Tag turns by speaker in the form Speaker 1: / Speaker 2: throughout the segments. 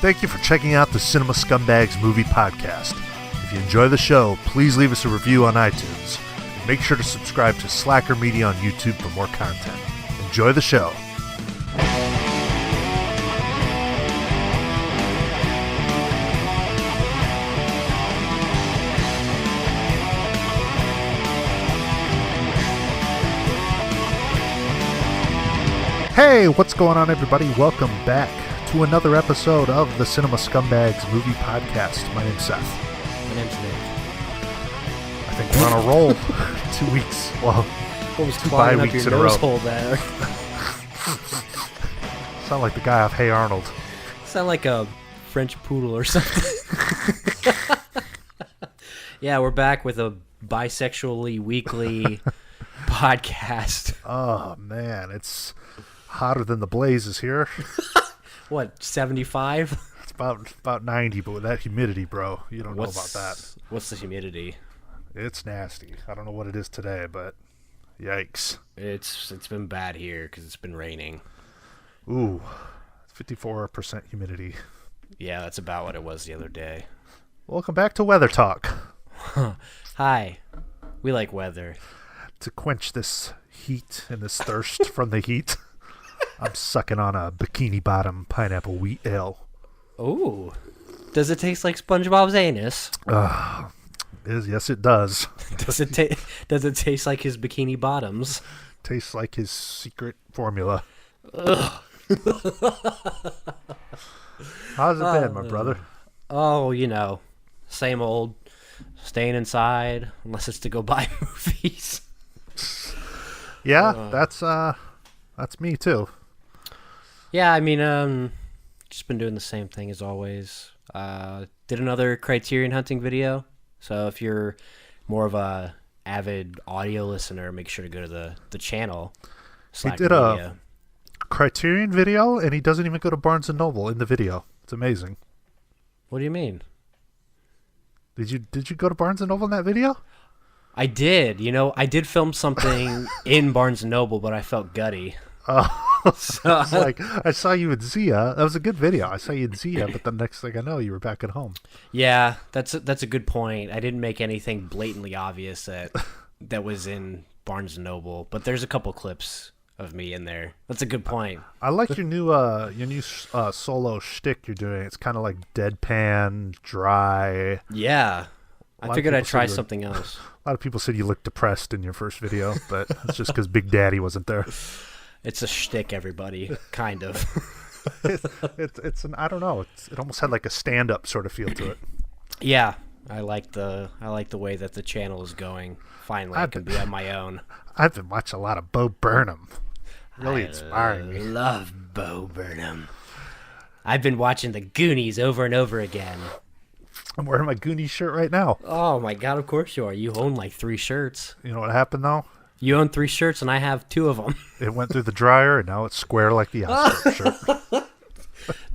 Speaker 1: Thank you for checking out the Cinema Scumbags movie podcast. If you enjoy the show, please leave us a review on iTunes. And make sure to subscribe to Slacker Media on YouTube for more content. Enjoy the show. Hey, what's going on, everybody? Welcome back to another episode of the Cinema Scumbags movie podcast. My name's Seth.
Speaker 2: My name's Nick.
Speaker 1: I think we're on a roll. 2 weeks. Well,
Speaker 2: What was
Speaker 1: 2
Speaker 2: clogging
Speaker 1: bye
Speaker 2: up
Speaker 1: weeks
Speaker 2: your
Speaker 1: in a row.
Speaker 2: nose hole there?
Speaker 1: Sound like the guy off Hey Arnold.
Speaker 2: Sound like a French poodle or something. Yeah, we're back with a bisexually weekly podcast.
Speaker 1: Oh, man. It's hotter than the blazes here.
Speaker 2: What, 75?
Speaker 1: It's about 90, but with that humidity, bro, you don't know about that.
Speaker 2: What's the humidity?
Speaker 1: It's nasty. I don't know what it is today, but yikes.
Speaker 2: It's been bad here because it's been raining.
Speaker 1: Ooh, 54% humidity.
Speaker 2: Yeah, that's about what it was the other day.
Speaker 1: Welcome back to Weather Talk.
Speaker 2: Hi, we like weather.
Speaker 1: To quench this heat and this thirst from the heat, I'm sucking on a Bikini Bottom pineapple wheat ale.
Speaker 2: Ooh, does it taste like SpongeBob's anus?
Speaker 1: Yes, it does.
Speaker 2: Does it taste like his bikini bottoms?
Speaker 1: Tastes like his secret formula. How's it been, my brother?
Speaker 2: Oh, you know, same old, staying inside, unless it's to go buy movies.
Speaker 1: Yeah, that's me too.
Speaker 2: Yeah, I mean, just been doing the same thing as always. Did another Criterion hunting video. So if you're more of a avid audio listener, make sure to go to the channel.
Speaker 1: He did a Criterion video, and he doesn't even go to Barnes & Noble in the video. It's amazing.
Speaker 2: What do you mean?
Speaker 1: Did you go to Barnes & Noble in that video?
Speaker 2: I did. You know, I did film something in Barnes & Noble, but I felt gutty.
Speaker 1: Oh,
Speaker 2: So,
Speaker 1: it's like I saw you in Zia. That was a good video. I saw you in Zia, but the next thing I know, you were back at home.
Speaker 2: yeah, that's a good point. I didn't make anything blatantly obvious that was in Barnes & Noble, but there's a couple clips of me in there. That's a good point.
Speaker 1: I like your new solo shtick you're doing. It's kind of like deadpan, dry.
Speaker 2: Yeah. I figured I'd try something else.
Speaker 1: A lot of people said you looked depressed in your first video, but it's just because Big Daddy wasn't there.
Speaker 2: It's a shtick, everybody. Kind of.
Speaker 1: It's an I don't know. It almost had like a stand-up sort of feel to it.
Speaker 2: Yeah. I like the way that the channel is going. Finally, I can be on my own.
Speaker 1: I've been watching a lot of Bo Burnham. Really inspiring me.
Speaker 2: I love Bo Burnham. I've been watching The Goonies over and over again.
Speaker 1: I'm wearing my Goonies shirt right now.
Speaker 2: Oh my god, of course you are. You own like 3 shirts.
Speaker 1: You know what happened though?
Speaker 2: You own 3 shirts and I have 2 of them.
Speaker 1: It went through the dryer and now it's square like the Oscar shirt.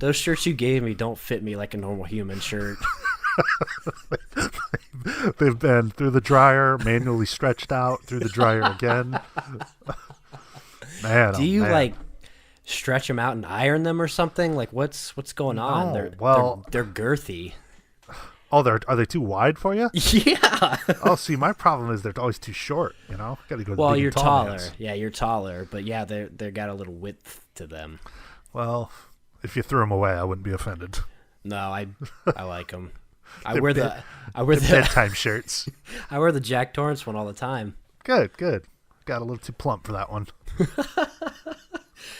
Speaker 2: Those shirts you gave me don't fit me like a normal human shirt.
Speaker 1: They've been through the dryer, manually stretched out, through the dryer again. Man,
Speaker 2: Do you like stretch them out and iron them or something? Like what's going on? They're girthy.
Speaker 1: Oh, are they too wide for you?
Speaker 2: Yeah.
Speaker 1: Oh, see, my problem is they're always too short. You know, got to go.
Speaker 2: Well,
Speaker 1: big
Speaker 2: you're
Speaker 1: and tall
Speaker 2: taller.
Speaker 1: mans.
Speaker 2: Yeah, you're taller, but yeah, they got a little width to them.
Speaker 1: Well, if you threw them away, I wouldn't be offended.
Speaker 2: No, I like them. I
Speaker 1: They're
Speaker 2: wear
Speaker 1: They're
Speaker 2: the
Speaker 1: bedtime shirts.
Speaker 2: I wear the Jack Torrance one all the time.
Speaker 1: Good. Got a little too plump for that one.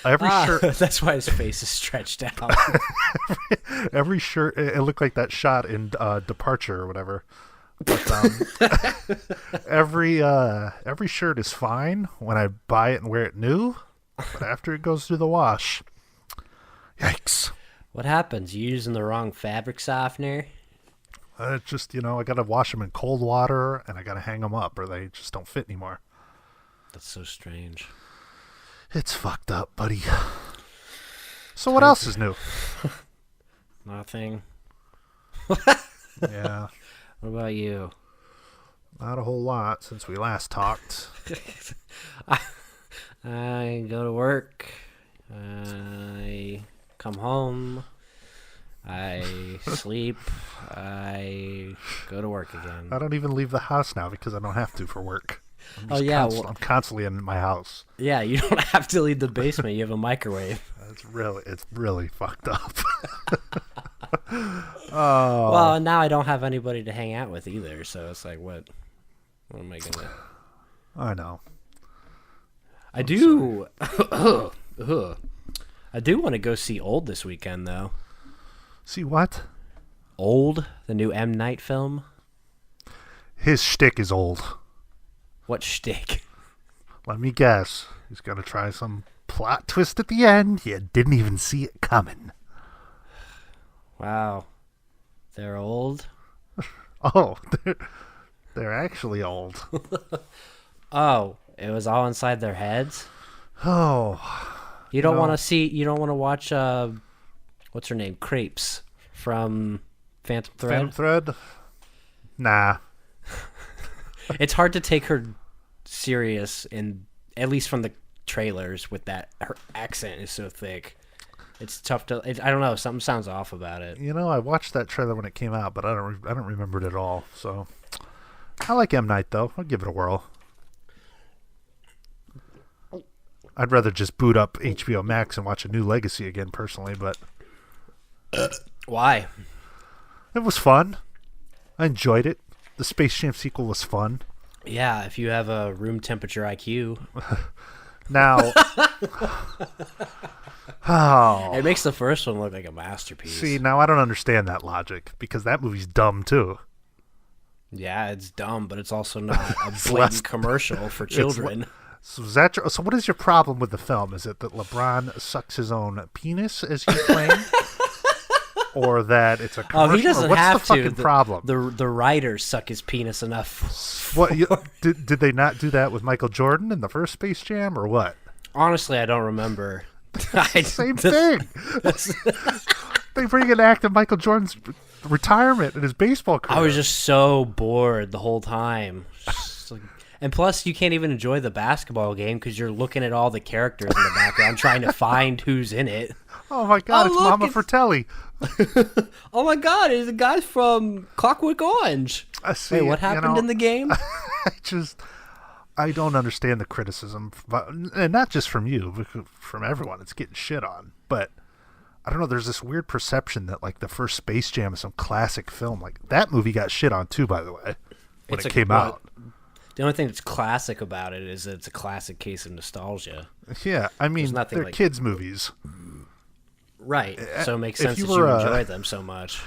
Speaker 1: Every shirt.
Speaker 2: That's why his face is stretched out.
Speaker 1: Every shirt. It looked like that shot in Departure or whatever. But, every shirt is fine when I buy it and wear it new, but after it goes through the wash, yikes!
Speaker 2: What happens? You using the wrong fabric softener?
Speaker 1: It's just I gotta wash them in cold water and I gotta hang them up, or they just don't fit anymore.
Speaker 2: That's so strange.
Speaker 1: It's fucked up, buddy. So what else is new?
Speaker 2: Nothing.
Speaker 1: Yeah.
Speaker 2: What about you?
Speaker 1: Not a whole lot since we last talked.
Speaker 2: I go to work. I come home. I sleep. I go to work again.
Speaker 1: I don't even leave the house now because I don't have to for work.
Speaker 2: Oh yeah,
Speaker 1: I'm constantly in my house.
Speaker 2: yeah. You don't have to leave the basement. You have a microwave.
Speaker 1: It's really fucked up.
Speaker 2: Well, now I don't have anybody to hang out with either. So it's like, what am I gonna?
Speaker 1: I know.
Speaker 2: I do. I do want to go see Old this weekend, though.
Speaker 1: See what?
Speaker 2: Old, the new M. Night film.
Speaker 1: His shtick is old.
Speaker 2: What shtick?
Speaker 1: Let me guess. He's gonna try some plot twist at the end. You didn't even see it coming.
Speaker 2: Wow, they're old.
Speaker 1: Oh, they're actually old.
Speaker 2: Oh, it was all inside their heads.
Speaker 1: Oh,
Speaker 2: You don't want to see. You don't want to watch. What's her name? Crepes from Phantom Thread.
Speaker 1: Phantom Thread? Nah.
Speaker 2: It's hard to take her serious, in at least from the trailers. With that, her accent is so thick. It's tough to. I don't know. Something sounds off about it.
Speaker 1: You know, I watched that trailer when it came out, but I don't remember it at all. So, I like M. Night though. I'll give it a whirl. I'd rather just boot up HBO Max and watch a new Legacy again, personally. But
Speaker 2: Why?
Speaker 1: it was fun. I enjoyed it. The Space Jam sequel was fun.
Speaker 2: Yeah, if you have a room temperature IQ,
Speaker 1: Now, oh,
Speaker 2: it makes the first one look like a masterpiece.
Speaker 1: see, now I don't understand that logic because that movie's dumb too.
Speaker 2: Yeah, it's dumb, but it's also not a
Speaker 1: It's
Speaker 2: blatant
Speaker 1: less-
Speaker 2: commercial for children.
Speaker 1: So is that so? What is your problem with the film? Is it that LeBron sucks his own penis as you claim, or that it's a commercial?
Speaker 2: Oh, he doesn't
Speaker 1: or what's
Speaker 2: have
Speaker 1: the fucking
Speaker 2: to.
Speaker 1: problem?
Speaker 2: The writers suck his penis enough.
Speaker 1: What did they not do that with Michael Jordan in the first Space Jam, or what?
Speaker 2: Honestly, I don't remember.
Speaker 1: Same thing. They bring an act of Michael Jordan's retirement and his baseball career.
Speaker 2: I was just so bored the whole time. Just like- and plus, you can't even enjoy the basketball game because you're looking at all the characters in the background trying to find who's in it.
Speaker 1: Oh my God!
Speaker 2: Oh,
Speaker 1: It's
Speaker 2: look,
Speaker 1: Mama
Speaker 2: it's-
Speaker 1: Fratelli.
Speaker 2: Oh my God! It's the guy from Clockwork Orange.
Speaker 1: I see.
Speaker 2: Wait, what happened in the game?
Speaker 1: I don't understand the criticism, and not just from you, but from everyone. It's getting shit on, but I don't know. There's this weird perception that like the first Space Jam is some classic film. Like that movie got shit on too, by the way, when it came out.
Speaker 2: The only thing that's classic about it is that it's a classic case of nostalgia.
Speaker 1: Yeah, I mean,
Speaker 2: nothing
Speaker 1: they're
Speaker 2: like-
Speaker 1: kids' movies.
Speaker 2: Right. So it makes
Speaker 1: if
Speaker 2: sense
Speaker 1: you
Speaker 2: that you
Speaker 1: were,
Speaker 2: enjoy them so much.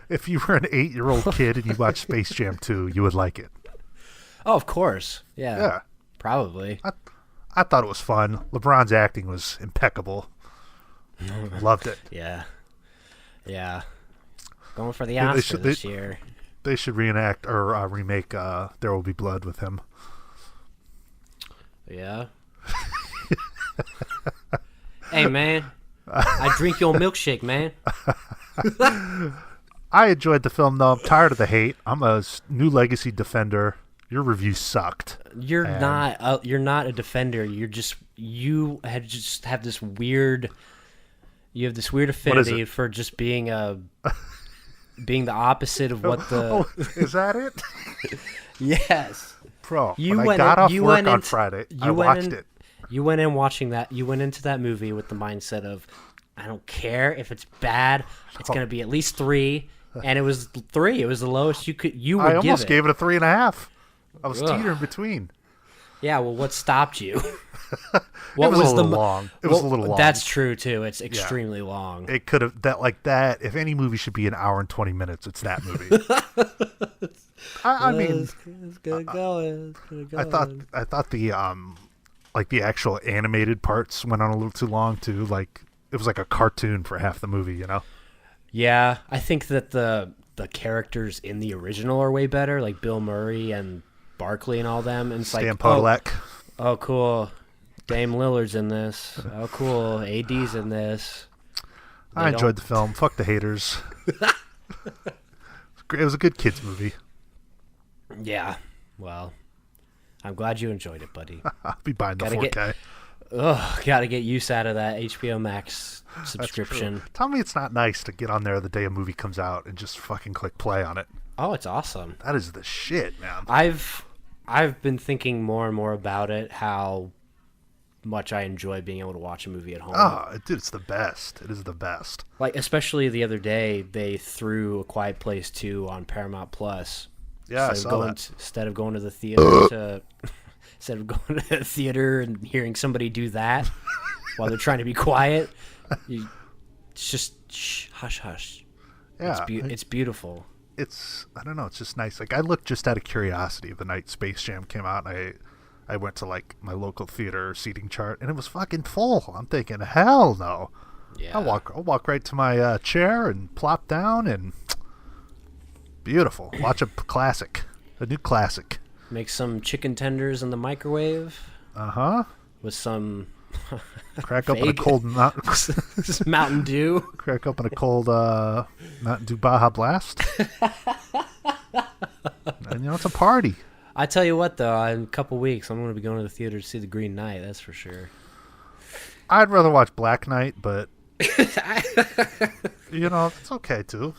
Speaker 1: If you were an 8-year-old kid and you watched Space Jam 2, you would like it.
Speaker 2: Oh, of course. Yeah.
Speaker 1: Yeah,
Speaker 2: Probably.
Speaker 1: I thought it was fun. LeBron's acting was impeccable. Loved it.
Speaker 2: Yeah. Yeah. Going for the
Speaker 1: they
Speaker 2: Oscar
Speaker 1: should-
Speaker 2: this year.
Speaker 1: They should reenact or remake There Will Be Blood with him.
Speaker 2: Yeah. Hey, man. I drink your milkshake, man.
Speaker 1: I enjoyed the film, though. I'm tired of the hate. I'm a new Legacy defender. Your review sucked.
Speaker 2: You're not a defender. You have this weird affinity for just being being the opposite of what the
Speaker 1: Oh, is that it?
Speaker 2: Yes.
Speaker 1: Bro,
Speaker 2: You
Speaker 1: when I
Speaker 2: went
Speaker 1: got
Speaker 2: in-
Speaker 1: off
Speaker 2: you
Speaker 1: work
Speaker 2: went
Speaker 1: on
Speaker 2: into-
Speaker 1: Friday, I
Speaker 2: you went
Speaker 1: watched
Speaker 2: in-
Speaker 1: it.
Speaker 2: You went in watching that. You went into that movie with the mindset of, I don't care if it's bad. It's going to be at least 3, and it was 3. It was the lowest you would give it.
Speaker 1: I almost gave it a 3.5. I was
Speaker 2: Ugh.
Speaker 1: teetering between.
Speaker 2: Yeah, well, what stopped you?
Speaker 1: It was a little long. It was a little long.
Speaker 2: That's true too. It's extremely long.
Speaker 1: It could have that. If any movie should be an hour and 20 minutes, it's that movie. I mean,
Speaker 2: It's gonna go. It's gonna go.
Speaker 1: I thought the like the actual animated parts went on a little too long too. Like it was like a cartoon for half the movie, you know.
Speaker 2: Yeah, I think that the characters in the original are way better, like Bill Murray and Barkley and all them. And it's
Speaker 1: Stan
Speaker 2: like,
Speaker 1: Podolak.
Speaker 2: oh, cool. Dame Lillard's in this. Oh, cool. AD's in this.
Speaker 1: I enjoyed the film. Fuck the haters. It was a good kids movie.
Speaker 2: Yeah. Well, I'm glad you enjoyed it, buddy.
Speaker 1: I'll be buying the
Speaker 2: Gotta
Speaker 1: 4K.
Speaker 2: Gotta get use out of that HBO Max subscription.
Speaker 1: Tell me it's not nice to get on there the day a movie comes out and just fucking click play on it.
Speaker 2: Oh, it's awesome.
Speaker 1: That is the shit, man.
Speaker 2: I've been thinking more and more about it, how much I enjoy being able to watch a movie at home.
Speaker 1: Oh, dude, it's the best. It is the best.
Speaker 2: Like, especially the other day, they threw A Quiet Place 2 on Paramount Plus.
Speaker 1: Yeah, I saw that.
Speaker 2: Instead of going to the theater instead of going to the theater and hearing somebody do that while they're trying to be quiet, it's just hush hush.
Speaker 1: Yeah,
Speaker 2: it's beautiful.
Speaker 1: I don't know, it's just nice. Like, I looked just out of curiosity the night Space Jam came out, and I went to like my local theater seating chart, and it was fucking full. I'm thinking, hell no.
Speaker 2: Yeah.
Speaker 1: I'll walk right to my chair and plop down, and beautiful. Watch a new classic.
Speaker 2: Make some chicken tenders in the microwave. With some
Speaker 1: crack open a cold
Speaker 2: Mountain Dew.
Speaker 1: Crack open a cold Mountain Dew Baja Blast. And it's a party.
Speaker 2: I tell you what, though, in a couple weeks, I'm going to be going to the theater to see The Green Knight. That's for sure.
Speaker 1: I'd rather watch Black Knight, but it's okay too.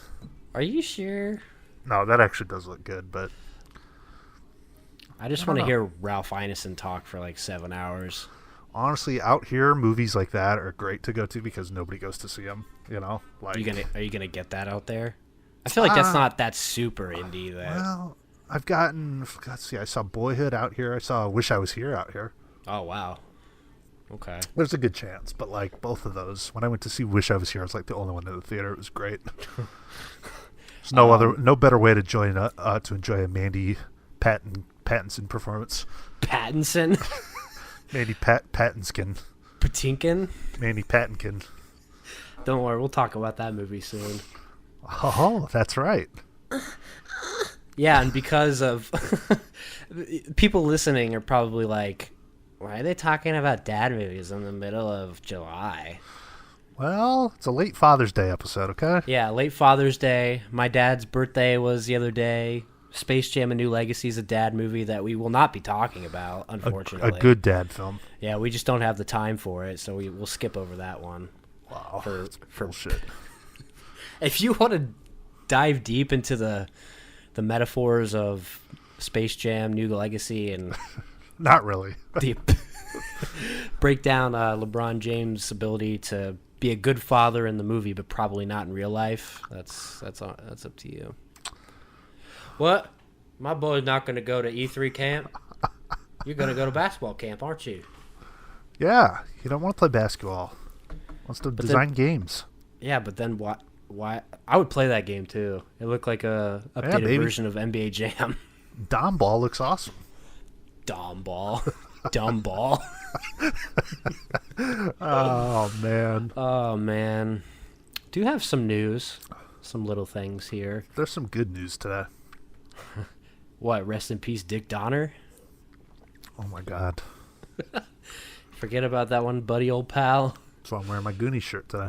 Speaker 2: Are you sure?
Speaker 1: No, that actually does look good, but
Speaker 2: I just want to hear Ralph Ineson talk for like 7 hours.
Speaker 1: Honestly, out here, movies like that are great to go to because nobody goes to see them. Like,
Speaker 2: are you gonna get that out there? I feel like that's not that super indie.
Speaker 1: Well, I've gotten. Let's see. I saw Boyhood out here. I saw Wish I Was Here out here.
Speaker 2: Oh wow. Okay.
Speaker 1: There's a good chance, but like both of those, when I went to see Wish I Was Here, I was like the only one in the theater. It was great. There's no better way to enjoy a Mandy Pattinson performance.
Speaker 2: Pattinson.
Speaker 1: Mandy Patinskin.
Speaker 2: Patinkin.
Speaker 1: Mandy Patinkin.
Speaker 2: Don't worry, we'll talk about that movie soon.
Speaker 1: Oh, that's right.
Speaker 2: Yeah, and because of people listening are probably like, why are they talking about dad movies in the middle of July?
Speaker 1: Well, it's a late Father's Day episode, okay?
Speaker 2: Yeah, late Father's Day. My dad's birthday was the other day. Space Jam: A New Legacy is a dad movie that we will not be talking about, unfortunately.
Speaker 1: A good dad film.
Speaker 2: Yeah, we just don't have the time for it, so we'll skip over that one.
Speaker 1: Wow,
Speaker 2: for
Speaker 1: bullshit.
Speaker 2: If you want to dive deep into the metaphors of Space Jam: New Legacy and
Speaker 1: not really.
Speaker 2: Break down LeBron James' ability to be a good father in the movie, but probably not in real life. That's up to you. What? My boy's not going to go to E3 camp. You're going to go to basketball camp, aren't you?
Speaker 1: Yeah, you don't want to play basketball. Wants to design games.
Speaker 2: Yeah, but then why? I would play that game too. It looked like a updated version of NBA Jam.
Speaker 1: Dom Ball looks awesome.
Speaker 2: Dom Ball. Dumb ball.
Speaker 1: Oh, man.
Speaker 2: Oh, man. Do you have some news? Some little things here.
Speaker 1: There's some good news today.
Speaker 2: What, rest in peace, Dick Donner?
Speaker 1: Oh, my God.
Speaker 2: Forget about that one, buddy, old pal.
Speaker 1: That's why I'm wearing my Goonies shirt today.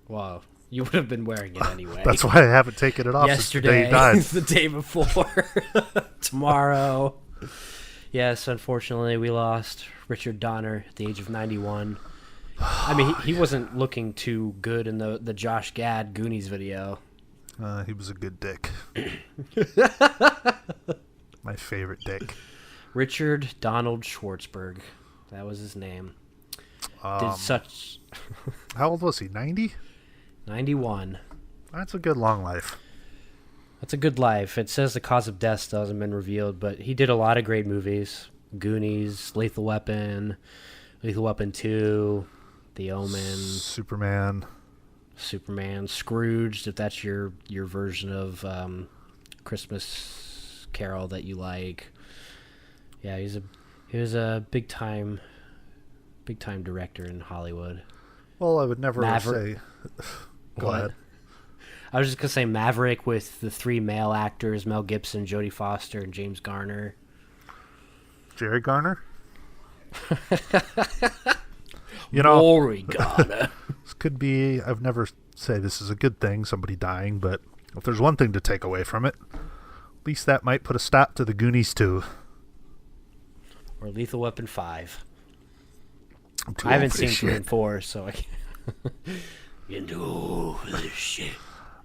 Speaker 2: Wow. You would have been wearing it anyway.
Speaker 1: That's why I haven't taken it off
Speaker 2: yesterday,
Speaker 1: since the day he died.
Speaker 2: The day before. Tomorrow. Yes, unfortunately, we lost Richard Donner at the age of 91. I mean, he wasn't looking too good in the Josh Gad Goonies video.
Speaker 1: He was a good dick. My favorite dick.
Speaker 2: Richard Donald Schwartzberg. That was his name. How
Speaker 1: old was he? 90?
Speaker 2: 91.
Speaker 1: That's a good long life.
Speaker 2: That's a good life. It says the cause of death still hasn't been revealed, but he did a lot of great movies. Goonies, Lethal Weapon 2, The Omen, Superman, Scrooged, if that's your version of Christmas Carol that you like. Yeah, he was a big time director in Hollywood.
Speaker 1: Well, I would never say. Go ahead.
Speaker 2: I was just gonna say Maverick with the 3 male actors: Mel Gibson, Jodie Foster, and James Garner.
Speaker 1: Jerry Garner.
Speaker 2: Rory Garner.
Speaker 1: This could be. I've never say this is a good thing. Somebody dying, but if there's one thing to take away from it, at least that might put a stop to the Goonies 2.
Speaker 2: Or Lethal Weapon 5.
Speaker 1: I'm too
Speaker 2: I haven't
Speaker 1: old for
Speaker 2: seen
Speaker 1: this
Speaker 2: 3
Speaker 1: shit.
Speaker 2: and 4, so I can't. Getting too old for this shit.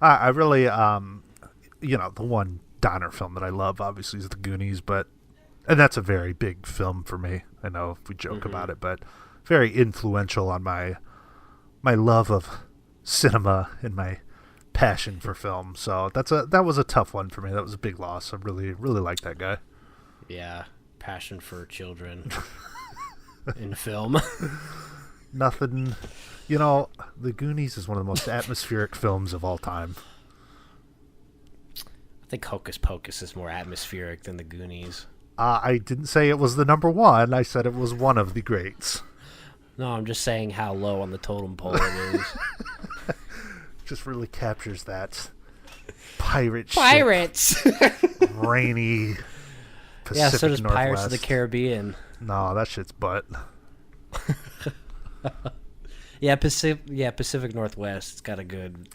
Speaker 1: I really, the one Donner film that I love, obviously, is The Goonies, and that's a very big film for me. I know we joke about it, but very influential on my love of cinema and my passion for film. So that was a tough one for me. That was a big loss. I really, really like that guy.
Speaker 2: Yeah, passion for children in film.
Speaker 1: Nothing, The Goonies is one of the most atmospheric films of all time.
Speaker 2: I think Hocus Pocus is more atmospheric than the Goonies.
Speaker 1: I didn't say it was the number one. I said it was one of the greats.
Speaker 2: No, I'm just saying how low on the totem pole it is.
Speaker 1: Just really captures that pirates, rainy Pacific
Speaker 2: Yeah, so does
Speaker 1: Northwest.
Speaker 2: Pirates of the Caribbean.
Speaker 1: No, that shit's butt.
Speaker 2: Yeah, Pacific Northwest. It's got a good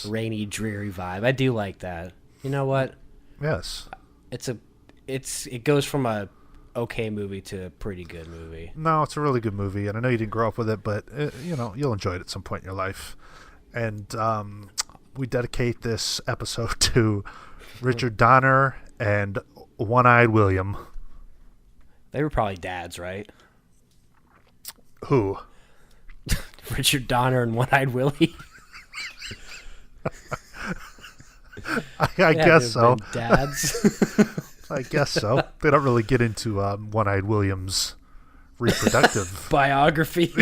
Speaker 2: rainy, dreary vibe. I do like that. You know what?
Speaker 1: Yes.
Speaker 2: It goes from a okay movie to a pretty good movie.
Speaker 1: No, it's a really good movie, and I know you didn't grow up with it, but you'll enjoy it at some point in your life. And we dedicate this episode to Richard Donner and One-Eyed William.
Speaker 2: They were probably dads, right?
Speaker 1: Who?
Speaker 2: Richard Donner and One-Eyed Willie.
Speaker 1: I guess so.
Speaker 2: Dads.
Speaker 1: I guess so. They don't really get into One-Eyed William's reproductive
Speaker 2: biography.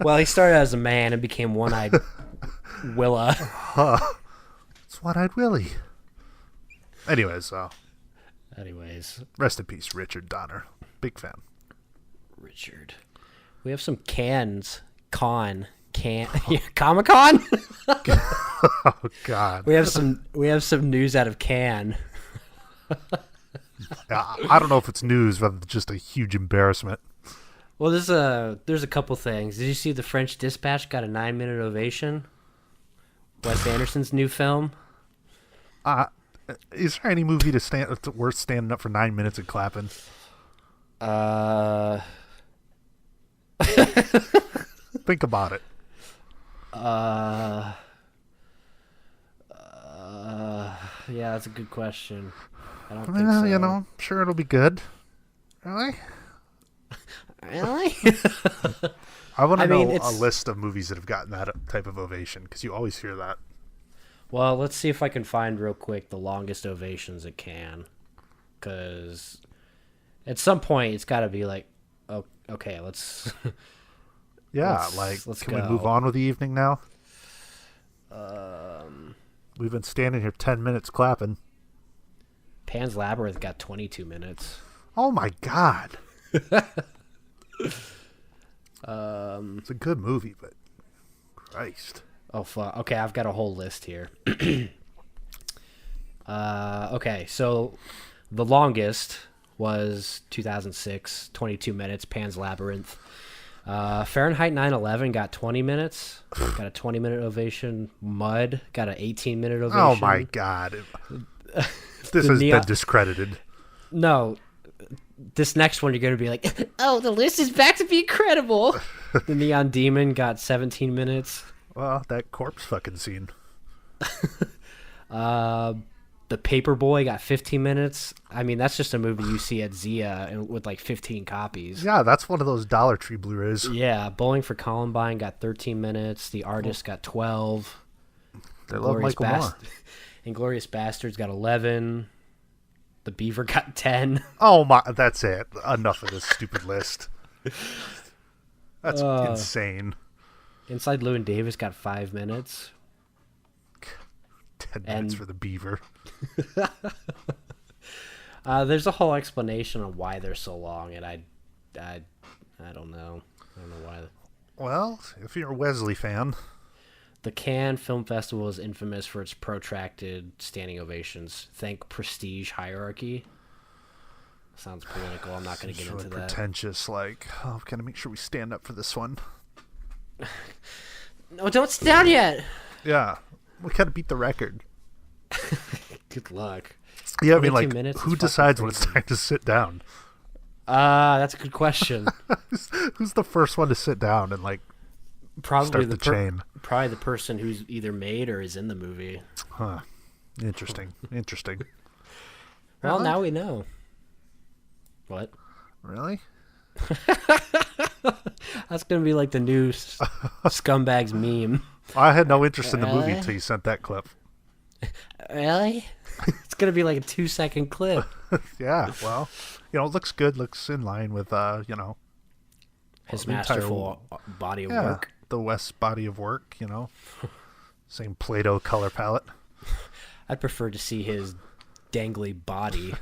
Speaker 2: Well, he started as a man and became One-Eyed Willa.
Speaker 1: It's One-Eyed Willie. Anyways, rest in peace, Richard Donner. Big fan.
Speaker 2: Richard. We have some Comic-Con.
Speaker 1: Oh God.
Speaker 2: We have some news out of Cannes.
Speaker 1: I don't know if it's news, rather than just a huge embarrassment.
Speaker 2: Well, there's a couple things. Did you see the French Dispatch got a 9-minute ovation? Wes Anderson's new film.
Speaker 1: Is there any movie worth standing up for 9 minutes and clapping? Think about it.
Speaker 2: Yeah, that's a good question. I don't think
Speaker 1: Well,
Speaker 2: so.
Speaker 1: I'm sure it'll be good. Really?
Speaker 2: Really?
Speaker 1: I want to know
Speaker 2: it's-
Speaker 1: a list of movies that have gotten that type of ovation, because you always hear that.
Speaker 2: Well, let's see if I can find real quick the longest ovations it can. Because at some point, it's got to be like, oh, okay, let's...
Speaker 1: Yeah,
Speaker 2: let's
Speaker 1: can
Speaker 2: go.
Speaker 1: we move on with the evening now? We've been standing here 10 minutes clapping.
Speaker 2: Pan's Labyrinth got 22 minutes.
Speaker 1: Oh my God. It's a good movie, but Christ.
Speaker 2: Oh, fuck. Okay, I've got a whole list here. Okay, so the longest was 2006, 22 minutes, Pan's Labyrinth. Fahrenheit 9/11 got 20 minutes. Got a 20-minute ovation. Mud got an 18-minute ovation.
Speaker 1: Oh my God. This has been discredited.
Speaker 2: No. This next one, you're going to be like, oh, the list is back to be incredible. The Neon Demon got 17 minutes.
Speaker 1: Well, that corpse fucking scene.
Speaker 2: The Paperboy got 15 minutes. I mean, that's just a movie you see at Zia with like 15 copies.
Speaker 1: Yeah, that's one of those Dollar Tree Blu-rays.
Speaker 2: Yeah, Bowling for Columbine got 13 minutes. The Artist got 12.
Speaker 1: They love Michael Moore.
Speaker 2: Inglourious Bastards got 11. The Beaver got 10.
Speaker 1: Oh my, that's it. Enough of this stupid list. That's insane.
Speaker 2: Inside Llewyn Davis got 5 minutes.
Speaker 1: 10 minutes for the Beaver.
Speaker 2: There's a whole explanation on why they're so long, and I don't know. I don't know why.
Speaker 1: Well, if you're a Wesley fan.
Speaker 2: The Cannes Film Festival is infamous for its protracted standing ovations. Think prestige hierarchy. Sounds political. I'm not going to get into that.
Speaker 1: Pretentious, like, oh, gotta make sure we stand up for this one.
Speaker 2: No, don't sit down yet.
Speaker 1: Yeah, we gotta beat the record.
Speaker 2: Good luck.
Speaker 1: Yeah, I mean, like,
Speaker 2: 22 minutes
Speaker 1: who
Speaker 2: is
Speaker 1: decides
Speaker 2: fucking
Speaker 1: when it's
Speaker 2: crazy.
Speaker 1: time to sit down?
Speaker 2: That's a good question.
Speaker 1: Who's the first one to sit down and like
Speaker 2: Probably
Speaker 1: start the chain?
Speaker 2: Probably the person who's either made or is in the movie.
Speaker 1: Huh. Interesting. Interesting.
Speaker 2: Well,
Speaker 1: Really?
Speaker 2: now we know. What?
Speaker 1: Really?
Speaker 2: That's gonna be like the new Scumbags meme.
Speaker 1: I had no interest in the movie until you sent that clip.
Speaker 2: Really? It's gonna be like a 2-second clip.
Speaker 1: Yeah, well, you know, it looks good. Looks in line with, you know,
Speaker 2: His
Speaker 1: the entire-
Speaker 2: masterful body of
Speaker 1: yeah,
Speaker 2: work.
Speaker 1: the West body of work, you know. Same Play-Doh color palette.
Speaker 2: I'd prefer to see his dangly body.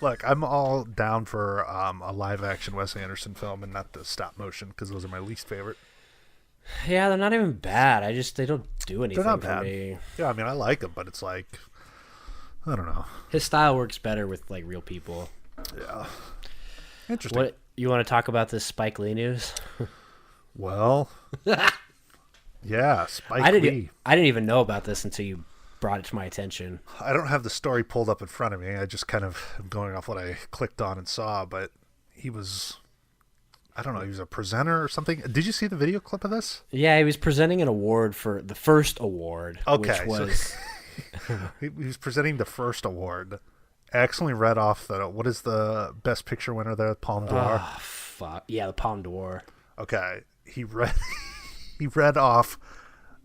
Speaker 1: Look, I'm all down for a live-action Wes Anderson film and not the stop-motion, because those are my least favorite.
Speaker 2: Yeah, they're not even bad. They don't do anything
Speaker 1: They're not
Speaker 2: for
Speaker 1: bad.
Speaker 2: me.
Speaker 1: Yeah, I mean, I like them, but it's like, I don't know.
Speaker 2: His style works better with like real people.
Speaker 1: Yeah. Interesting.
Speaker 2: What you want to talk about this Spike Lee news?
Speaker 1: Well, yeah, Spike Lee.
Speaker 2: I didn't even know about this until you brought it to my attention.
Speaker 1: I don't have the story pulled up in front of me. I just kind of am going off what I clicked on and saw, but he was, I don't know, he was a presenter or something. Did you see the video clip of this?
Speaker 2: Yeah, he was presenting an award for the first award,
Speaker 1: Okay,
Speaker 2: which was
Speaker 1: he was presenting the first award. I accidentally read off what is the best picture winner there? Palme d'Or.
Speaker 2: oh, fuck. Yeah, the Palme d'Or.
Speaker 1: Okay, he read off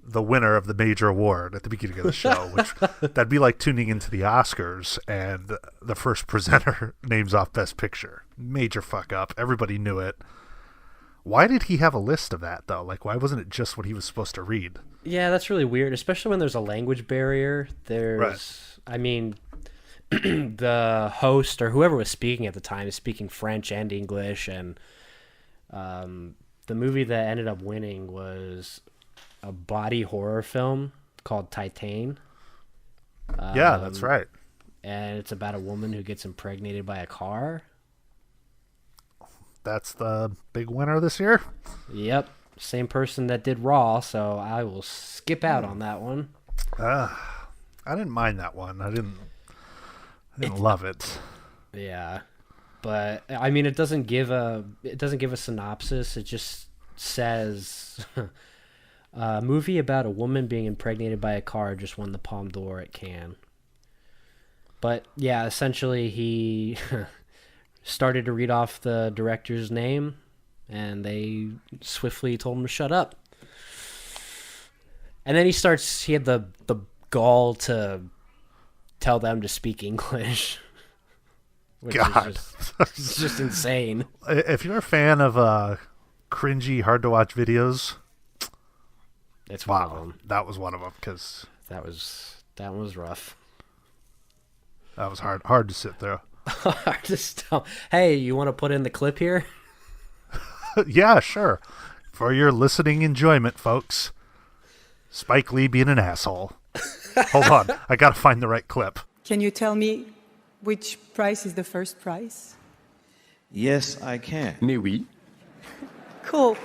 Speaker 1: the winner of the major award at the beginning of the show, which that'd be like tuning into the Oscars and the first presenter names off best picture. Major fuck up. Everybody knew it. Why did he have a list of that though? Like, why wasn't it just what he was supposed to read?
Speaker 2: Yeah, that's really weird, especially when there's a language barrier. I mean, the host or whoever was speaking at the time is speaking French and English, and the movie that ended up winning was a body horror film called Titan.
Speaker 1: Yeah, that's right.
Speaker 2: And it's about a woman who gets impregnated by a car.
Speaker 1: That's the big winner this year.
Speaker 2: Yep, same person that did Raw, so I will skip out on that one.
Speaker 1: I didn't mind that one. I didn't love it.
Speaker 2: Yeah, but I mean, it doesn't give a synopsis. It just says a movie about a woman being impregnated by a car just won the Palme d'Or at Cannes. But yeah, essentially he started to read off the director's name, and they swiftly told him to shut up. And then he had the gall to tell them to speak English. Which
Speaker 1: God.
Speaker 2: is just insane.
Speaker 1: If you're a fan of cringy, hard to watch videos,
Speaker 2: It's one of them.
Speaker 1: that was one of them, because
Speaker 2: That one was rough.
Speaker 1: that was hard to sit through.
Speaker 2: Hey, you want to put in the clip here?
Speaker 1: Yeah, sure. For your listening enjoyment, folks. Spike Lee being an asshole. Hold on, I gotta find the right clip.
Speaker 3: Can you tell me which prize is the first prize?
Speaker 4: Yes, I can.
Speaker 5: Mais oui.
Speaker 3: Cool.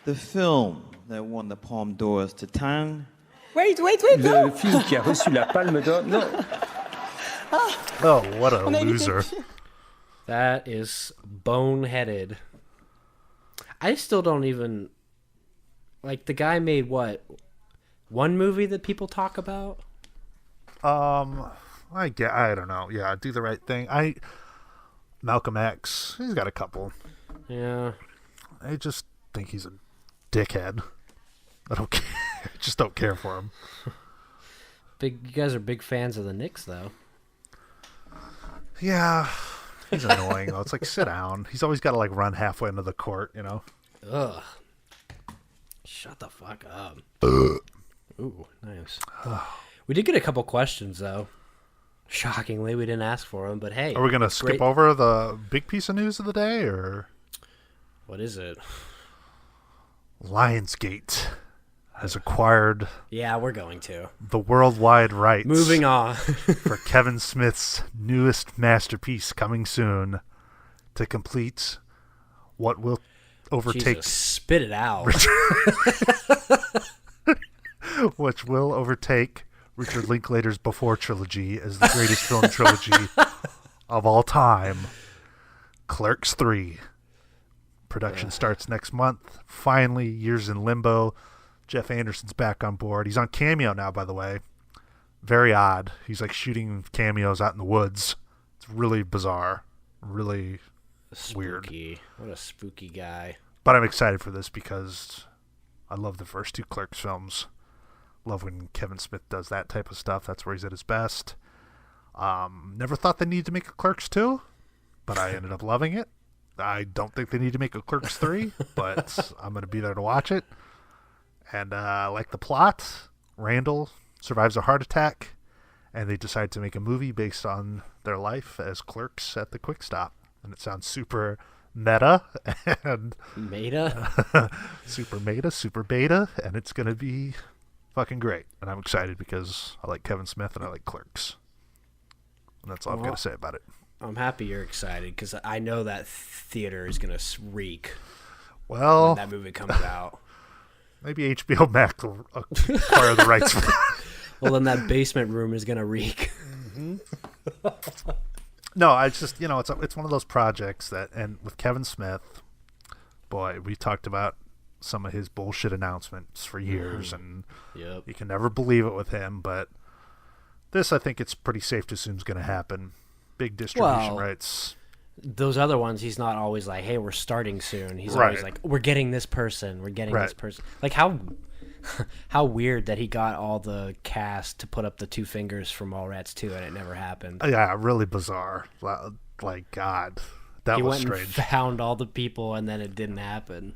Speaker 4: The film that won the Palme d'Or is Titan.
Speaker 3: Wait,
Speaker 5: Le
Speaker 3: no!
Speaker 5: film qui a reçu la Palme d'Or. Non.
Speaker 1: Oh, what a
Speaker 3: On a évité.
Speaker 1: loser.
Speaker 2: That is boneheaded. I still don't even... Like, the guy made, what? One movie that people talk about?
Speaker 1: I don't know. Yeah, Do the Right Thing. Malcolm X. He's got a couple.
Speaker 2: Yeah.
Speaker 1: I just think he's a dickhead. I don't care. I just don't care for him.
Speaker 2: You guys are big fans of the Knicks, though.
Speaker 1: Yeah, he's annoying though. It's like, sit down. He's always got to like run halfway into the court, you know.
Speaker 2: Ugh. Shut the fuck up. Ooh, nice. We did get a couple questions, though. Shockingly, we didn't ask for them, but hey.
Speaker 1: Are we gonna skip over the big piece of news of the day, or
Speaker 2: What is it?
Speaker 1: Lionsgate has acquired
Speaker 2: Yeah, we're going to.
Speaker 1: the worldwide rights
Speaker 2: Moving on.
Speaker 1: for Kevin Smith's newest masterpiece coming soon to complete what will overtake
Speaker 2: Jesus, spit it out.
Speaker 1: which will overtake Richard Linklater's Before trilogy as the greatest film trilogy of all time. Clerks III. Production starts next month. Finally, years in limbo. Jeff Anderson's back on board. He's on Cameo now, by the way. Very odd. He's like shooting cameos out in the woods. It's really bizarre. Really weird.
Speaker 2: What a spooky guy.
Speaker 1: But I'm excited for this because I love the first two Clerks films. Love when Kevin Smith does that type of stuff. That's where he's at his best. Never thought they needed to make a Clerks 2, but I ended up loving it. I don't think they need to make a Clerks 3, but I'm going to be there to watch it. And I like the plot. Randall survives a heart attack, and they decide to make a movie based on their life as clerks at the Quick Stop. And it sounds super meta and super beta, and it's going to be fucking great. And I'm excited because I like Kevin Smith and I like Clerks. And that's all I've got to say about it.
Speaker 2: I'm happy you're excited because I know that theater is going to reek
Speaker 1: when
Speaker 2: that movie comes out.
Speaker 1: Maybe HBO Max will acquire the rights for that.
Speaker 2: Well, then that basement room is going to reek.
Speaker 1: Mm-hmm. No, it's just, it's one of those projects that, and with Kevin Smith, boy, we talked about some of his bullshit announcements for years, and you can never believe it with him, but this, I think it's pretty safe to assume is going to happen. Big distribution rights.
Speaker 2: Those other ones, he's not always like, hey, we're starting soon. He's always like, we're getting this person. We're getting this person. Like, how weird that he got all the cast to put up the two fingers from Mallrats 2 and it never happened.
Speaker 1: Yeah, really bizarre. Like, God, that was strange.
Speaker 2: He went and found all the people and then it didn't happen.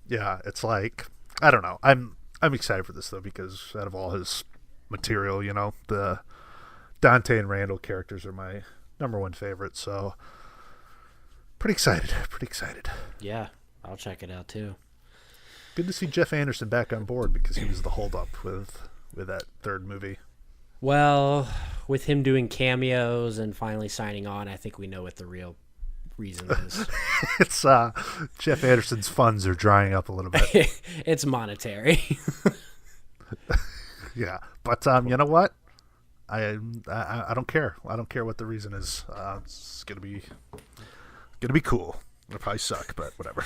Speaker 1: Yeah, it's like, I don't know. I'm excited for this, though, because out of all his material, the Dante and Randall characters are my number one favorite, so pretty excited.
Speaker 2: Yeah, I'll check it out too.
Speaker 1: Good to see Jeff Anderson back on board because he was the holdup with that third movie.
Speaker 2: Well, with him doing cameos and finally signing on, I think we know what the real reason is.
Speaker 1: It's Jeff Anderson's funds are drying up a little bit.
Speaker 2: It's monetary.
Speaker 1: Yeah, but you know what? I don't care. I don't care what the reason is. It's gonna be cool. It'll probably suck, but whatever.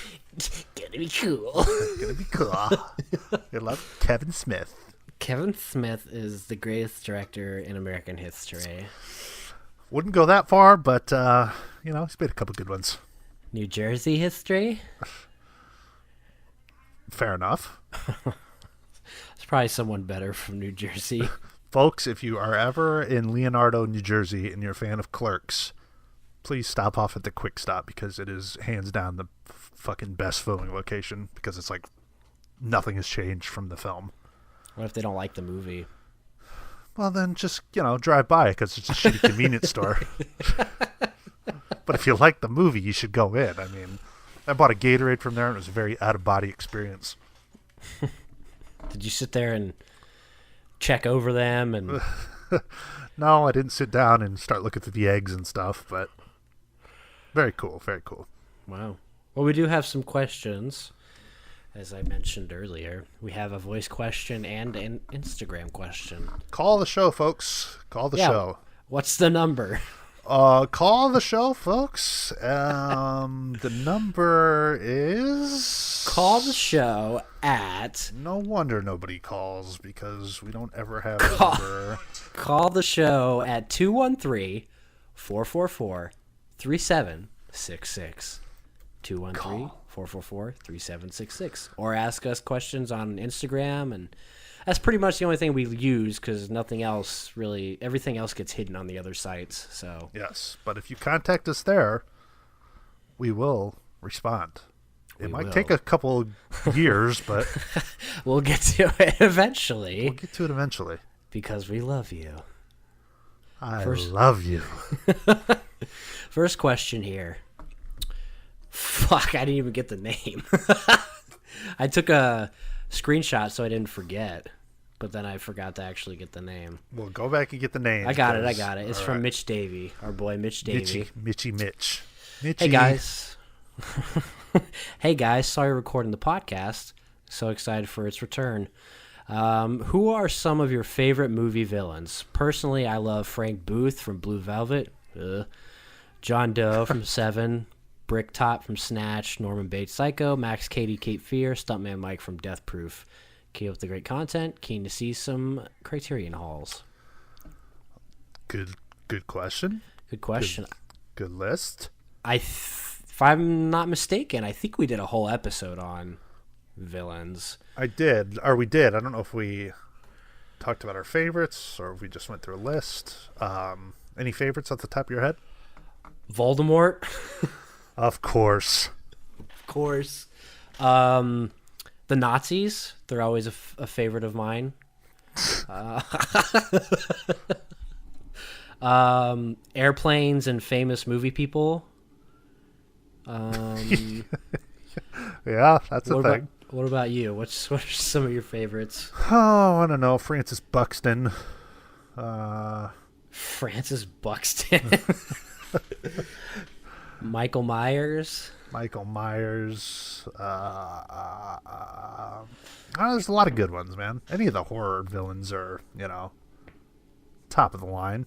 Speaker 2: Gonna be cool.
Speaker 1: Gonna be cool. I love Kevin Smith.
Speaker 2: Kevin Smith is the greatest director in American history.
Speaker 1: Wouldn't go that far, but he's made a couple good ones.
Speaker 2: New Jersey history?
Speaker 1: Fair enough.
Speaker 2: There's probably someone better from New Jersey.
Speaker 1: Folks, if you are ever in Leonardo, New Jersey, and you're a fan of Clerks, please stop off at the Quick Stop because it is hands down the fucking best filming location because it's like nothing has changed from the film.
Speaker 2: What if they don't like the movie?
Speaker 1: Well, then just, drive by because it's a shitty convenience store. But if you like the movie, you should go in. I mean, I bought a Gatorade from there and it was a very out-of-body experience.
Speaker 2: Did you sit there and check over them? And
Speaker 1: No, I didn't sit down and start looking through the eggs and stuff, but very cool, very cool.
Speaker 2: Wow. Well, we do have some questions. As I mentioned earlier, we have a voice question and an Instagram question.
Speaker 1: Call the show, folks. Call the show.
Speaker 2: What's the number?
Speaker 1: Call the show, folks. The number is...
Speaker 2: Call the show at...
Speaker 1: No wonder nobody calls because we don't ever have a number.
Speaker 2: Call the show at 213-444-3766. 213-444-3766. Or ask us questions on Instagram, and that's pretty much the only thing we use because everything else gets hidden on the other sites. So
Speaker 1: yes, but if you contact us there, we will respond. It might take a couple years, but
Speaker 2: we'll get to it eventually.
Speaker 1: Because
Speaker 2: we love you.
Speaker 1: I love you.
Speaker 2: First question here. Fuck, I didn't even get the name. I took a screenshot so I didn't forget, but then I forgot to actually get the name.
Speaker 1: Well, go back and get the name.
Speaker 2: I got it. It's from Mitch Davey, our boy Mitch Davey.
Speaker 1: Mitch.
Speaker 2: Hey, guys. Hey, guys. Sorry recording the podcast. So excited for its return. Who are some of your favorite movie villains? Personally, I love Frank Booth from Blue Velvet, John Doe from Seven, Brick Top from Snatch, Norman Bates Psycho, Max Cady Cape Fear, Stuntman Mike from Death Proof. Keep up the great content. Keen to see some Criterion hauls.
Speaker 1: Good question.
Speaker 2: Good question.
Speaker 1: Good list.
Speaker 2: If I'm not mistaken, I think we did a whole episode on villains.
Speaker 1: I did, or we did. I don't know if we talked about our favorites or if we just went through a list. Any favorites off the top of your head?
Speaker 2: Voldemort.
Speaker 1: Of course.
Speaker 2: Of course. The Nazis. They're always a favorite of mine. Airplanes and famous movie people.
Speaker 1: Yeah, that's a thing.
Speaker 2: What about you? What are some of your favorites?
Speaker 1: Oh, I don't know. Francis Buxton.
Speaker 2: Francis Buxton. Michael Myers.
Speaker 1: There's a lot of good ones, man. Any of the horror villains are, top of the line.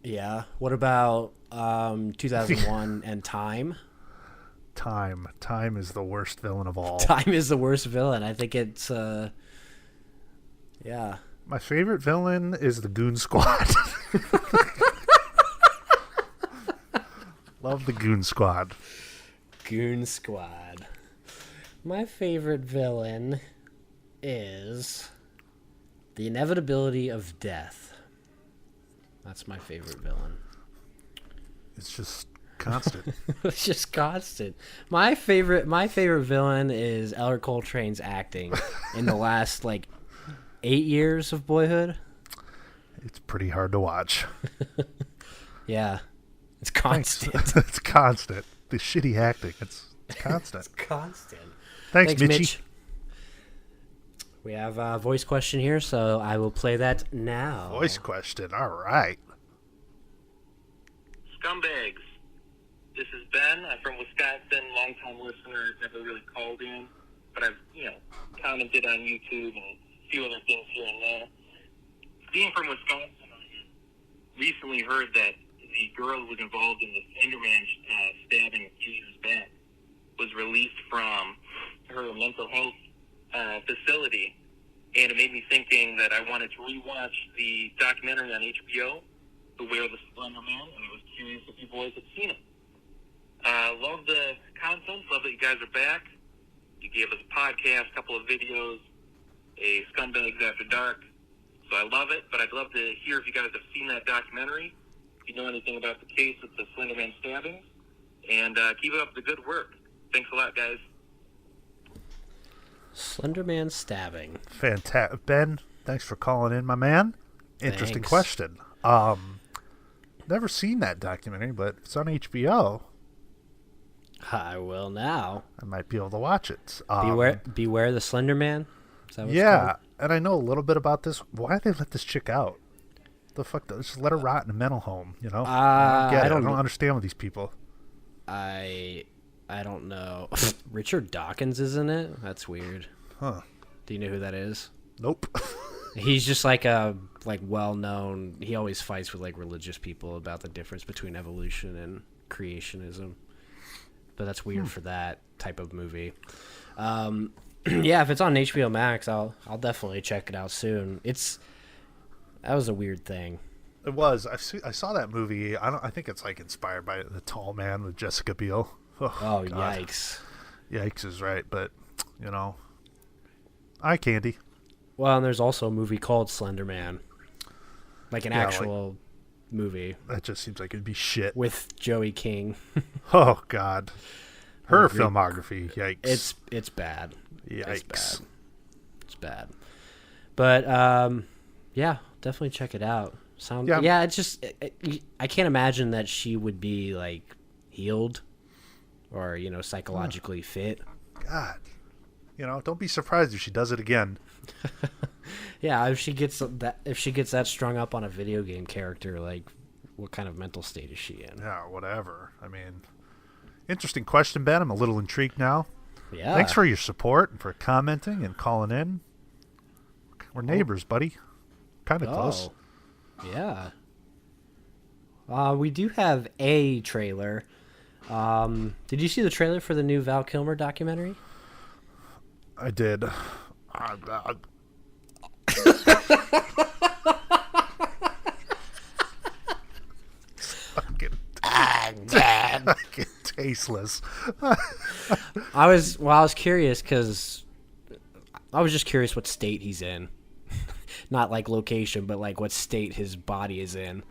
Speaker 2: Yeah. What about 2001 and Time?
Speaker 1: Time is the worst villain of all.
Speaker 2: Time is the worst villain. I think it's yeah.
Speaker 1: My favorite villain is the Goon Squad. Love the Goon Squad.
Speaker 2: Goon Squad. My favorite villain is the inevitability of death. That's my favorite villain.
Speaker 1: It's just constant.
Speaker 2: It's just constant. My favorite villain is Elder Coltrane's acting in the last 8 years of Boyhood.
Speaker 1: It's pretty hard to watch.
Speaker 2: Yeah. It's constant.
Speaker 1: It's constant. The shitty acting. It's constant.
Speaker 2: It's constant.
Speaker 1: Thanks, Mitchie.
Speaker 2: Mitch. We have a voice question here, so I will play that now.
Speaker 1: Voice question. All right.
Speaker 6: Scumbags. This is Ben. I'm from Wisconsin. Long-time listener. Never really called in, but I've, commented on YouTube and a few other things here and there. Being from Wisconsin, I recently heard that the girl who was involved in the Slenderman stabbing of Jesus' back was released from her mental health facility, and it made me thinking that I wanted to rewatch the documentary on HBO, Beware the Slender Man, and I was curious if you boys had seen it. Love the content, love that you guys are back. You gave us a podcast, a couple of videos, a Scumbags After Dark, so I love it, but I'd love to hear if you guys have seen that documentary, if you know anything about the case of the Slenderman stabbings, and keep up the good work. Thanks a lot, guys.
Speaker 2: Slenderman stabbing.
Speaker 1: Fantastic. Ben, thanks for calling in, my man. Interesting
Speaker 2: Thanks.
Speaker 1: question. Never seen that documentary, but if it's on HBO,
Speaker 2: I will now.
Speaker 1: I might be able to watch it.
Speaker 2: Beware the Slender Man? Is that what it's
Speaker 1: Yeah,
Speaker 2: called?
Speaker 1: and I know a little bit about this. Why did they let this chick out? The fuck? Just let her rot in a mental home, I don't understand with these people.
Speaker 2: I don't know. Richard Dawkins is in it? That's weird.
Speaker 1: Huh.
Speaker 2: Do you know who that is?
Speaker 1: Nope.
Speaker 2: He's just a well-known. He always fights with religious people about the difference between evolution and creationism. But that's weird for that type of movie. Yeah, if it's on HBO Max, I'll definitely check it out soon. That was a weird thing.
Speaker 1: It was. I saw that movie. I think it's inspired by The Tall Man with Jessica Biel.
Speaker 2: Oh,
Speaker 1: God.
Speaker 2: yikes.
Speaker 1: Yikes is right, but eye candy.
Speaker 2: Well, and there's also a movie called Slender Man. An actual movie.
Speaker 1: That just seems like it'd be shit.
Speaker 2: With Joey King.
Speaker 1: Oh God. Her
Speaker 2: Agreed.
Speaker 1: filmography, yikes.
Speaker 2: It's bad.
Speaker 1: Yikes.
Speaker 2: It's bad. But yeah, definitely check it out. It's just I can't imagine that she would be healed or psychologically fit.
Speaker 1: God. Don't be surprised if she does it again.
Speaker 2: Yeah, if she gets that strung up on a video game character, what kind of mental state is she in?
Speaker 1: Yeah, whatever. I mean, interesting question, Ben. I'm a little intrigued now.
Speaker 2: Yeah.
Speaker 1: Thanks for your support and for commenting and calling in. We're neighbors, buddy. Kind of close.
Speaker 2: Yeah. We do have a trailer. Did you see the trailer for the new Val Kilmer documentary?
Speaker 1: I did. Fucking tasteless.
Speaker 2: I was curious because I was just curious what state he's in. Not like location, but like what state his body is in.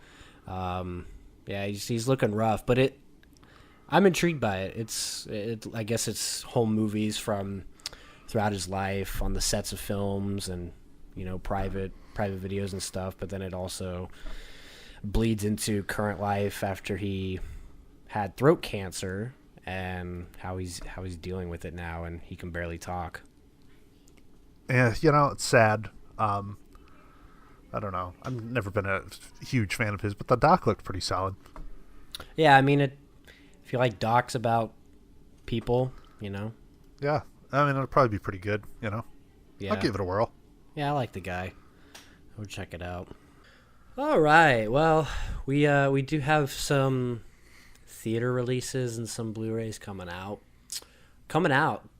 Speaker 2: Yeah, he's looking rough, but I'm intrigued by it. I guess it's home movies from throughout his life on the sets of films and, you know, private videos and stuff, but then it also bleeds into current life after he had throat cancer and how he's dealing with it now, and he can barely talk.
Speaker 1: Yeah, you know, it's sad. I don't know. I've never been a huge fan of his, but the doc looked pretty solid.
Speaker 2: Yeah, I mean, if you like docs about people, you know.
Speaker 1: Yeah, I mean, it'll probably be pretty good, you know.
Speaker 2: Yeah.
Speaker 1: I'll give it a whirl.
Speaker 2: Yeah, I like the guy. We'll check it out. All right. Well, we do have some theater releases and some Blu-rays coming out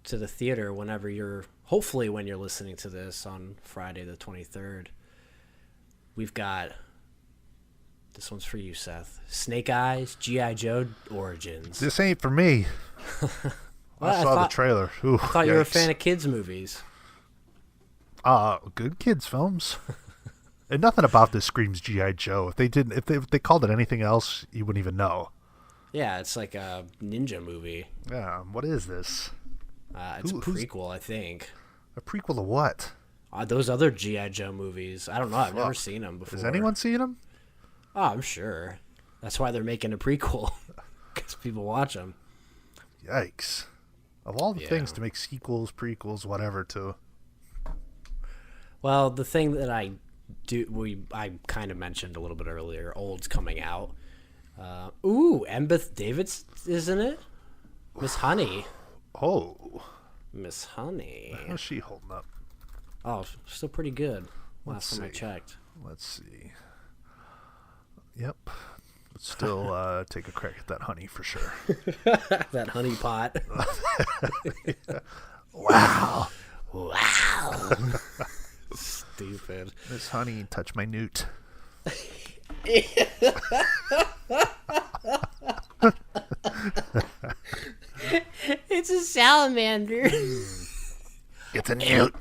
Speaker 2: to the theater hopefully when you're listening to this on Friday the 23rd. We've got, this one's for you, Seth. Snake Eyes, G.I. Joe Origins.
Speaker 1: This ain't for me. I saw the trailer. Ooh,
Speaker 2: I thought you were a fan of kids movies.
Speaker 1: Good kids films. And nothing about this screams G.I. Joe. If they called it anything else, you wouldn't even know.
Speaker 2: Yeah, it's like a ninja movie.
Speaker 1: Yeah, what is this?
Speaker 2: It's a prequel, I think.
Speaker 1: A prequel to what?
Speaker 2: Those other G.I. Joe movies. I don't know. I've never seen them before.
Speaker 1: Has anyone seen them?
Speaker 2: Oh, I'm sure. That's why they're making a prequel. Because people watch them.
Speaker 1: Yikes. Of all the things to make sequels, prequels, whatever to.
Speaker 2: Well, the thing that I kind of mentioned a little bit earlier, Old's coming out. Embeth Davidtz is in it? Miss Honey.
Speaker 1: Oh.
Speaker 2: Miss Honey.
Speaker 1: How's she holding up?
Speaker 2: Oh, still pretty good. Last time I checked.
Speaker 1: Let's see. Yep. Still take a crack at that honey for sure.
Speaker 2: That honey pot.
Speaker 1: Wow.
Speaker 2: Wow. Stupid.
Speaker 1: Miss Honey, touch my newt.
Speaker 2: It's a salamander.
Speaker 1: It's a newt.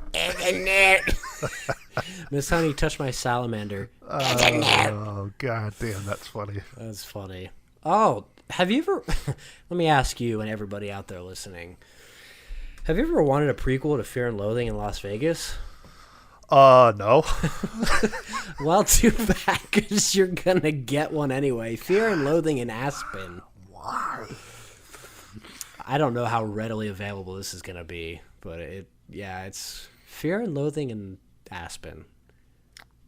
Speaker 2: Miss Honey, touch my salamander.
Speaker 1: Oh, god damn, that's funny.
Speaker 2: That's funny. Oh, have you ever... Let me ask you and everybody out there listening. Have you ever wanted a prequel to Fear and Loathing in Las Vegas?
Speaker 1: No.
Speaker 2: Well, too bad, because you're going to get one anyway. Fear and Loathing in Aspen.
Speaker 1: Why?
Speaker 2: I don't know how readily available this is going to be, but it's Fear and Loathing in Aspen.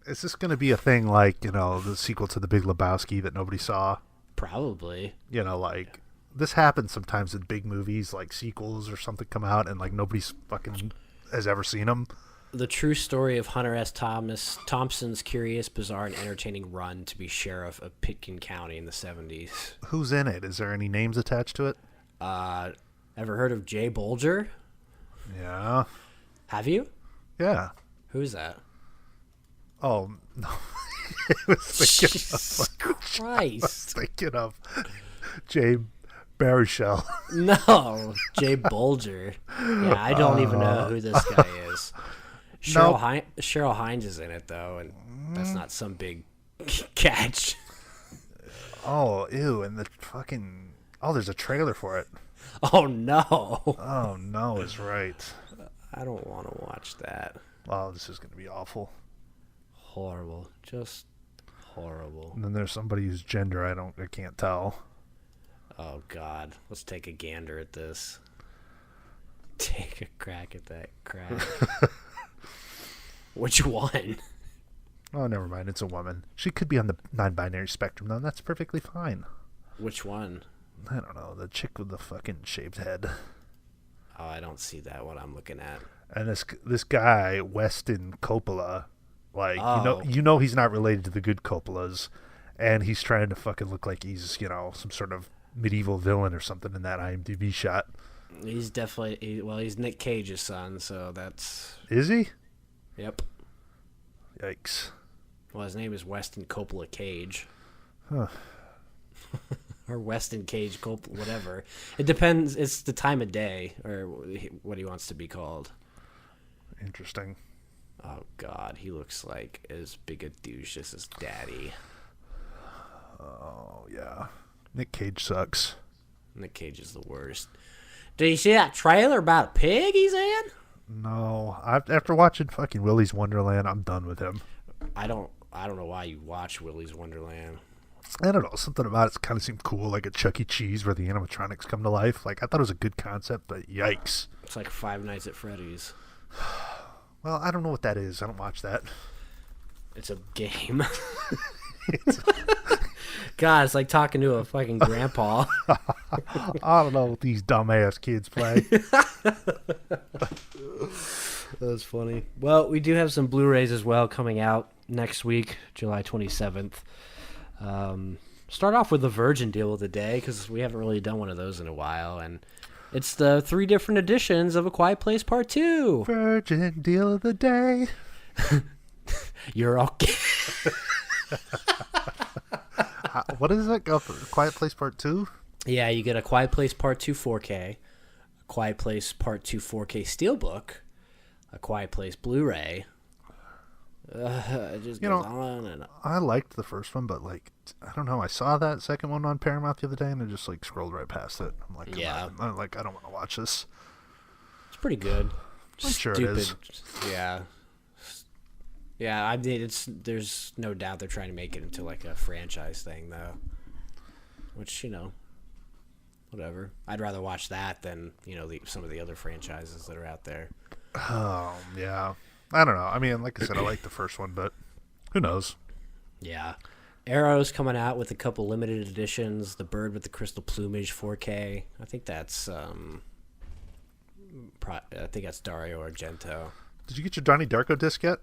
Speaker 1: Is this going to be a thing like, you know, the sequel to The Big Lebowski that nobody saw?
Speaker 2: Probably.
Speaker 1: You know, like, this happens sometimes in big movies, like sequels or something come out and, like, nobody's fucking has ever seen them.
Speaker 2: The true story of Hunter S. Thompson's curious, bizarre, and entertaining run to be sheriff of Pitkin County in the 70s.
Speaker 1: Who's in it? Is there any names attached to it?
Speaker 2: Ever heard of Jay Bolger?
Speaker 1: Yeah.
Speaker 2: Have you?
Speaker 1: Yeah.
Speaker 2: Who's that?
Speaker 1: Oh, no. I was
Speaker 2: Jesus Christ.
Speaker 1: I was thinking of Jay Baruchel.
Speaker 2: No, Jay Bolger. Yeah, I don't even know who this guy is. Cheryl Hines is in it, though, and that's not some big catch.
Speaker 1: Oh, ew, and the fucking... Oh, there's a trailer for it.
Speaker 2: Oh, no.
Speaker 1: Oh, no is right.
Speaker 2: I don't want to watch that.
Speaker 1: Oh, this is going to be awful.
Speaker 2: Horrible. Just horrible.
Speaker 1: And then there's somebody whose gender I can't tell.
Speaker 2: Oh, God. Let's take a gander at this. Take a crack at that crack. Which one?
Speaker 1: Oh, never mind. It's a woman. She could be on the non-binary spectrum, though, and that's perfectly fine.
Speaker 2: Which one?
Speaker 1: I don't know. The chick with the fucking shaved head.
Speaker 2: Oh, I don't see that one I'm looking at.
Speaker 1: And this guy, Weston Coppola, like
Speaker 2: Oh.
Speaker 1: you know he's not related to the good Coppolas, and he's trying to fucking look like he's some sort of medieval villain or something in that IMDb shot.
Speaker 2: He's definitely he's Nick Cage's son, so that's
Speaker 1: Is he?
Speaker 2: yep.
Speaker 1: Yikes.
Speaker 2: Well, his name is Weston Coppola Cage.
Speaker 1: Huh.
Speaker 2: Or Weston Cage Coppola, whatever. It depends. It's the time of day or what he wants to be called.
Speaker 1: Interesting.
Speaker 2: Oh God, he looks like as big a douche as his daddy.
Speaker 1: Oh yeah. Nick Cage sucks.
Speaker 2: Nick Cage is the worst. Did you see that trailer about a pig he's in?
Speaker 1: No, after watching fucking Willy's Wonderland, I'm done with him.
Speaker 2: I don't know why you watch Willy's Wonderland.
Speaker 1: I don't know, something about it kind of seemed cool, like a Chuck E. Cheese where the animatronics come to life. Like, I thought it was a good concept, but yikes.
Speaker 2: It's like Five Nights at Freddy's.
Speaker 1: Well, I don't know what that is. I don't watch that.
Speaker 2: It's a game. God, it's like talking to a fucking grandpa.
Speaker 1: I don't know what these dumbass kids play.
Speaker 2: That's funny. Well, we do have some Blu-rays as well coming out next week, July 27th. Start off with the Virgin deal of the day because we haven't really done one of those in a while, and it's the 3 different editions of A Quiet Place Part 2.
Speaker 1: Virgin deal of the day.
Speaker 2: You're okay.
Speaker 1: What is it? Quiet Place Part 2?
Speaker 2: Yeah, you get A Quiet Place Part 2 4K, A Quiet Place Part 2 4K Steelbook, A Quiet Place Blu-ray. It just goes on and on.
Speaker 1: I liked the first one, but like, I don't know. I saw that second one on Paramount the other day, and I just like scrolled right past it. I'm like,
Speaker 2: Yeah.
Speaker 1: I'm like, I don't want to watch this.
Speaker 2: It's pretty good.
Speaker 1: I'm sure it is.
Speaker 2: Yeah. Yeah, I mean, there's no doubt they're trying to make it into like a franchise thing though. Which, whatever. I'd rather watch that than, some of the other franchises that are out there.
Speaker 1: Oh, yeah. I don't know. I mean, like I said, I like the first one, but who knows?
Speaker 2: Yeah. Arrow's coming out with a couple limited editions. The Bird with the Crystal Plumage 4K. I think that's Dario Argento.
Speaker 1: Did you get your Donnie Darko disc yet?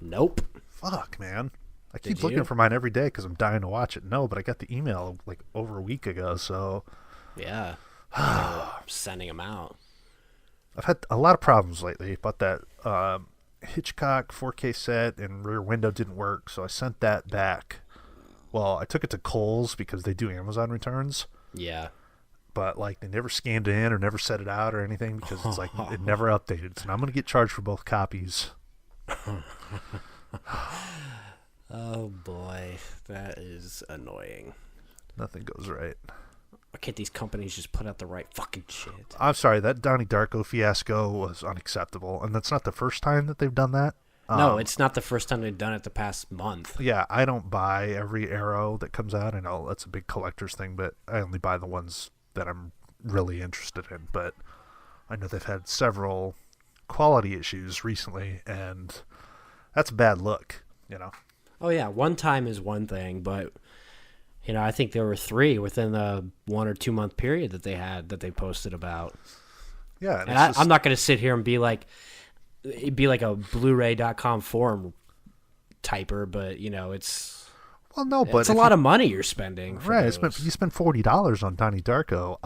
Speaker 2: Nope.
Speaker 1: Fuck, man. I
Speaker 2: Did
Speaker 1: keep looking
Speaker 2: you?
Speaker 1: for mine every day because I'm dying to watch it. No, but I got the email like over a week ago, so
Speaker 2: Yeah. Sending them out.
Speaker 1: I've had a lot of problems lately. But that Hitchcock 4K set and Rear Window didn't work, so I sent that back. Well, I took it to Kohl's because they do Amazon returns,
Speaker 2: Yeah.
Speaker 1: but like they never scanned it in or never set it out or anything because it's like it never updated. So now I'm gonna get charged for both copies.
Speaker 2: Oh boy, that is annoying.
Speaker 1: Nothing goes right.
Speaker 2: Why can't these companies just put out the right fucking shit?
Speaker 1: I'm sorry, that Donnie Darko fiasco was unacceptable, and that's not the first time that they've done that.
Speaker 2: No, it's not the first time they've done it the past month.
Speaker 1: Yeah, I don't buy every Arrow that comes out. I know that's a big collector's thing, but I only buy the ones that I'm really interested in. But I know they've had several quality issues recently, and that's a bad look,
Speaker 2: Oh yeah, one time is one thing, but I think there were 3 within the 1 or 2 month period that they posted about.
Speaker 1: Yeah,
Speaker 2: And I'm not going to sit here and be like, it'd be like a Blu-ray.com forum typer, but it's
Speaker 1: well, no, but
Speaker 2: it's a lot of money you're spending. For
Speaker 1: right.
Speaker 2: those.
Speaker 1: You spend $40 on Donnie Darko.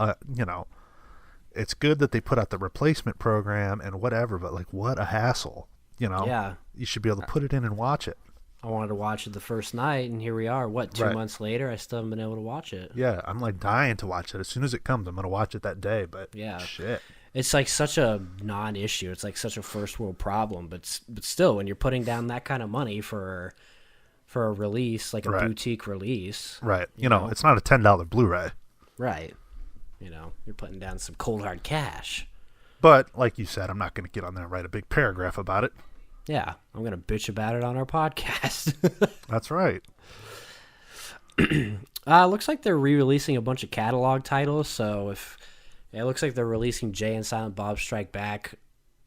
Speaker 1: It's good that they put out the replacement program and whatever, but like, what a hassle.
Speaker 2: Yeah.
Speaker 1: You should be able to put it in and watch it.
Speaker 2: I wanted to watch it the first night, and here we are. What, 2
Speaker 1: Right.
Speaker 2: months later? I still haven't been able to watch it.
Speaker 1: Yeah, I'm like dying to watch it. As soon as it comes, I'm going to watch it that day, but
Speaker 2: Yeah.
Speaker 1: shit.
Speaker 2: It's like such a non-issue. It's like such a first world problem, but still, when you're putting down that kind of money for a release, like a
Speaker 1: Right.
Speaker 2: boutique release,
Speaker 1: Right.
Speaker 2: You know?
Speaker 1: It's not a $10 Blu-ray.
Speaker 2: right? You're putting down some cold hard cash.
Speaker 1: But like you said, I'm not going to get on there and write a big paragraph about it.
Speaker 2: Yeah, I'm gonna bitch about it on our podcast.
Speaker 1: That's right.
Speaker 2: Looks like they're re-releasing a bunch of catalog titles. So it looks like they're releasing Jay and Silent Bob Strike Back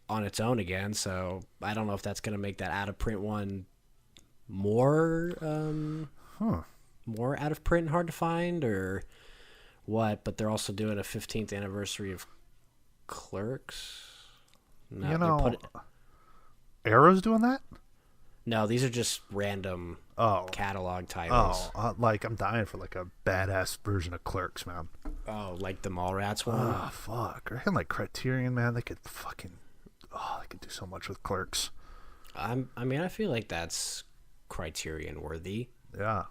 Speaker 2: on its own again. So I don't know if that's gonna make that out of print one more more out of print and hard to find or what. But they're also doing a 15th anniversary of Clerks. No,
Speaker 1: You
Speaker 2: they're
Speaker 1: know,
Speaker 2: put-
Speaker 1: Arrow's doing that?
Speaker 2: no, these are just random
Speaker 1: Oh.
Speaker 2: catalog titles.
Speaker 1: Like I'm dying for like a badass version of Clerks, man.
Speaker 2: Oh, like the Mallrats one?
Speaker 1: Oh, fuck. Or even like Criterion, man. They could they could do so much with Clerks.
Speaker 2: I mean, I feel like that's Criterion worthy.
Speaker 1: Yeah.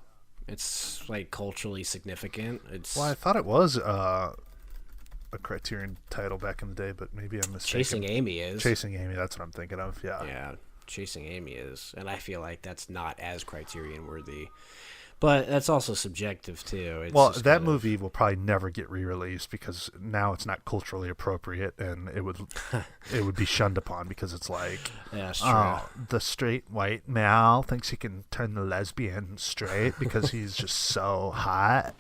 Speaker 2: It's like culturally significant. It's
Speaker 1: Well, I thought it was a Criterion title back in the day, but maybe I'm mistaken.
Speaker 2: Chasing Amy is.
Speaker 1: Chasing Amy, that's what I'm thinking of. Yeah.
Speaker 2: Yeah, Chasing Amy is, and I feel like that's not as Criterion worthy. But that's also subjective too. It's
Speaker 1: Well,
Speaker 2: just
Speaker 1: that
Speaker 2: kind of-
Speaker 1: movie will probably never get re-released because now it's not culturally appropriate, and it would be shunned upon because it's like,
Speaker 2: Yeah, that's true.
Speaker 1: oh, the straight white male thinks he can turn the lesbian straight because he's just so hot.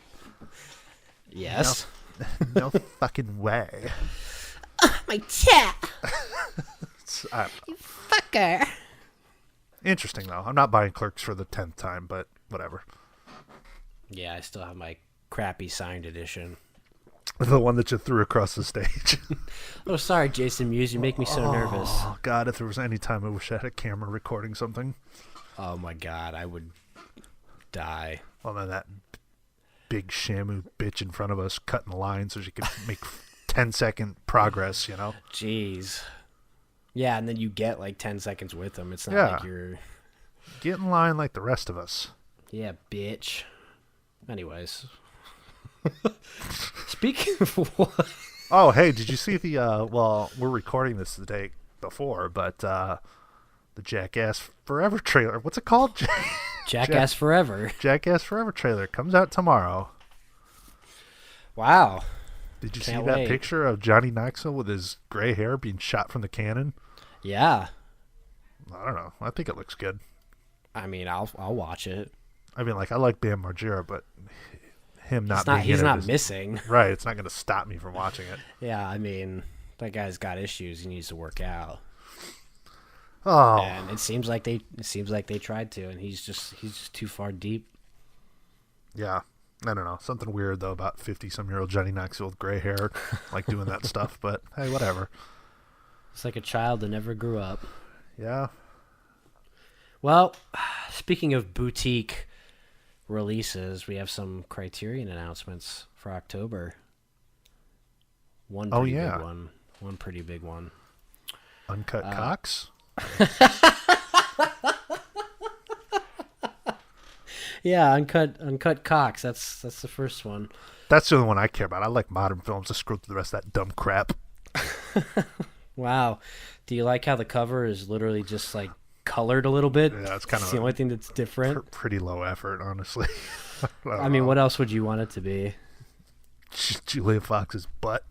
Speaker 2: Yes.
Speaker 1: No fucking way.
Speaker 2: My cat,
Speaker 1: I-
Speaker 2: fucker.
Speaker 1: Interesting though. I'm not buying Clerks for the 10th time, but whatever.
Speaker 2: Yeah, I still have my crappy signed edition.
Speaker 1: The one that you threw across the stage.
Speaker 2: Oh, sorry, Jason Mewes. You make me so nervous.
Speaker 1: Oh God, if there was any time I wish I had a camera recording something.
Speaker 2: Oh my God, I would die.
Speaker 1: Well, then that big Shamu bitch in front of us cutting the line so she could make 10-second progress, you know?
Speaker 2: Jeez. Yeah, and then you get like 10 seconds with them. It's not
Speaker 1: Yeah.
Speaker 2: like you're...
Speaker 1: Get in line like the rest of us.
Speaker 2: Yeah, bitch. Anyways. Speaking of what...
Speaker 1: Oh, hey, did you see the, well, we're recording this the day before, but the Jackass Forever trailer. What's it called?
Speaker 2: Jackass Forever.
Speaker 1: Jackass Forever trailer comes out tomorrow.
Speaker 2: Wow.
Speaker 1: Did you
Speaker 2: Can't
Speaker 1: see that
Speaker 2: wait.
Speaker 1: picture of Johnny Knoxville with his gray hair being shot from the cannon?
Speaker 2: Yeah.
Speaker 1: I don't know. I think it looks good.
Speaker 2: I mean, I'll watch it.
Speaker 1: I mean, like, I like Bam Margera, but him not being
Speaker 2: He's
Speaker 1: in it
Speaker 2: not
Speaker 1: is-
Speaker 2: missing.
Speaker 1: Right, it's not going to stop me from watching it.
Speaker 2: Yeah, I mean, that guy's got issues. He needs to work out.
Speaker 1: Oh,
Speaker 2: And it seems like they tried to, and he's just too far deep.
Speaker 1: yeah. I don't know. Something weird, though, about 50-some-year-old Johnny Knoxville with gray hair, like doing that stuff. But, hey, whatever.
Speaker 2: It's like a child that never grew up.
Speaker 1: Yeah.
Speaker 2: Well, speaking of boutique releases, we have some Criterion announcements for October. One
Speaker 1: Oh,
Speaker 2: pretty
Speaker 1: yeah.
Speaker 2: big one. One pretty big one.
Speaker 1: Uncut Cox?
Speaker 2: Yeah, Uncut Cox. That's the first one.
Speaker 1: That's the only one I care about. I like modern films. Just scroll through the rest of that dumb crap.
Speaker 2: Wow. Do you like how the cover is literally just like colored a little bit?
Speaker 1: Yeah, it's kind of
Speaker 2: the only thing that's different.
Speaker 1: pretty low effort, honestly.
Speaker 2: I mean, what else would you want it to be?
Speaker 1: Julia Fox's butt.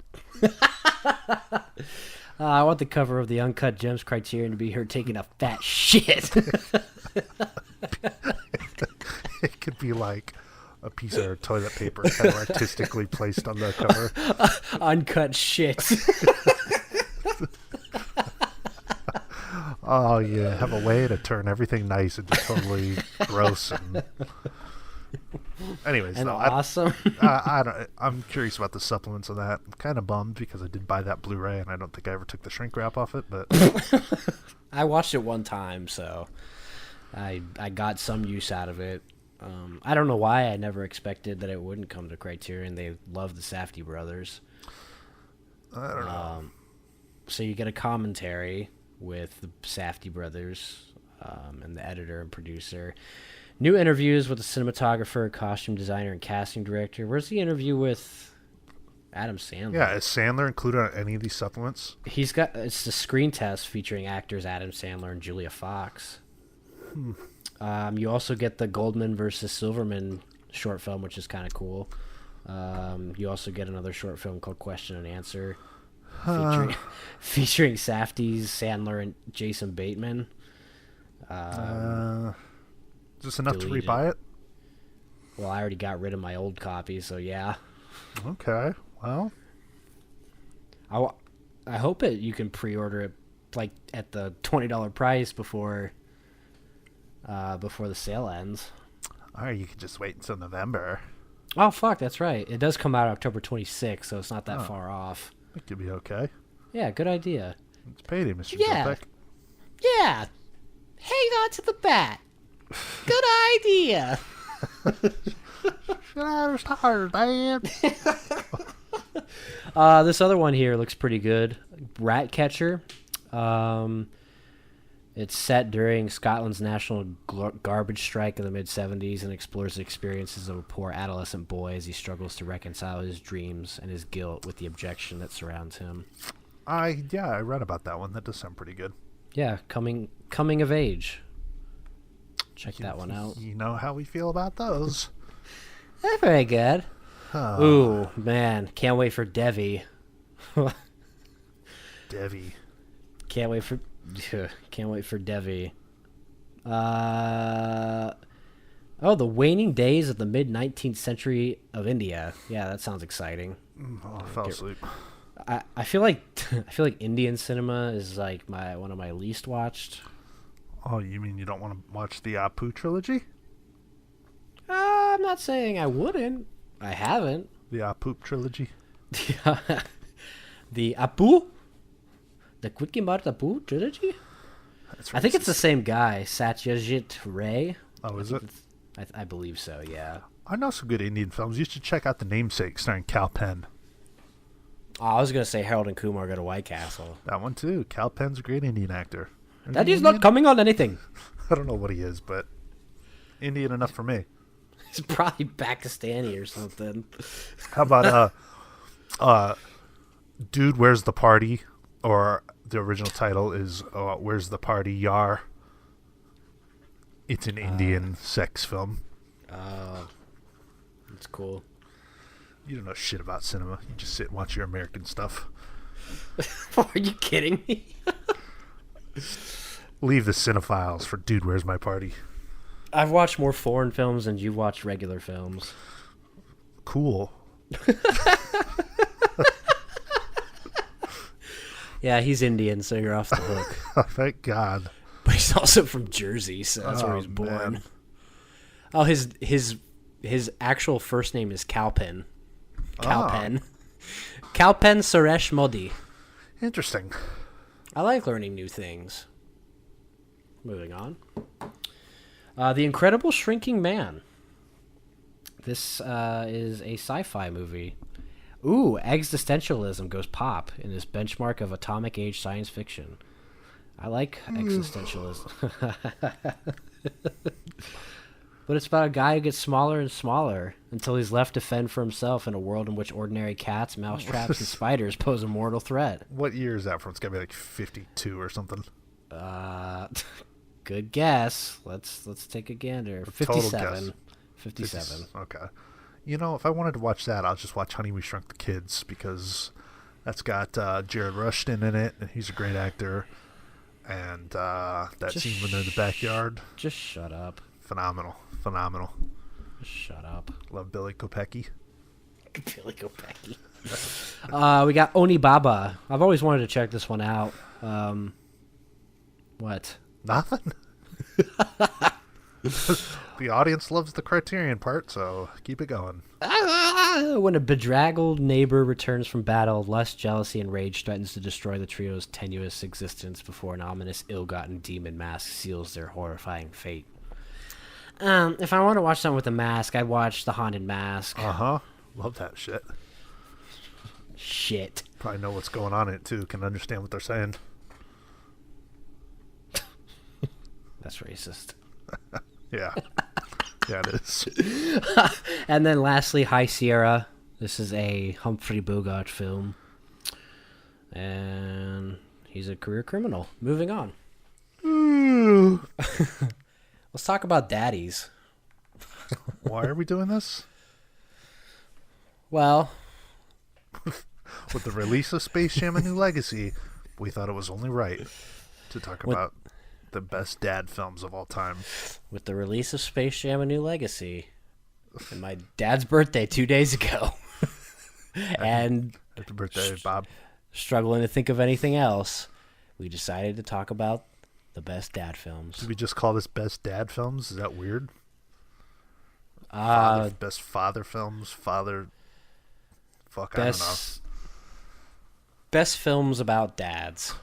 Speaker 2: I want the cover of the Uncut Gems Criterion to be her taking a fat shit.
Speaker 1: It could be like a piece of toilet paper kind of artistically placed on the cover.
Speaker 2: Uncut shit.
Speaker 1: Oh, yeah. Have a way to turn everything nice into totally gross. And... Anyways,
Speaker 2: And
Speaker 1: though,
Speaker 2: awesome.
Speaker 1: I'm curious about the supplements of that. I'm kind of bummed because I did buy that Blu-ray and I don't think I ever took the shrink wrap off it. But
Speaker 2: I watched it one time, so I got some use out of it. I don't know why I never expected that it wouldn't come to Criterion. They love the Safdie brothers.
Speaker 1: I don't know.
Speaker 2: So you get a commentary with the Safdie brothers and the editor and producer. New interviews with the cinematographer, costume designer, and casting director. Where's the interview with Adam Sandler?
Speaker 1: Yeah, is Sandler included on any of these supplements?
Speaker 2: It's the screen test featuring actors Adam Sandler and Julia Fox. You also get the Goldman versus Silverman short film, which is kind of cool. You also get another short film called Question and Answer, featuring Safdie's, Sandler, and Jason Bateman.
Speaker 1: Is this enough to
Speaker 2: deleted.
Speaker 1: rebuy it?
Speaker 2: Well, I already got rid of my old copy, so yeah.
Speaker 1: Okay, well,
Speaker 2: I hope you can pre-order it like at the $20 price before the sale ends.
Speaker 1: or you could just wait until November.
Speaker 2: Oh fuck, that's right. It does come out October 26th, so it's not that far off.
Speaker 1: It could be okay.
Speaker 2: Yeah, good idea.
Speaker 1: It's payday, Mr.
Speaker 2: Yeah.
Speaker 1: Jopek.
Speaker 2: Yeah. Hang on to the bat. Good idea. This other one here looks pretty good. Ratcatcher. It's set during Scotland's national garbage strike in the mid-'70s and explores the experiences of a poor adolescent boy as he struggles to reconcile his dreams and his guilt with the objection that surrounds him.
Speaker 1: I read about that one. That does sound pretty good.
Speaker 2: Yeah, coming of age. Check that one out.
Speaker 1: You know how we feel about those.
Speaker 2: That's very good. Ooh, man. Can't wait for Devi.
Speaker 1: Devi.
Speaker 2: Can't wait for Devi. The waning days of the mid-19th century of India. Yeah, that sounds exciting.
Speaker 1: Oh, I fell asleep.
Speaker 2: I feel like Indian cinema is like one of my least watched.
Speaker 1: Oh, you mean you don't want to watch the Apu trilogy?
Speaker 2: I'm not saying I wouldn't. I haven't.
Speaker 1: The Apu trilogy?
Speaker 2: The Apu? The Quickie Mart Apu trilogy? I think it's the same guy, Satyajit Ray.
Speaker 1: Oh, is it?
Speaker 2: I believe so, yeah.
Speaker 1: I know some good Indian films. You should check out The Namesake starring Kal Penn.
Speaker 2: Oh, I was going to say Harold and Kumar Go to White Castle.
Speaker 1: That one too. Kal Penn's a great Indian actor.
Speaker 2: That is not coming on anything.
Speaker 1: I don't know what he is, but Indian enough for me.
Speaker 2: He's probably Pakistani or something.
Speaker 1: How about Dude, Where's the Party? Or the original title is Where's the Party, Yar? It's an Indian sex film.
Speaker 2: That's cool.
Speaker 1: You don't know shit about cinema. You just sit and watch your American stuff.
Speaker 2: Are you kidding me?
Speaker 1: Leave the cinephiles for Dude, Where's My Party?
Speaker 2: I've watched more foreign films than you've watched regular films.
Speaker 1: Cool.
Speaker 2: Yeah, he's Indian, so you're off the hook.
Speaker 1: Oh, thank God.
Speaker 2: But he's also from Jersey, so that's where he's born.
Speaker 1: Man.
Speaker 2: Oh, his actual first name is Kalpen. Kalpen. Kalpen Suresh Modi.
Speaker 1: Interesting.
Speaker 2: I like learning new things. Moving on. The Incredible Shrinking Man. This is a sci-fi movie. Ooh, existentialism goes pop in this benchmark of atomic age science fiction. I like existentialism. But it's about a guy who gets smaller and smaller until he's left to fend for himself in a world in which ordinary cats, mousetraps, and spiders pose a mortal threat.
Speaker 1: What year is that from? It's got to be like 52 or something.
Speaker 2: Good guess. Let's take a gander.
Speaker 1: Total
Speaker 2: 57.
Speaker 1: guess.
Speaker 2: 57.
Speaker 1: Okay. You know, if I wanted to watch that, I'll just watch Honey, We Shrunk the Kids because that's got Jared Rushton in it, and he's a great actor. And that scene when they're in the backyard.
Speaker 2: Just shut up.
Speaker 1: Phenomenal.
Speaker 2: Just shut up.
Speaker 1: Love Billy Kopecki.
Speaker 2: Billy Kopecki. We got Onibaba. I've always wanted to check this one out. What?
Speaker 1: Nothing. The audience loves the Criterion part, so keep it going.
Speaker 2: When a bedraggled neighbor returns from battle, lust, jealousy, and rage threatens to destroy the trio's tenuous existence before an ominous, ill-gotten demon mask seals their horrifying fate. If I want to watch something with a mask, I'd watch The Haunted Mask.
Speaker 1: Uh-huh. Love that shit.
Speaker 2: Shit.
Speaker 1: Probably know what's going on in it, too. Can understand what they're saying.
Speaker 2: That's racist.
Speaker 1: Yeah. Yeah, it is.
Speaker 2: And then lastly, High Sierra. This is a Humphrey Bogart film. And he's a career criminal. Moving on. Let's talk about daddies.
Speaker 1: Why are we doing this?
Speaker 2: Well,
Speaker 1: with the release of Space Jam: A New Legacy, we thought it was only right to talk about the best dad films of all time.
Speaker 2: With the release of Space Jam: A New Legacy, and my dad's birthday 2 days ago, and
Speaker 1: happy birthday, Bob.
Speaker 2: Struggling to think of anything else, we decided to talk about the best dad films.
Speaker 1: Did we just call this best dad films? Is that weird? Best father films. Fuck, I don't know.
Speaker 2: Best films about dads.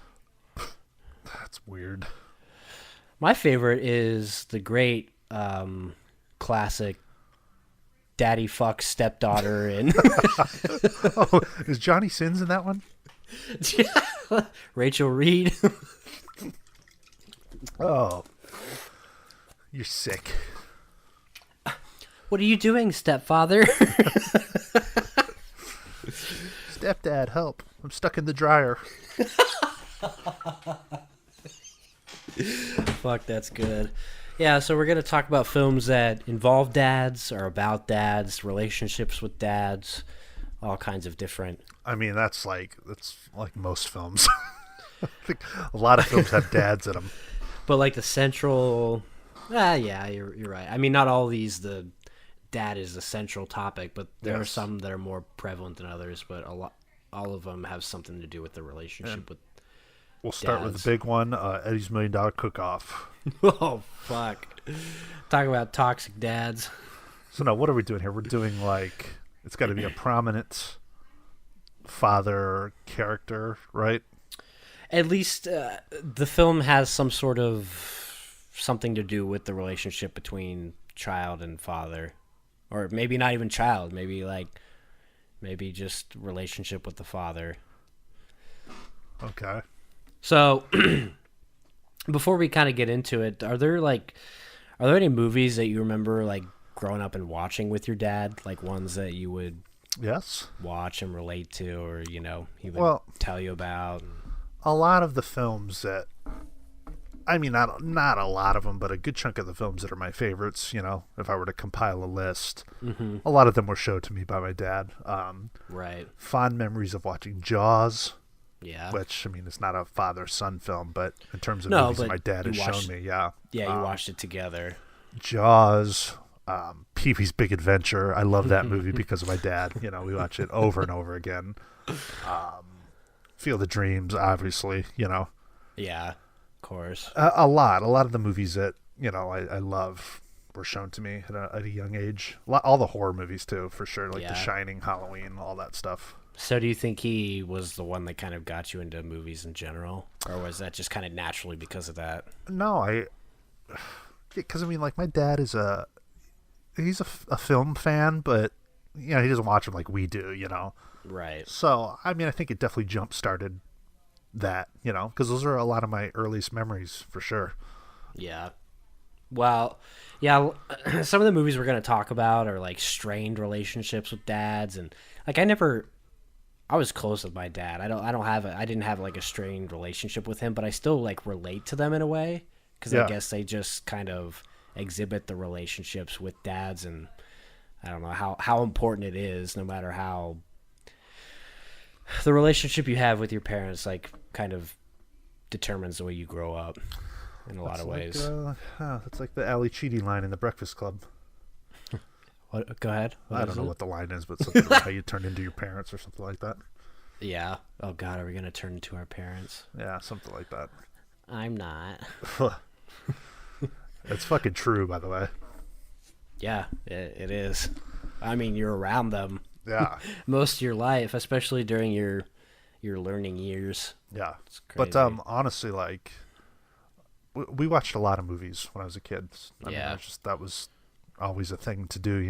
Speaker 1: That's weird.
Speaker 2: My favorite is the great classic daddy fuck stepdaughter and
Speaker 1: Oh, is Johnny Sins in that one?
Speaker 2: Rachel Reed.
Speaker 1: Oh, you're sick.
Speaker 2: What are you doing, stepfather?
Speaker 1: Stepdad, help. I'm stuck in the dryer.
Speaker 2: Fuck, that's good. Yeah, so we're going to talk about films that involve dads or about dads, relationships with dads, all kinds of different.
Speaker 1: I mean, that's like most films. I think a lot of films have dads in them.
Speaker 2: But like the central, yeah, you're right. I mean, not all these the dad is the central topic, but there are some that are more prevalent than others. But all of them have something to do with the relationship with.
Speaker 1: We'll start with
Speaker 2: dads.
Speaker 1: the big one, Eddie's $1 Million Cook-Off.
Speaker 2: Oh fuck! Talk about toxic dads.
Speaker 1: So now, what are we doing here? We're doing like it's got to be a prominent father character, right?
Speaker 2: At least the film has some sort of something to do with the relationship between child and father, or maybe not even child. Maybe just relationship with the father.
Speaker 1: Okay.
Speaker 2: So, before we kind of get into it, are there any movies that you remember like growing up and watching with your dad, like ones that you would
Speaker 1: Yes.
Speaker 2: watch and relate to, or he would tell you about?
Speaker 1: A lot of the films that, I mean, not a lot of them, but a good chunk of the films that are my favorites, if I were to compile a list, a lot of them were showed to me by my dad.
Speaker 2: Right.
Speaker 1: Fond memories of watching Jaws,
Speaker 2: Yeah.
Speaker 1: which, I mean, it's not a father-son film, but in terms of
Speaker 2: No,
Speaker 1: movies that
Speaker 2: but
Speaker 1: my dad has
Speaker 2: you
Speaker 1: shown
Speaker 2: watched-
Speaker 1: me, yeah.
Speaker 2: Yeah, you watched it together.
Speaker 1: Jaws, Pee-wee's Big Adventure. I love that movie because of my dad. We watch it over and over again. Field of Dreams, obviously,
Speaker 2: Yeah, of course.
Speaker 1: A lot of the movies that I love were shown to me at a young age. All the horror movies too, for sure, like The
Speaker 2: Yeah.
Speaker 1: Shining, Halloween, all that stuff.
Speaker 2: So do you think he was the one that kind of got you into movies in general? Or was that just kind of naturally because of that?
Speaker 1: No, because I mean, like my dad is he's a film fan, but he doesn't watch them like we do,
Speaker 2: Right.
Speaker 1: So I mean, I think it definitely jump started that, because those are a lot of my earliest memories for sure.
Speaker 2: Yeah. Well, yeah, some of the movies we're going to talk about are like strained relationships with dads, and like I was close with my dad. I didn't have like a strained relationship with him, but I still like relate to them in a way because
Speaker 1: Yeah.
Speaker 2: I guess they just kind of exhibit the relationships with dads, and I don't know how important it is, no matter how the relationship you have with your parents like kind of determines the way you grow up in a lot of ways.
Speaker 1: That's like the Ali Cheedy line in The Breakfast Club.
Speaker 2: What, go ahead.
Speaker 1: I don't know what the line is, but something about how you turn into your parents or something like that.
Speaker 2: Yeah. Oh God, are we gonna turn into our parents?
Speaker 1: Yeah, something like that.
Speaker 2: I'm not.
Speaker 1: It's fucking true, by the way.
Speaker 2: Yeah, it is. I mean, you're around them
Speaker 1: Yeah,
Speaker 2: most of your life, especially during your learning years.
Speaker 1: yeah.
Speaker 2: It's
Speaker 1: But
Speaker 2: crazy.
Speaker 1: honestly, like we watched a lot of movies when I was a kid. I mean,
Speaker 2: Yeah.
Speaker 1: that was always a thing to do,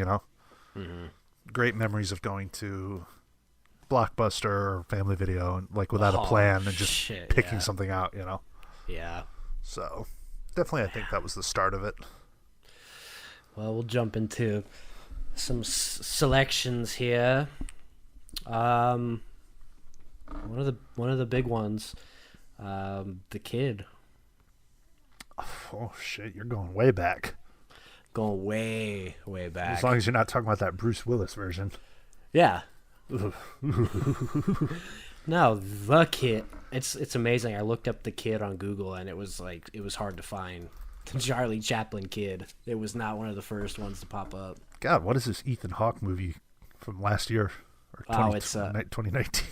Speaker 2: Mm-hmm.
Speaker 1: Great memories of going to Blockbuster or Family Video and like without a
Speaker 2: Oh,
Speaker 1: plan and just
Speaker 2: shit,
Speaker 1: picking
Speaker 2: yeah.
Speaker 1: something out,
Speaker 2: Yeah.
Speaker 1: So definitely, I think that was the start of it.
Speaker 2: Well, we'll jump into some selections here. One of the big ones, The Kid,
Speaker 1: Oh shit, you're going way back.
Speaker 2: going way back.
Speaker 1: As long as you're not talking about that Bruce Willis version.
Speaker 2: Yeah. No, The Kid. It's amazing. I looked up The Kid on Google, and it was hard to find. The Charlie Chaplin Kid. It was not one of the first ones to pop up.
Speaker 1: God, what is this Ethan Hawke movie from last year? Or
Speaker 2: Oh, it's
Speaker 1: 2019.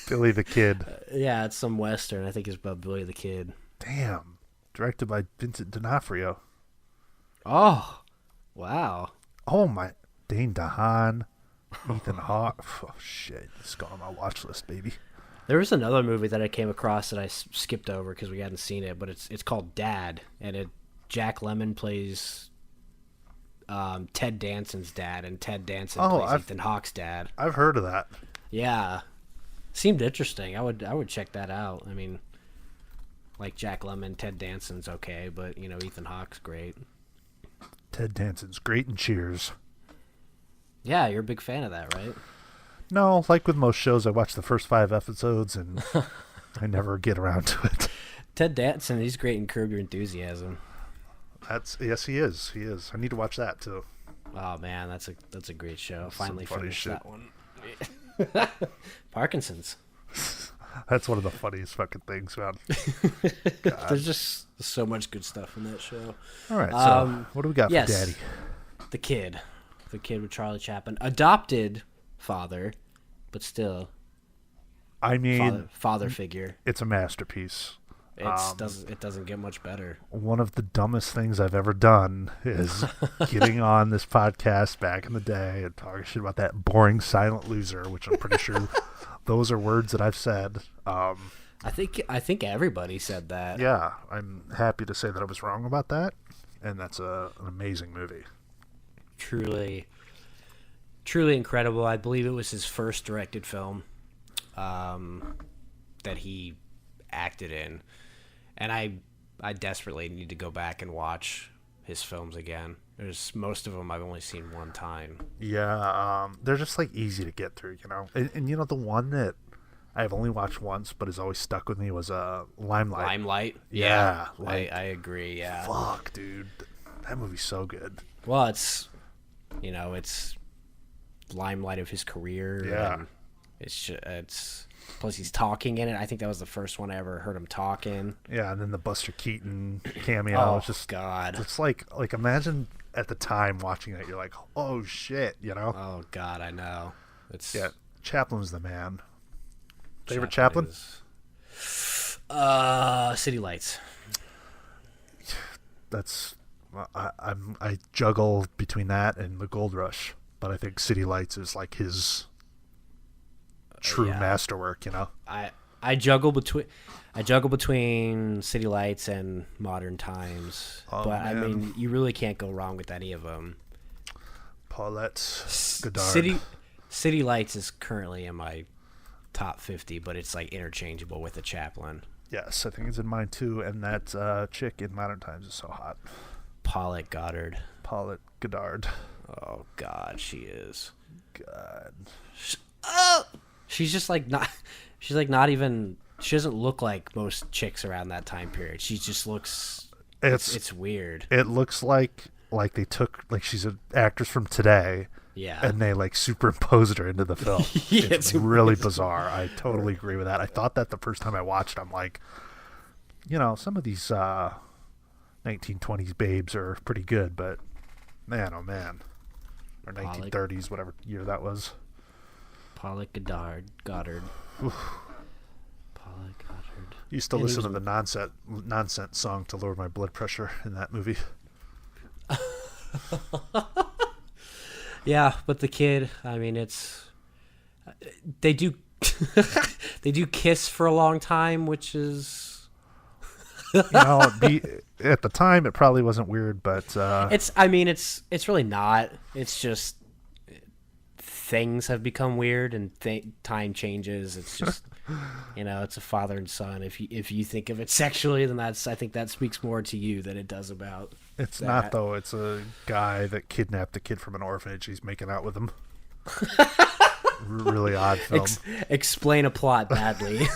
Speaker 1: Billy the Kid.
Speaker 2: Yeah, it's some Western. I think it's about Billy the Kid.
Speaker 1: Damn. Directed by Vincent D'Onofrio.
Speaker 2: Oh, wow.
Speaker 1: Oh my. Dane DeHaan. Ethan Hawke. Oh shit. It's going on my watch list, baby.
Speaker 2: There was another movie that I came across that I skipped over because we hadn't seen it, but it's called Dad, and Jack Lemmon plays Ted Danson's dad, and Ted Danson plays Ethan Hawke's dad.
Speaker 1: I've heard of that.
Speaker 2: Yeah, seemed interesting. I would check that out. I mean, like Jack Lemmon, Ted Danson's okay, but Ethan Hawke's great.
Speaker 1: Ted Danson's great in Cheers.
Speaker 2: Yeah, you're a big fan of that, right?
Speaker 1: No, like with most shows, I watch the first 5 episodes and I never get around to it.
Speaker 2: Ted Danson, he's great in Curb Your Enthusiasm.
Speaker 1: Yes, he is. He is. I need to watch that too.
Speaker 2: Oh man, that's a great show. Finally finished
Speaker 1: shit.
Speaker 2: that one. Parkinson's.
Speaker 1: That's one of the funniest fucking things, man.
Speaker 2: There's just so much good stuff in that show.
Speaker 1: All right, so what do we got for Daddy?
Speaker 2: The kid with Charlie Chaplin, adopted father, but still,
Speaker 1: I mean,
Speaker 2: father figure.
Speaker 1: It's a masterpiece.
Speaker 2: It doesn't get much better.
Speaker 1: One of the dumbest things I've ever done is getting on this podcast back in the day and talking shit about that boring silent loser, which I'm pretty sure those are words that I've said.
Speaker 2: I think everybody said that.
Speaker 1: Yeah, I'm happy to say that I was wrong about that, and that's an amazing movie.
Speaker 2: Truly incredible. I believe it was his first directed film that he acted in, and I desperately need to go back and watch his films again. There's most of them I've only seen one time.
Speaker 1: Yeah, they're just like easy to get through, and the one that I've only watched once but has always stuck with me was Limelight.
Speaker 2: Limelight?
Speaker 1: Yeah.
Speaker 2: I agree, yeah.
Speaker 1: Fuck, dude. That movie's so good.
Speaker 2: Well, it's limelight of his career.
Speaker 1: Yeah.
Speaker 2: And it's plus he's talking in it. I think that was the first one I ever heard him talking.
Speaker 1: Yeah, and then the Buster Keaton cameo.
Speaker 2: Oh,
Speaker 1: it's just
Speaker 2: God.
Speaker 1: It's like imagine at the time watching it, you're like, oh shit,
Speaker 2: Oh God, I know.
Speaker 1: Yeah, Chaplin's the man. Favorite Chaplin?
Speaker 2: City Lights.
Speaker 1: That's I juggle between that and The Gold Rush, but I think City Lights is like his true masterwork.
Speaker 2: I juggle between City Lights and Modern Times, but man. I mean, you really can't go wrong with any of them.
Speaker 1: Paulette Goddard.
Speaker 2: City Lights is currently in my top 50, but it's like interchangeable with the Chaplin.
Speaker 1: Yes, I think it's in mine too, and that chick in Modern Times is so hot.
Speaker 2: Paulette Goddard.
Speaker 1: Paulette Goddard.
Speaker 2: Oh God, she is.
Speaker 1: God.
Speaker 2: She's just like not. She's like not even. She doesn't look like most chicks around that time period. She just looks. It's weird.
Speaker 1: It looks like they took she's an actress from today.
Speaker 2: Yeah.
Speaker 1: And they superimposed her into the film.
Speaker 2: Yeah,
Speaker 1: it's really bizarre. I totally agree with that. I thought that the first time I watched, I'm like, some of these 1920s babes are pretty good, but man, oh man. Or 1930s, whatever year that was.
Speaker 2: Paulette Goddard. Paulette Goddard.
Speaker 1: You used to listen to the nonsense song to lower my blood pressure in that movie.
Speaker 2: Yeah, but the kid, I mean, they do kiss for a long time, which is
Speaker 1: at the time it probably wasn't weird, but
Speaker 2: it's really not. It's just things have become weird and time changes. It's just it's a father and son. If you think of it sexually, then I think that speaks more to you than it does about.
Speaker 1: It's that. Not though. It's a guy that kidnapped a kid from an orphanage. He's making out with him. Really odd film.
Speaker 2: Explain a plot badly.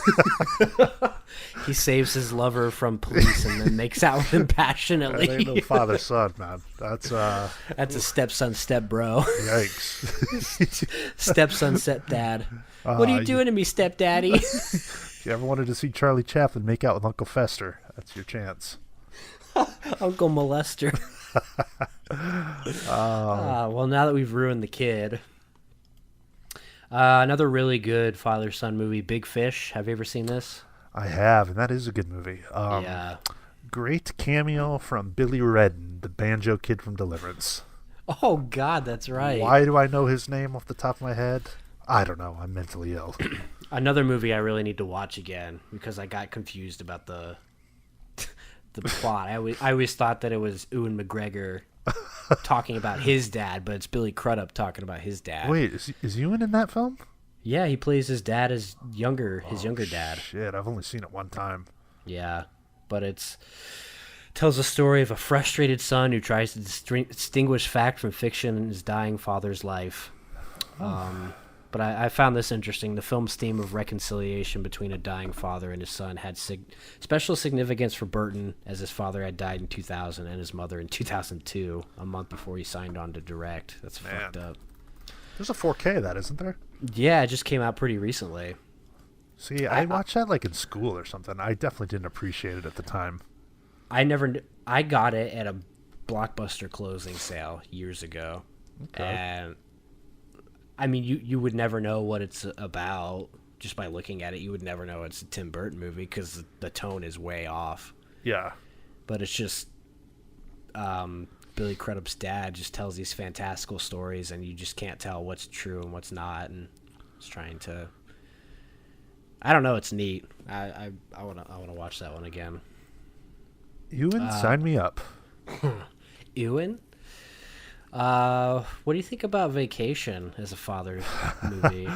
Speaker 2: He saves his lover from police and then makes out with him passionately.
Speaker 1: That ain't no father son, man. That's a
Speaker 2: stepson, stepbro.
Speaker 1: Yikes.
Speaker 2: Stepson, stepdad. What are you doing to me, stepdaddy?
Speaker 1: If you ever wanted to see Charlie Chaplin make out with Uncle Fester, that's your chance.
Speaker 2: Uncle Molester. Well, now that we've ruined the kid. Another really good father-son movie, Big Fish. Have you ever seen this?
Speaker 1: I have, and that is a good movie.
Speaker 2: Yeah.
Speaker 1: Great cameo from Billy Redden, the banjo kid from Deliverance.
Speaker 2: Oh, God, that's right.
Speaker 1: Why do I know his name off the top of my head? I don't know. I'm mentally ill.
Speaker 2: Another movie I really need to watch again because I got confused about the plot. I always thought that it was Ewan McGregor talking about his dad, but it's Billy Crudup talking about his dad.
Speaker 1: Wait, is Ewan in that film?
Speaker 2: Yeah, he plays his dad as younger dad.
Speaker 1: Shit, I've only seen it one time.
Speaker 2: Yeah, but tells the story of a frustrated son who tries to distinguish fact from fiction in his dying father's life. But I found this interesting. The film's theme of reconciliation between a dying father and his son had special significance for Burton, as his father had died in 2000 and his mother in 2002, a month before he signed on to direct. That's fucked up.
Speaker 1: There's a 4K of that, isn't there?
Speaker 2: Yeah, it just came out pretty recently.
Speaker 1: See, I watched that like in school or something. I definitely didn't appreciate it at the time.
Speaker 2: I got it at a Blockbuster closing sale years ago.
Speaker 1: Okay.
Speaker 2: And I mean, you would never know what it's about just by looking at it. You would never know it's a Tim Burton movie because the tone is way off.
Speaker 1: Yeah.
Speaker 2: But it's just Billy Crudup's dad just tells these fantastical stories, and you just can't tell what's true and what's not. And it's trying to. I don't know. It's neat. I wanna watch that one again.
Speaker 1: Ewan, sign me up.
Speaker 2: Ewan. What do you think about Vacation as a father's movie?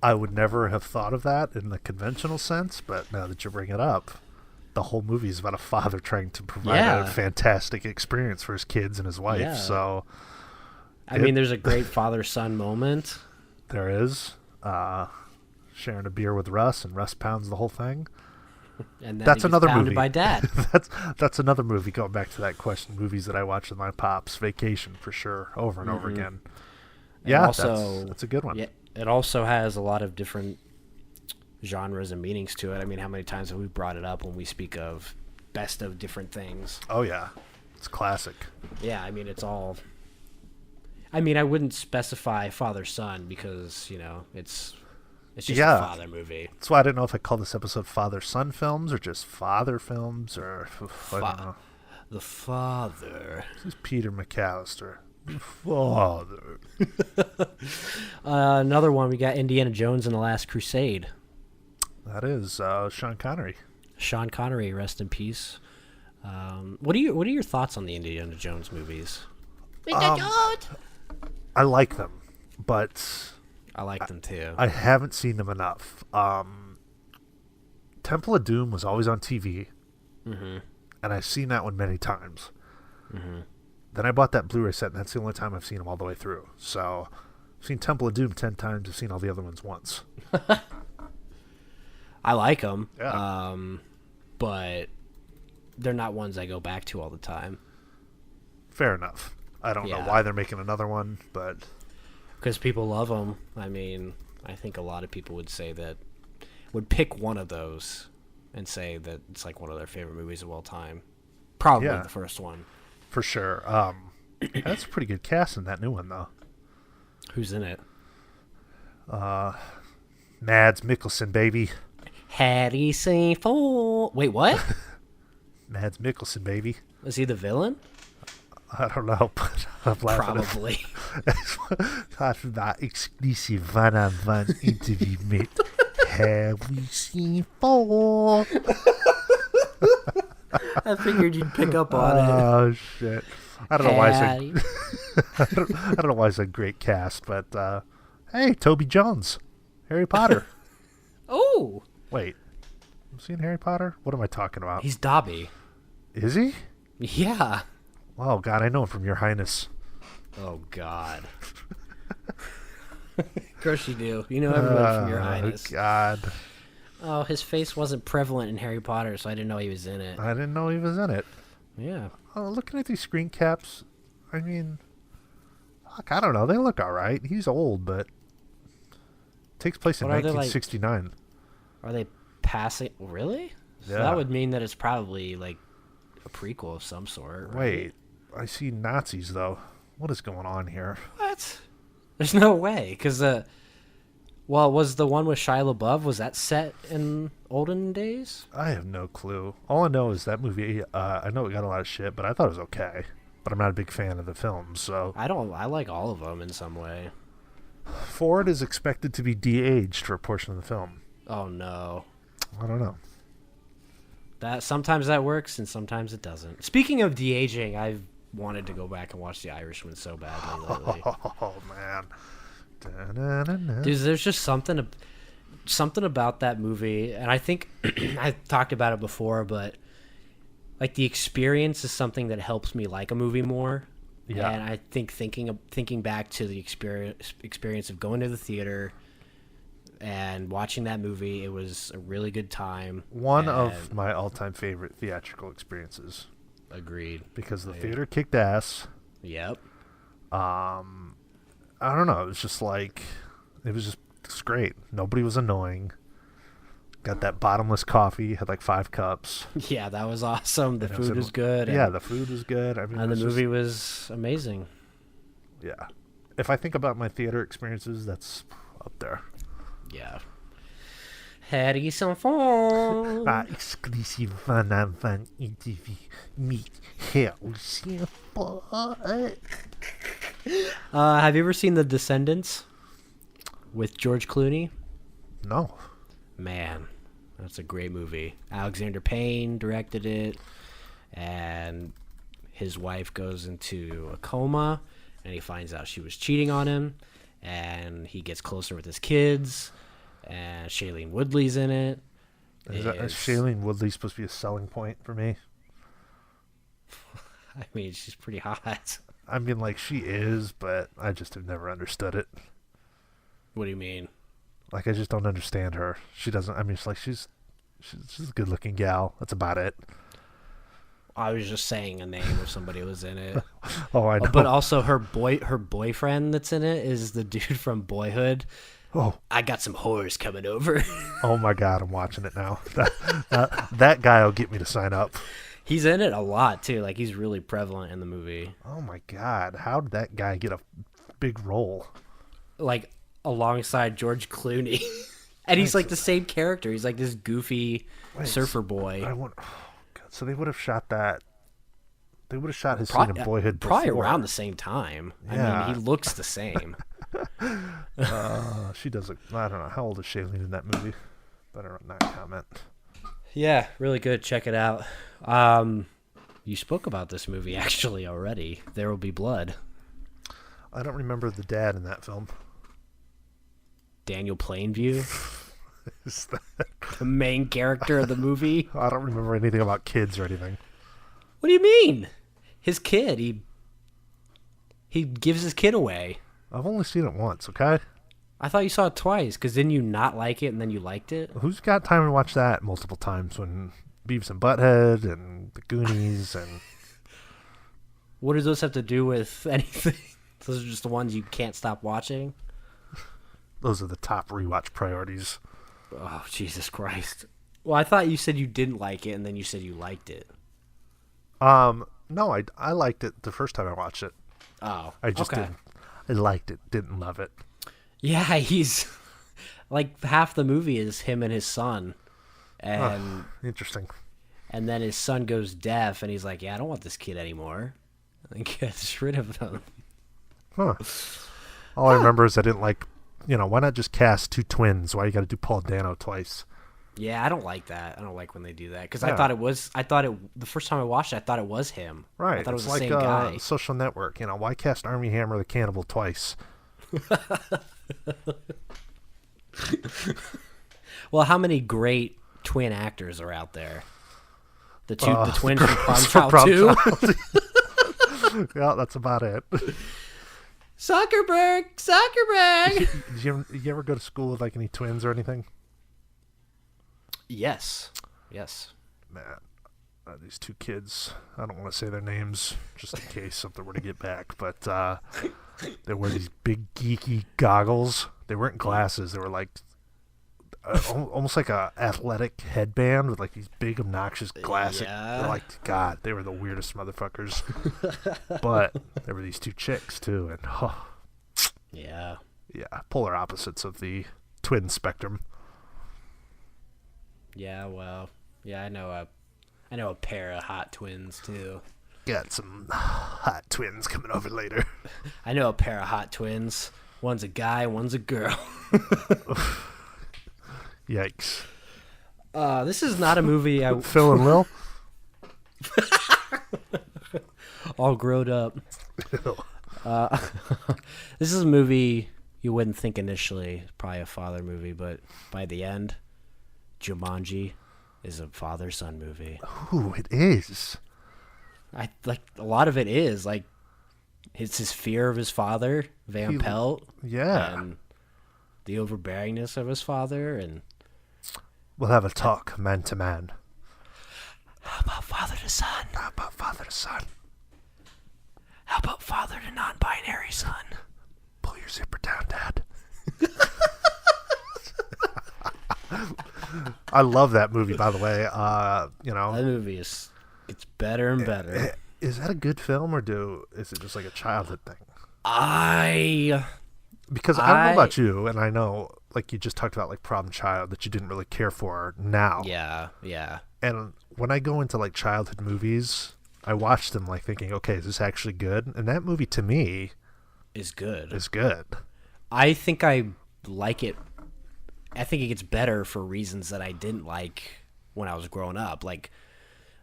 Speaker 1: I would never have thought of that in the conventional sense, but now that you bring it up, the whole movie is about a father trying to provide a fantastic experience for his kids and his wife.
Speaker 2: Yeah.
Speaker 1: So,
Speaker 2: I mean, there's a great father-son moment.
Speaker 1: There is. Sharing a beer with Russ, and Russ pounds the whole thing.
Speaker 2: And then
Speaker 1: That's
Speaker 2: he gets
Speaker 1: another
Speaker 2: pounded
Speaker 1: movie.
Speaker 2: by dad.
Speaker 1: that's another movie. Going back to that question, movies that I watch with my pops. Vacation for sure, over and over again. Yeah,
Speaker 2: also,
Speaker 1: that's a good one.
Speaker 2: Yeah, it also has a lot of different genres and meanings to it. I mean, how many times have we brought it up when we speak of best of different things?
Speaker 1: Oh yeah, it's classic.
Speaker 2: Yeah, I mean, it's all. I mean, I wouldn't specify father-son because it's just a father movie.
Speaker 1: That's why I didn't know if I called this episode Father-Son Films or just Father Films or I don't know.
Speaker 2: The father.
Speaker 1: This is Peter McAllister. The father.
Speaker 2: Another one, we got Indiana Jones and the Last Crusade.
Speaker 1: That is Sean Connery.
Speaker 2: Sean Connery, rest in peace. What are your thoughts on the Indiana Jones movies?
Speaker 1: I like them, but
Speaker 2: I like them too.
Speaker 1: I haven't seen them enough. Temple of Doom was always on TV, and I've seen that one many times. Then I bought that Blu-ray set, and that's the only time I've seen them all the way through. So I've seen Temple of Doom 10 times. I've seen all the other ones once.
Speaker 2: I like them,
Speaker 1: Yeah.
Speaker 2: but they're not ones I go back to all the time.
Speaker 1: Fair enough. I don't know why they're making another one, but
Speaker 2: because people love them. I mean, I think a lot of people would pick one of those and say that it's like one of their favorite movies of all time. Probably the first one.
Speaker 1: For sure. That's a pretty good cast in that new one, though.
Speaker 2: Who's in it?
Speaker 1: Mads Mikkelsen, baby.
Speaker 2: Hattie St. Paul. Wait, what?
Speaker 1: Mads Mikkelsen, baby.
Speaker 2: Is he the villain?
Speaker 1: I don't know, but I'm laughing.
Speaker 2: Probably.
Speaker 1: That's that exclusive one-on-one interview, mate. Have we seen four?
Speaker 2: I figured you'd pick up on it.
Speaker 1: Oh shit! I don't know why I said. I don't know why I said great cast, but hey, Toby Jones, Harry Potter.
Speaker 2: Oh.
Speaker 1: Wait, I'm seeing Harry Potter. What am I talking about?
Speaker 2: He's Dobby.
Speaker 1: Is he?
Speaker 2: Yeah.
Speaker 1: Oh God, I know him from Your Highness.
Speaker 2: Oh God. Of course you do. You know everybody from Your Highness.
Speaker 1: God.
Speaker 2: Oh, his face wasn't prevalent in Harry Potter, so I didn't know he was in it.
Speaker 1: I didn't know he was in it.
Speaker 2: Yeah.
Speaker 1: Oh, looking at these screen caps, I mean, fuck, I don't know. They look all right. He's old, but takes place in
Speaker 2: What are they,
Speaker 1: 1969.
Speaker 2: Are they passing? Really? So
Speaker 1: Yeah.
Speaker 2: that would mean that it's probably like a prequel of some sort. Right?
Speaker 1: Wait, I see Nazis though. What is going on here?
Speaker 2: What? There's no way, because was the one with Shia LaBeouf, was that set in olden days?
Speaker 1: I have no clue. All I know is that movie. I know it got a lot of shit, but I thought it was okay. But I'm not a big fan of the film, so
Speaker 2: I like all of them in some way.
Speaker 1: Ford is expected to be de-aged for a portion of the film.
Speaker 2: Oh no.
Speaker 1: I don't know.
Speaker 2: That sometimes that works and sometimes it doesn't. Speaking of de-aging, I've wanted to go back and watch The Irishman so badly lately.
Speaker 1: Oh man. Da-na-na-na.
Speaker 2: Dude, there's just something about that movie, and I think I've talked about it before, but like the experience is something that helps me like a movie more.
Speaker 1: Yeah.
Speaker 2: And I think thinking back to the experience of going to the theater and watching that movie, it was a really good time.
Speaker 1: One
Speaker 2: and
Speaker 1: of my all-time favorite theatrical experiences.
Speaker 2: Agreed.
Speaker 1: Because the theater kicked ass.
Speaker 2: Yep.
Speaker 1: I don't know. It was just great. Nobody was annoying. Got that bottomless coffee. Had like 5 cups.
Speaker 2: Yeah, that was awesome. The
Speaker 1: And
Speaker 2: food was good.
Speaker 1: Yeah, the food was good. I mean,
Speaker 2: and the movie was amazing.
Speaker 1: Yeah. If I think about my theater experiences, that's up there.
Speaker 2: Yeah. Harrison Ford.
Speaker 1: Exclusive fan interview. Meet Harrison Ford.
Speaker 2: Have you ever seen The Descendants with George Clooney?
Speaker 1: No.
Speaker 2: Man, that's a great movie. Alexander Payne directed it, and his wife goes into a coma, and he finds out she was cheating on him, and he gets closer with his kids, and Shailene Woodley's in it.
Speaker 1: Is Shailene Woodley supposed to be a selling point for me?
Speaker 2: I mean, she's pretty hot.
Speaker 1: I mean, like, she is, but I just have never understood it.
Speaker 2: What do you mean?
Speaker 1: Like, I just don't understand her. She doesn't. I mean, it's like she's a good-looking gal. That's about it.
Speaker 2: I was just saying a name if somebody was in it.
Speaker 1: Oh, I know.
Speaker 2: But also, her boyfriend that's in it is the dude from Boyhood.
Speaker 1: Oh,
Speaker 2: I got some whores coming over.
Speaker 1: oh my God, I'm watching it now. That guy will get me to sign up.
Speaker 2: He's in it a lot too. Like, he's really prevalent in the movie.
Speaker 1: Oh my God, how did that guy get a big role?
Speaker 2: Like, alongside George Clooney. And he's like the same character. He's like this goofy surfer boy.
Speaker 1: Oh, God, so they would have shot that. They would have shot his scene in Boyhood
Speaker 2: probably
Speaker 1: before.
Speaker 2: around the same time.
Speaker 1: Yeah.
Speaker 2: I mean, he looks the same.
Speaker 1: She does. I don't know. How old is Shailene in that movie? Better not comment.
Speaker 2: Yeah, really good. Check it out. You spoke about this movie actually already. There Will Be Blood.
Speaker 1: I don't remember the dad in that film.
Speaker 2: Daniel Plainview,
Speaker 1: Is that...
Speaker 2: the main character of the movie.
Speaker 1: I don't remember anything about kids or anything.
Speaker 2: What do you mean? His kid, he gives his kid away.
Speaker 1: I've only seen it once, okay?
Speaker 2: I thought you saw it twice, because didn't you not like it and then you liked it?
Speaker 1: Who's got time to watch that multiple times when Beavis and Butthead and The Goonies and...
Speaker 2: What does those have to do with anything? Those are just the ones you can't stop watching?
Speaker 1: Those are the top rewatch priorities.
Speaker 2: Oh, Jesus Christ. Well, I thought you said you didn't like it, and then you said you liked it.
Speaker 1: No, I liked it the first time I watched it.
Speaker 2: Oh,
Speaker 1: I just
Speaker 2: okay.
Speaker 1: didn't. I liked it, didn't love it.
Speaker 2: Yeah, he's... Like, half the movie is him and his son. And
Speaker 1: Interesting.
Speaker 2: and then his son goes deaf, and he's like, yeah, I don't want this kid anymore. And gets rid of him.
Speaker 1: Huh. All I remember is I didn't like, why not just cast 2 twins? Why you got to do Paul Dano twice?
Speaker 2: Yeah, I don't like that. I don't like when they do that. Because
Speaker 1: Yeah.
Speaker 2: the first time I watched it, I thought it was him.
Speaker 1: Right.
Speaker 2: I thought it was
Speaker 1: it's
Speaker 2: the
Speaker 1: like
Speaker 2: same guy.
Speaker 1: Social Network. Why cast Armie Hammer the Cannibal twice?
Speaker 2: Well, how many great twin actors are out there? The twins from Prom Child
Speaker 1: Prom
Speaker 2: 2?
Speaker 1: Child. Yeah, that's about it.
Speaker 2: Zuckerberg!
Speaker 1: Did you ever go to school with like any twins or anything?
Speaker 2: Yes.
Speaker 1: Man, these 2 kids, I don't want to say their names just in case something were to get back, but they wear these big geeky goggles. They weren't glasses. They were like almost like a athletic headband with like these big obnoxious glasses.
Speaker 2: Yeah.
Speaker 1: They're like, God, they were the weirdest motherfuckers. But there were these 2 chicks too, and
Speaker 2: Yeah.
Speaker 1: polar opposites of the twin spectrum.
Speaker 2: Yeah, well, yeah, I know a pair of hot twins too.
Speaker 1: Got some hot twins coming over later.
Speaker 2: I know a pair of hot twins. One's a guy, one's a girl.
Speaker 1: Yikes.
Speaker 2: This is not a movie I
Speaker 1: Phil and Lil?
Speaker 2: all grown up. This is a movie you wouldn't think initially, probably a father movie, but by the end, Jumanji is a father-son movie.
Speaker 1: Ooh, it is.
Speaker 2: I like a lot of it is like it's his fear of his father, Van Pelt,
Speaker 1: Yeah.
Speaker 2: and the overbearingness of his father, and
Speaker 1: We'll have a talk, man to man.
Speaker 2: how about father to son?
Speaker 1: How about father to son?
Speaker 2: How about father to non-binary son?
Speaker 1: Pull your zipper down, Dad. I love that movie, by the way.
Speaker 2: That movie it's better and better.
Speaker 1: Is that a good film, or is it just like a childhood thing? Because I don't know about you, and I know, like you just talked about, like Problem Child that you didn't really care for now.
Speaker 2: Yeah.
Speaker 1: And when I go into like childhood movies, I watch them like thinking, okay, is this actually good? And that movie to me
Speaker 2: Is good.
Speaker 1: is good.
Speaker 2: I think I like it. I think it gets better for reasons that I didn't like when I was growing up. Like,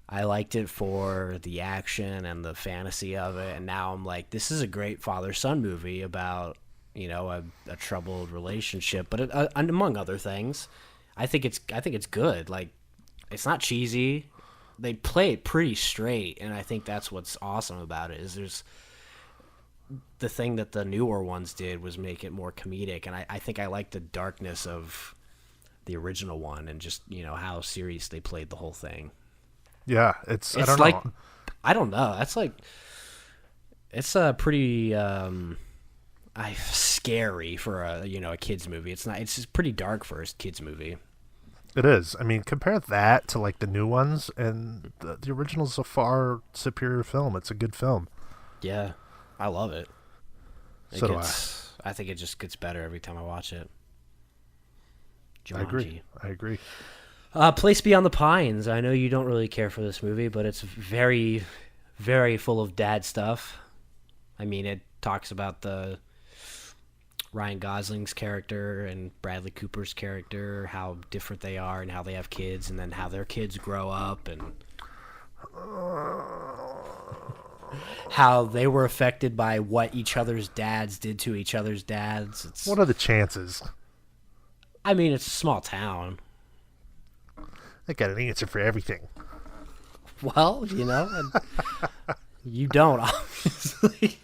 Speaker 2: I liked it for the action and the fantasy of it, and now I'm like, this is a great father-son movie about, a troubled relationship, but among other things, I think it's good. Like, it's not cheesy. They play it pretty straight, and I think that's what's awesome about it. Is there's the thing that the newer ones did was make it more comedic, and I think I like the darkness of the original one, and just how serious they played the whole thing.
Speaker 1: Yeah, it's I
Speaker 2: It's
Speaker 1: don't
Speaker 2: like
Speaker 1: know.
Speaker 2: I don't know. That's like it's a pretty scary for a kids movie. It's not. It's just pretty dark for a kids movie.
Speaker 1: It is. I mean, compare that to like the new ones, and the original's a far superior film. It's a good film.
Speaker 2: Yeah, I love it.
Speaker 1: So do
Speaker 2: I think it just gets better every time I watch it.
Speaker 1: I agree.
Speaker 2: Place Beyond the Pines. I know you don't really care for this movie, but it's very, very full of dad stuff. I mean, it talks about the Ryan Gosling's character and Bradley Cooper's character, how different they are and how they have kids, and then how their kids grow up and how they were affected by what each other's dads did to each other's dads.
Speaker 1: What are the chances?
Speaker 2: I mean, it's a small town.
Speaker 1: I got an answer for everything.
Speaker 2: Well, you don't, obviously.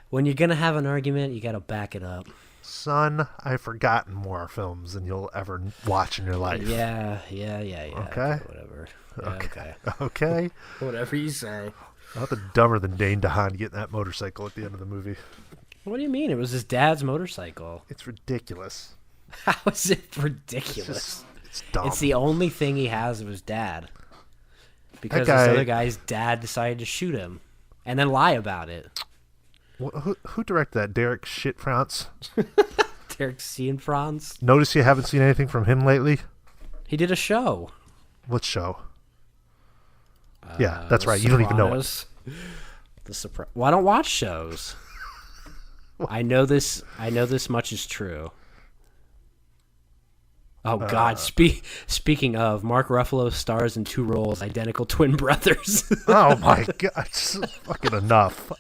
Speaker 2: When you're going to have an argument, you got to back it up.
Speaker 1: Son, I've forgotten more films than you'll ever watch in your life.
Speaker 2: Yeah.
Speaker 1: Okay.
Speaker 2: Whatever. Yeah,
Speaker 1: Okay.
Speaker 2: Whatever you say.
Speaker 1: Nothing dumber than Dane DeHaan getting that motorcycle at the end of the movie.
Speaker 2: What do you mean? It was his dad's motorcycle.
Speaker 1: It's ridiculous.
Speaker 2: How is it ridiculous?
Speaker 1: It's dumb.
Speaker 2: It's the only thing he has of his dad. Because
Speaker 1: That guy-
Speaker 2: this other guy's dad decided to shoot him and then lie about it.
Speaker 1: Who directed that? Derek Shitfrance?
Speaker 2: Derek Cianfrance.
Speaker 1: Notice you haven't seen anything from him lately?
Speaker 2: He did a show.
Speaker 1: What show? Yeah, that's right. You don't even know it.
Speaker 2: Well, I don't watch shows. I know this much is true. Oh God! Speaking of, Mark Ruffalo stars in 2 roles, identical twin brothers.
Speaker 1: Oh my God! It's fucking enough.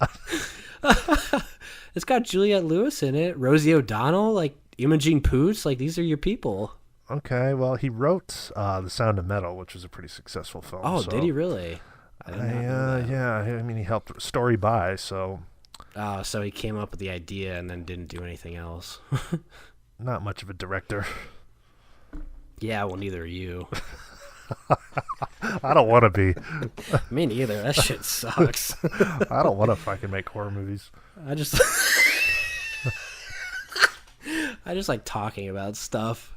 Speaker 2: It's got Juliette Lewis in it, Rosie O'Donnell, like Imogen Poots. Like, these are your people.
Speaker 1: Okay, well, he wrote The Sound of Metal, which was a pretty successful film.
Speaker 2: Oh,
Speaker 1: so
Speaker 2: did he really? I did not know that.
Speaker 1: Yeah, I mean, he helped story by, so
Speaker 2: So he came up with the idea and then didn't do anything else.
Speaker 1: not much of a director.
Speaker 2: Yeah, well, neither are you.
Speaker 1: I don't want to be.
Speaker 2: Me neither. That shit sucks.
Speaker 1: I don't want to fucking make horror movies.
Speaker 2: I just like talking about stuff.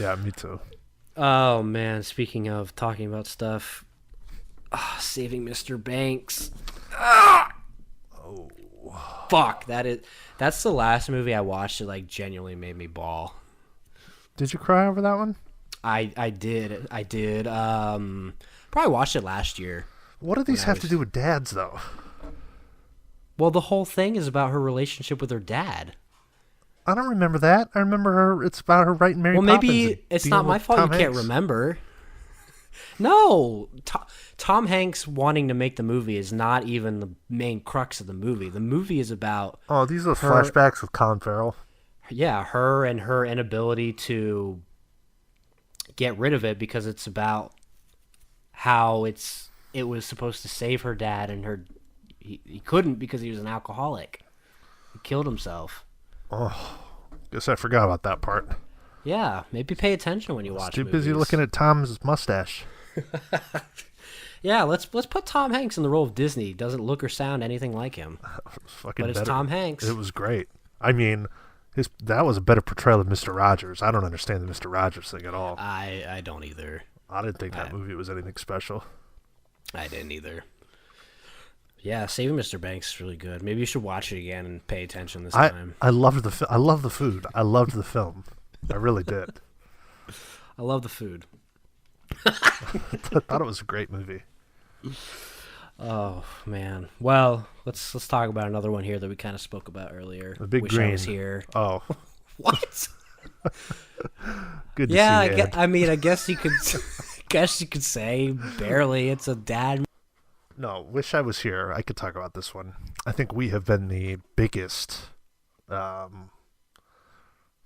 Speaker 1: Yeah, me too.
Speaker 2: Oh man, speaking of talking about stuff, Saving Mr. Banks. Oh, fuck! That's the last movie I watched that like genuinely made me bawl.
Speaker 1: Did you cry over that one?
Speaker 2: I did. Probably watched it last year.
Speaker 1: What do these have to do with dads, though?
Speaker 2: Well, the whole thing is about her relationship with her dad.
Speaker 1: I don't remember that. I remember her. It's about her writing Mary
Speaker 2: Well,
Speaker 1: Poppins.
Speaker 2: maybe
Speaker 1: and
Speaker 2: it's
Speaker 1: dealing
Speaker 2: not my
Speaker 1: with
Speaker 2: fault you
Speaker 1: Tom
Speaker 2: can't
Speaker 1: Hanks.
Speaker 2: remember. No, Tom Hanks wanting to make the movie is not even the main crux of the movie. The movie is about
Speaker 1: Oh, these are
Speaker 2: her-
Speaker 1: flashbacks with Colin Farrell.
Speaker 2: her and her inability to get rid of it because it's about how it was supposed to save her dad and he couldn't because he was an alcoholic. He killed himself.
Speaker 1: Guess I forgot about that part.
Speaker 2: Yeah, maybe pay attention when you watch
Speaker 1: Too
Speaker 2: movies.
Speaker 1: busy looking at Tom's mustache.
Speaker 2: Yeah, let's put Tom Hanks in the role of Disney. He doesn't look or sound anything like him.
Speaker 1: Fucking
Speaker 2: But it's
Speaker 1: better.
Speaker 2: Tom Hanks.
Speaker 1: It was great. I mean, that was a better portrayal of Mr. Rogers. I don't understand the Mr. Rogers thing at all.
Speaker 2: I don't either.
Speaker 1: I didn't think that movie was anything special.
Speaker 2: I didn't either. Yeah, Saving Mr. Banks is really good. Maybe you should watch it again and pay attention this time.
Speaker 1: I loved I love the food. I loved the film. I really did.
Speaker 2: I love the food.
Speaker 1: I thought it was a great movie.
Speaker 2: Oh man. Well, let's talk about another one here that we kind of spoke about earlier.
Speaker 1: The Big
Speaker 2: Wish I
Speaker 1: Green.
Speaker 2: was here.
Speaker 1: Oh,
Speaker 2: What?
Speaker 1: good to
Speaker 2: Yeah,
Speaker 1: see you. Ed.
Speaker 2: I guess you could. Guess you could say barely. It's a dad.
Speaker 1: No, wish I was here. I could talk about this one. I think we have been the biggest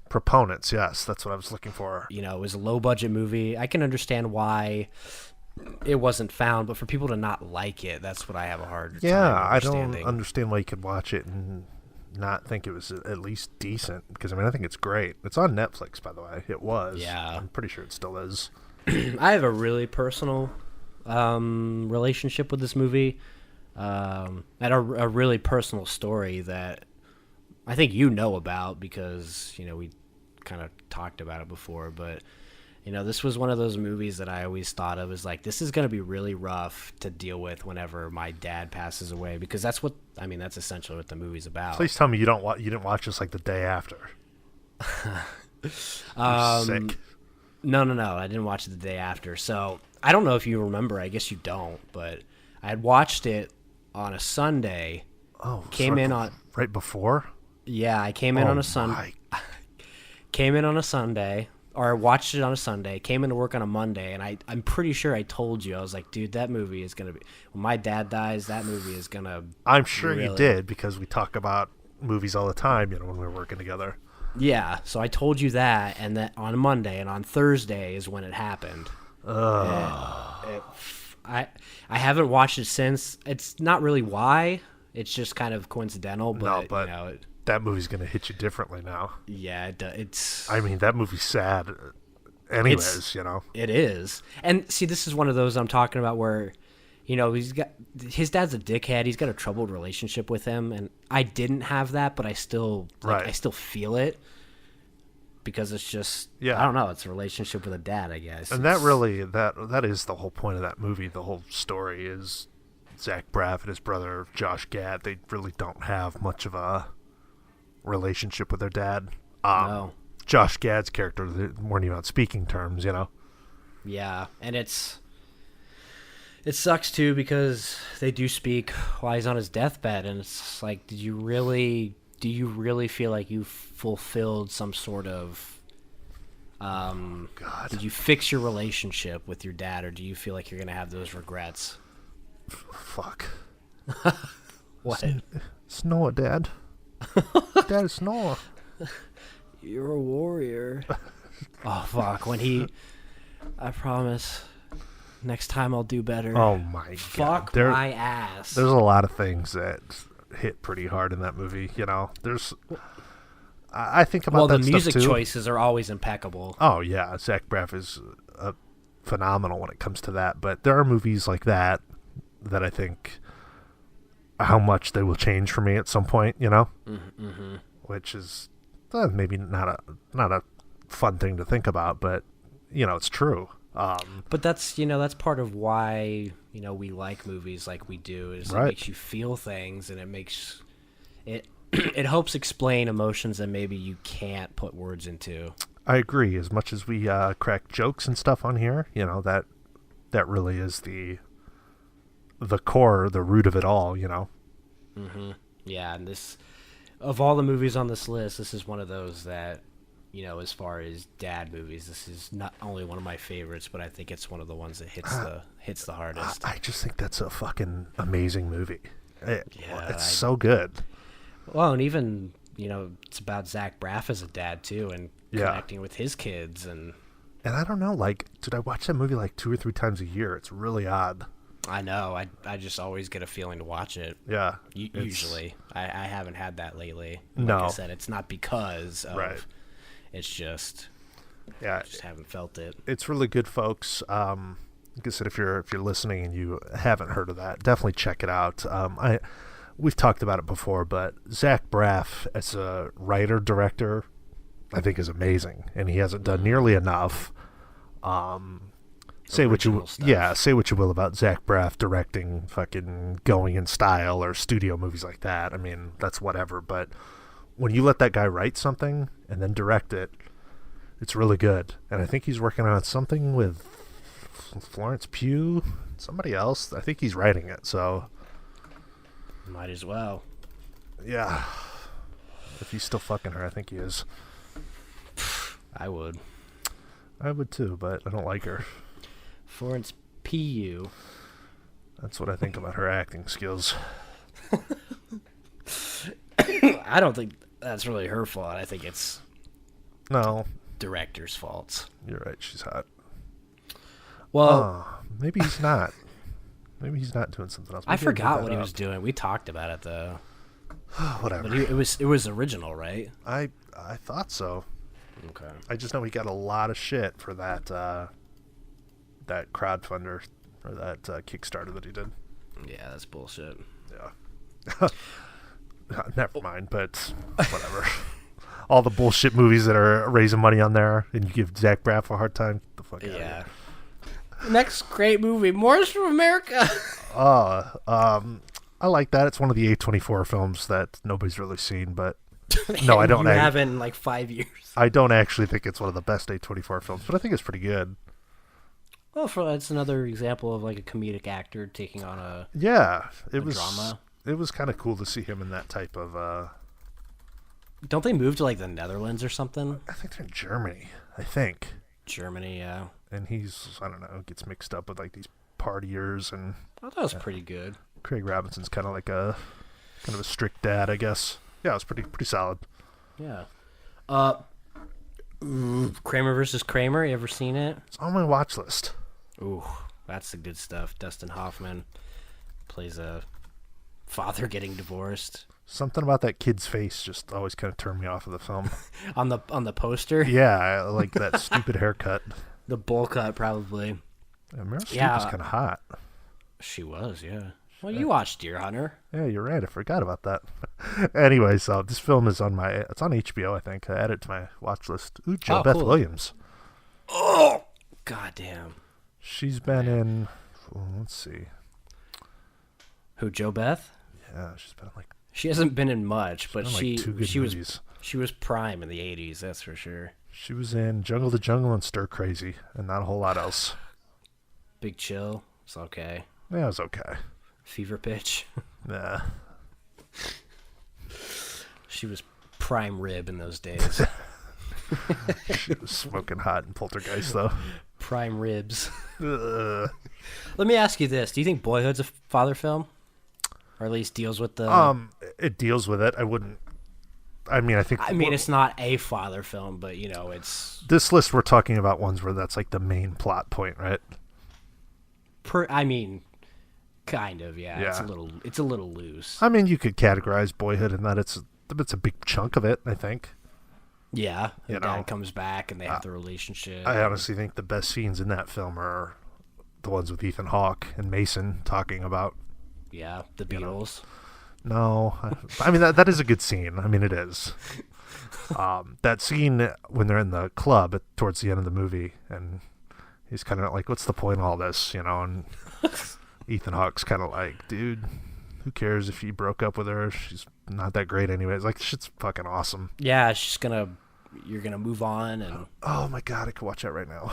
Speaker 1: proponents. Yes, that's what I was looking for.
Speaker 2: You know, it was a low budget movie. I can understand why it wasn't found, but for people to not like it, that's what I have a hard time
Speaker 1: I don't
Speaker 2: understanding.
Speaker 1: understand why you could watch it and not think it was at least decent. Because I mean, I think it's great. It's on Netflix, by the way. It was.
Speaker 2: Yeah.
Speaker 1: I'm pretty sure it still is.
Speaker 2: I have a really personal relationship with this movie, and a really personal story that I think you know about because we kind of talked about it before. But this was one of those movies that I always thought of as like, this is going to be really rough to deal with whenever my dad passes away, because that's essentially what the movie's about.
Speaker 1: Please tell me you didn't watch this like the day after. Sick.
Speaker 2: No, I didn't watch it the day after. So I don't know if you remember. I guess you don't. But I had watched it on a Sunday.
Speaker 1: Oh,
Speaker 2: Came in on
Speaker 1: right before.
Speaker 2: Yeah, I came in on a Sunday. Came in on a Sunday, or watched it on a Sunday. Came into work on a Monday, and I'm pretty sure I told you. I was like, dude, that movie is gonna be. When my dad dies, that movie is gonna.
Speaker 1: I'm sure you
Speaker 2: really-
Speaker 1: did because we talk about movies all the time. When we're working together.
Speaker 2: Yeah, so I told you that, and that on Monday, and on Thursday is when it happened. I haven't watched it since. It's not really why. It's just kind of coincidental, but,
Speaker 1: that movie's gonna hit you differently now.
Speaker 2: Yeah, it's.
Speaker 1: I mean, that movie's sad. Anyways,
Speaker 2: It is, and see, this is one of those I'm talking about where, his dad's a dickhead. He's got a troubled relationship with him, and I didn't have that, but I still, I still feel it because it's just, I don't know. It's a relationship with a dad, I guess.
Speaker 1: And that really, that is the whole point of that movie. The whole story is Zach Braff and his brother Josh Gad. They really don't have much of a relationship with their dad.
Speaker 2: No.
Speaker 1: Josh Gad's character, they weren't even on speaking terms,
Speaker 2: Yeah, and it sucks too because they do speak while he's on his deathbed, and it's like, do you really feel like you fulfilled some sort of
Speaker 1: God.
Speaker 2: Did you fix your relationship with your dad, or do you feel like you're gonna have those regrets?
Speaker 1: Fuck.
Speaker 2: What?
Speaker 1: It's Noah, Dad. Dad, it's Noah.
Speaker 2: You're a warrior. Oh fuck! I promise. Next time I'll do better.
Speaker 1: Oh my God.
Speaker 2: Fuck my ass.
Speaker 1: There's a lot of things that hit pretty hard in that movie. I think about that
Speaker 2: the
Speaker 1: stuff
Speaker 2: music
Speaker 1: too.
Speaker 2: choices are always impeccable.
Speaker 1: Oh yeah, Zach Braff is phenomenal when it comes to that. But there are movies like that I think how much they will change for me at some point.
Speaker 2: Mm-hmm.
Speaker 1: Which is maybe not a fun thing to think about, but it's true.
Speaker 2: But that's part of why we like movies like we do. Is
Speaker 1: Right.
Speaker 2: It makes you feel things, and it makes it it helps explain emotions that maybe you can't put words into.
Speaker 1: I agree. As much as we crack jokes and stuff on here, that really is the core, the root of it all.
Speaker 2: Mm-hmm. Yeah, and this Of all the movies on this list, this is one of those that, as far as dad movies, this is not only one of my favorites, but I think it's one of the ones that hits the hardest.
Speaker 1: I just think that's a fucking amazing movie. It's so good.
Speaker 2: Well, and even, it's about Zach Braff as a dad, too, and connecting with his kids. And
Speaker 1: I don't know, dude, I watch that movie 2 or 3 times a year. It's really odd.
Speaker 2: I know. I just always get a feeling to watch it.
Speaker 1: Yeah.
Speaker 2: Usually. I haven't had that lately.
Speaker 1: No.
Speaker 2: Like I said, it's not because of...
Speaker 1: Right.
Speaker 2: It's just...
Speaker 1: Yeah.
Speaker 2: I just haven't felt it.
Speaker 1: It's really good, folks. Like I said, if you're listening and you haven't heard of that, definitely check it out. We've talked about it before, but Zach Braff as a writer director, I think is amazing, and he hasn't done nearly enough. Say what you will about Zach Braff directing fucking Going in Style or studio movies like that. I mean, that's whatever. But when you let that guy write something and then direct it, it's really good. And I think he's working on something with Florence Pugh, somebody else. I think he's writing it. So
Speaker 2: might as well.
Speaker 1: Yeah. If he's still fucking her, I think he is.
Speaker 2: I would
Speaker 1: too, but I don't like her.
Speaker 2: Florence Pugh.
Speaker 1: That's what I think about her acting skills.
Speaker 2: I don't think that's really her fault. I think it's director's fault.
Speaker 1: You're right. She's hot.
Speaker 2: Well,
Speaker 1: maybe he's not. Maybe he's not doing something else. Maybe
Speaker 2: I forgot what he was doing. We talked about it though.
Speaker 1: Whatever.
Speaker 2: But it was original, right?
Speaker 1: I thought so.
Speaker 2: Okay.
Speaker 1: I just know he got a lot of shit for that that crowdfunder or that Kickstarter that he did.
Speaker 2: Yeah, that's bullshit.
Speaker 1: Yeah. Never mind, but whatever. All the bullshit movies that are raising money on there, and you give Zach Braff a hard time. Get the fuck out of here.
Speaker 2: Next great movie, Morris from America.
Speaker 1: I like that. It's one of the A24 films that nobody's really seen, but no, I don't.
Speaker 2: You haven't in 5 years.
Speaker 1: I don't actually think it's one of the best A24 films, but I think it's pretty good.
Speaker 2: Well, that's another example of a comedic actor taking on a
Speaker 1: drama. It was kind of cool to see him in that type of.
Speaker 2: Don't they move to the Netherlands or something?
Speaker 1: I think they're in Germany. I think
Speaker 2: Germany, yeah.
Speaker 1: And he's gets mixed up with these partiers, and
Speaker 2: I thought it was pretty good.
Speaker 1: Craig Robinson's kind of a strict dad, I guess. Yeah, it was pretty solid.
Speaker 2: Yeah. Kramer versus Kramer. You ever seen it?
Speaker 1: It's on my watch list.
Speaker 2: Ooh, that's the good stuff. Dustin Hoffman plays a father getting divorced.
Speaker 1: Something about that kid's face just always kind of turned me off of the film.
Speaker 2: on the poster?
Speaker 1: Yeah, I like that stupid haircut.
Speaker 2: The bowl cut, probably.
Speaker 1: Yeah, Meryl Streep was kind of hot.
Speaker 2: She was, yeah. Well, you watched Deer Hunter.
Speaker 1: Yeah, you're right. I forgot about that. Anyway, so this film is on it's on HBO, I think. I added it to my watch list. Ooh, Beth Williams.
Speaker 2: Oh, goddamn.
Speaker 1: She's been in, let's see.
Speaker 2: Who, Jo Beth?
Speaker 1: Yeah, she's been in
Speaker 2: She hasn't been in much, but
Speaker 1: she
Speaker 2: was prime in the 80s, that's for sure.
Speaker 1: She was in Jungle to Jungle and Stir Crazy, and not a whole lot else.
Speaker 2: Big Chill. It's okay.
Speaker 1: Yeah, it was okay.
Speaker 2: Fever Pitch.
Speaker 1: Nah.
Speaker 2: She was prime rib in those days.
Speaker 1: She was smoking hot in Poltergeist, though.
Speaker 2: Prime ribs. Let me ask you this. Do you think Boyhood's a father film? Or at least deals with the...
Speaker 1: It deals with it. I wouldn't... I mean,
Speaker 2: it's not a father film, but, it's...
Speaker 1: This list, we're talking about ones where that's the main plot point, right?
Speaker 2: Kind of, yeah. It's a little loose.
Speaker 1: I mean, you could categorize Boyhood in that it's a big chunk of it, I think.
Speaker 2: Yeah, dad comes back and they have the relationship.
Speaker 1: I honestly think the best scenes in that film are the ones with Ethan Hawke and Mason talking about...
Speaker 2: Yeah, the Beatles.
Speaker 1: No, I mean, that is a good scene. I mean, it is. That scene when they're in the club towards the end of the movie, and he's kind of what's the point of all this, and Ethan Hawke's kind of dude, who cares if you broke up with her? She's not that great anyways. Shit's fucking awesome.
Speaker 2: Yeah, you're gonna move on, and
Speaker 1: oh my god, I could watch that right now.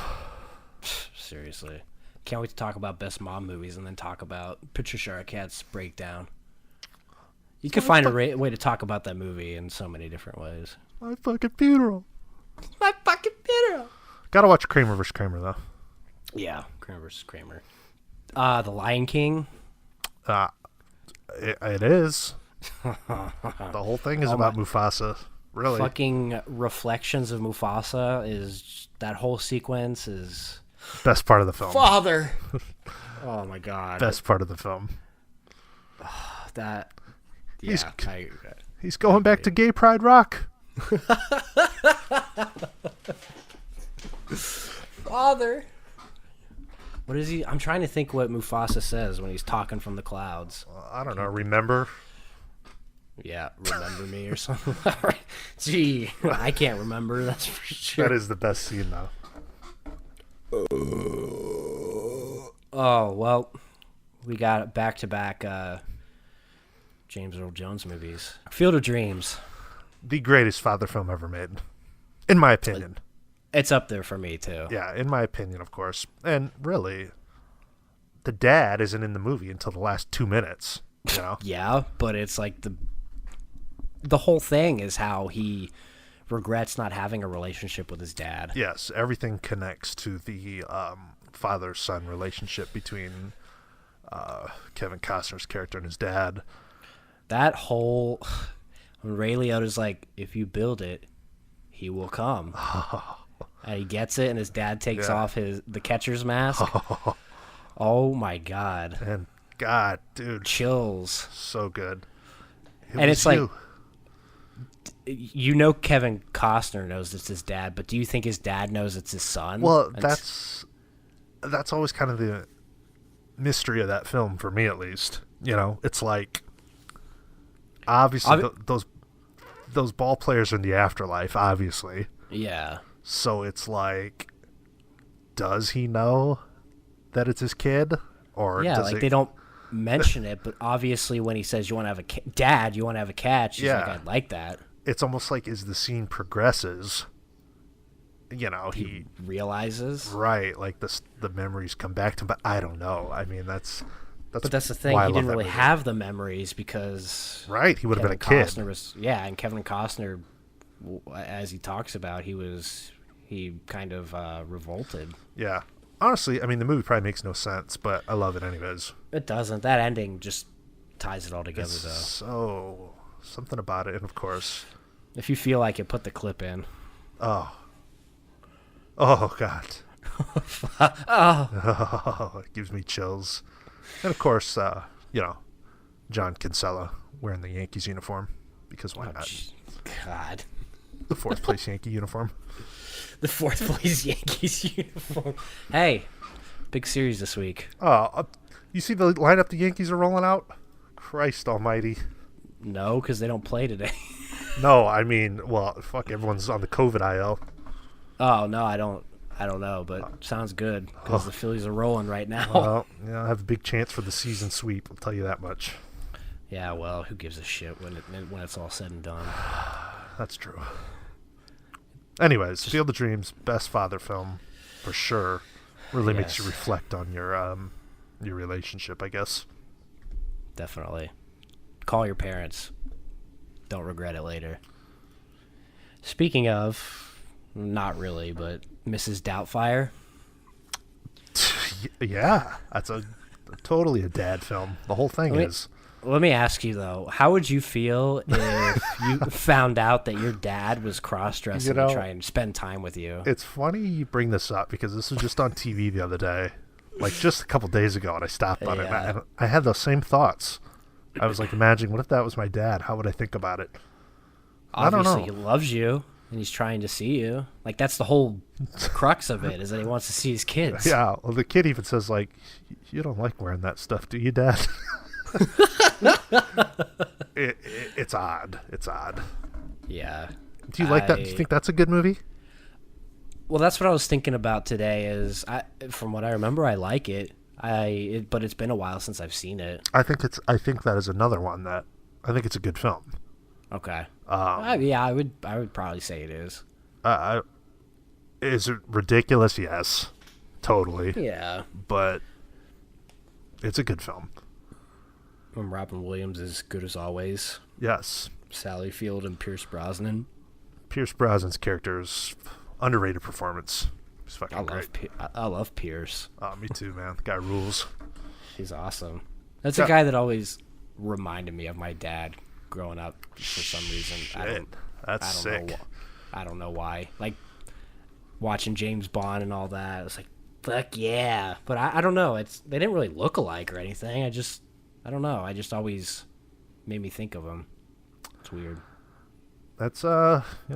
Speaker 2: Seriously. Can't wait to talk about best mom movies and then talk about Patricia Arquette's breakdown. You could find a way to talk about that movie in so many different ways.
Speaker 1: My fucking funeral.
Speaker 2: My fucking funeral.
Speaker 1: Gotta watch Kramer vs. Kramer, though.
Speaker 2: Yeah, Kramer vs. Kramer. The Lion King.
Speaker 1: It is. The whole thing is about Mufasa. Really.
Speaker 2: Fucking reflections of Mufasa is... That whole sequence is...
Speaker 1: Best part of the film.
Speaker 2: Father! Oh, my God.
Speaker 1: Best part of the film.
Speaker 2: That... Yeah,
Speaker 1: He's going back to Gay Pride Rock.
Speaker 2: Father! What is he? I'm trying to think what Mufasa says when he's talking from the clouds.
Speaker 1: I don't know. Remember?
Speaker 2: Yeah, remember me or something. Gee, I can't remember. That's for sure.
Speaker 1: That is the best scene, though.
Speaker 2: Oh, well, we got back-to-back James Earl Jones movies. Field of Dreams.
Speaker 1: The greatest father film ever made. In my opinion.
Speaker 2: It's up there for me, too.
Speaker 1: Yeah, in my opinion, of course. And really, the dad isn't in the movie until the last 2 minutes. You know?
Speaker 2: Yeah, but it's like the whole thing is how he regrets not having a relationship with his dad.
Speaker 1: Yes, everything connects to the father-son relationship between Kevin Costner's character and his dad.
Speaker 2: That whole... When Ray Liotta's like, if you build it, he will come. And he gets it, and his dad takes off the catcher's mask. Oh, my God.
Speaker 1: And God, dude.
Speaker 2: Chills.
Speaker 1: So good.
Speaker 2: And it's like... You know Kevin Costner knows it's his dad, but do you think his dad knows it's his son?
Speaker 1: Well, that's always kind of the mystery of that film, for me at least. You know, it's like, obviously, those ball players are in the afterlife, obviously.
Speaker 2: Yeah.
Speaker 1: So it's like, does he know that it's his kid? Or
Speaker 2: yeah,
Speaker 1: does
Speaker 2: they don't mention it, but obviously when he says, you want to have a dad, you want to have a catch, he's like, I'd like that.
Speaker 1: It's almost like as the scene progresses, you know, he
Speaker 2: realizes.
Speaker 1: Right, like the memories come back to him, but I don't know. I mean, that's
Speaker 2: the thing. He didn't really have the memories because...
Speaker 1: Right, he would have been a kid.
Speaker 2: And Kevin Costner, as he talks about, he kind of revolted.
Speaker 1: Yeah. Honestly, I mean, the movie probably makes no sense, but I love it anyways.
Speaker 2: It doesn't. That ending just ties it all together, though.
Speaker 1: So, something about it, and of course...
Speaker 2: If you feel like it, put the clip in.
Speaker 1: Oh, God. Oh, it gives me chills. And of course, you know, John Kinsella wearing the Yankees uniform, because why not?
Speaker 2: God.
Speaker 1: The fourth place Yankee uniform.
Speaker 2: The fourth place Yankees uniform. Hey, big series this week.
Speaker 1: You see the lineup the Yankees are rolling out? Christ almighty.
Speaker 2: No, because they don't play today.
Speaker 1: No, I mean, well, fuck, everyone's on the COVID IL.
Speaker 2: Oh, no, I don't know, but sounds good, because the Phillies are rolling right now.
Speaker 1: Well, I have a big chance for the season sweep, I'll tell you that much.
Speaker 2: Yeah, well, who gives a shit when it's all said and done?
Speaker 1: That's true. Anyways, Field of Dreams, best father film, for sure. Really makes you reflect on your relationship, I guess.
Speaker 2: Definitely. Call your parents. Don't regret it later. Speaking of, not really, but Mrs. Doubtfire.
Speaker 1: Yeah, that's totally a dad film. The whole thing is.
Speaker 2: Let me ask you, though, how would you feel if you found out that your dad was cross-dressing to try and spend time with you?
Speaker 1: It's funny you bring this up, because this was just on TV the other day, like just a couple days ago, and I stopped on it, and I had those same thoughts. I was like, imagine, what if that was my dad? How would I think about it?
Speaker 2: Obviously,
Speaker 1: I don't know.
Speaker 2: He loves you, and he's trying to see you. Like, that's the whole crux of it, is that he wants to see his kids.
Speaker 1: Yeah, well, the kid even says, like, you don't like wearing that stuff, do you, Dad? It's odd. It's odd.
Speaker 2: Yeah.
Speaker 1: Do you like that? Do you think that's a good movie?
Speaker 2: Well, that's what I was thinking about today. From what I remember, I like it. But it's been a while since I've seen it.
Speaker 1: I think that is another one that I think it's a good film.
Speaker 2: Okay. Yeah, I would probably say it is.
Speaker 1: Is it ridiculous? Yes, totally.
Speaker 2: Yeah.
Speaker 1: But it's a good film.
Speaker 2: Robin Williams is good as always.
Speaker 1: Yes.
Speaker 2: Sally Field and Pierce Brosnan.
Speaker 1: Pierce Brosnan's character is underrated performance. He's fucking great.
Speaker 2: I love Pierce.
Speaker 1: Oh, me too, man. The guy rules.
Speaker 2: He's awesome. That's a guy that always reminded me of my dad growing up for some reason.
Speaker 1: Shit. That's sick.
Speaker 2: I don't know why. Like, watching James Bond and all that, it was like, fuck yeah. But I don't know. They didn't really look alike or anything. I don't know. I just always made me think of him. It's weird.
Speaker 1: That's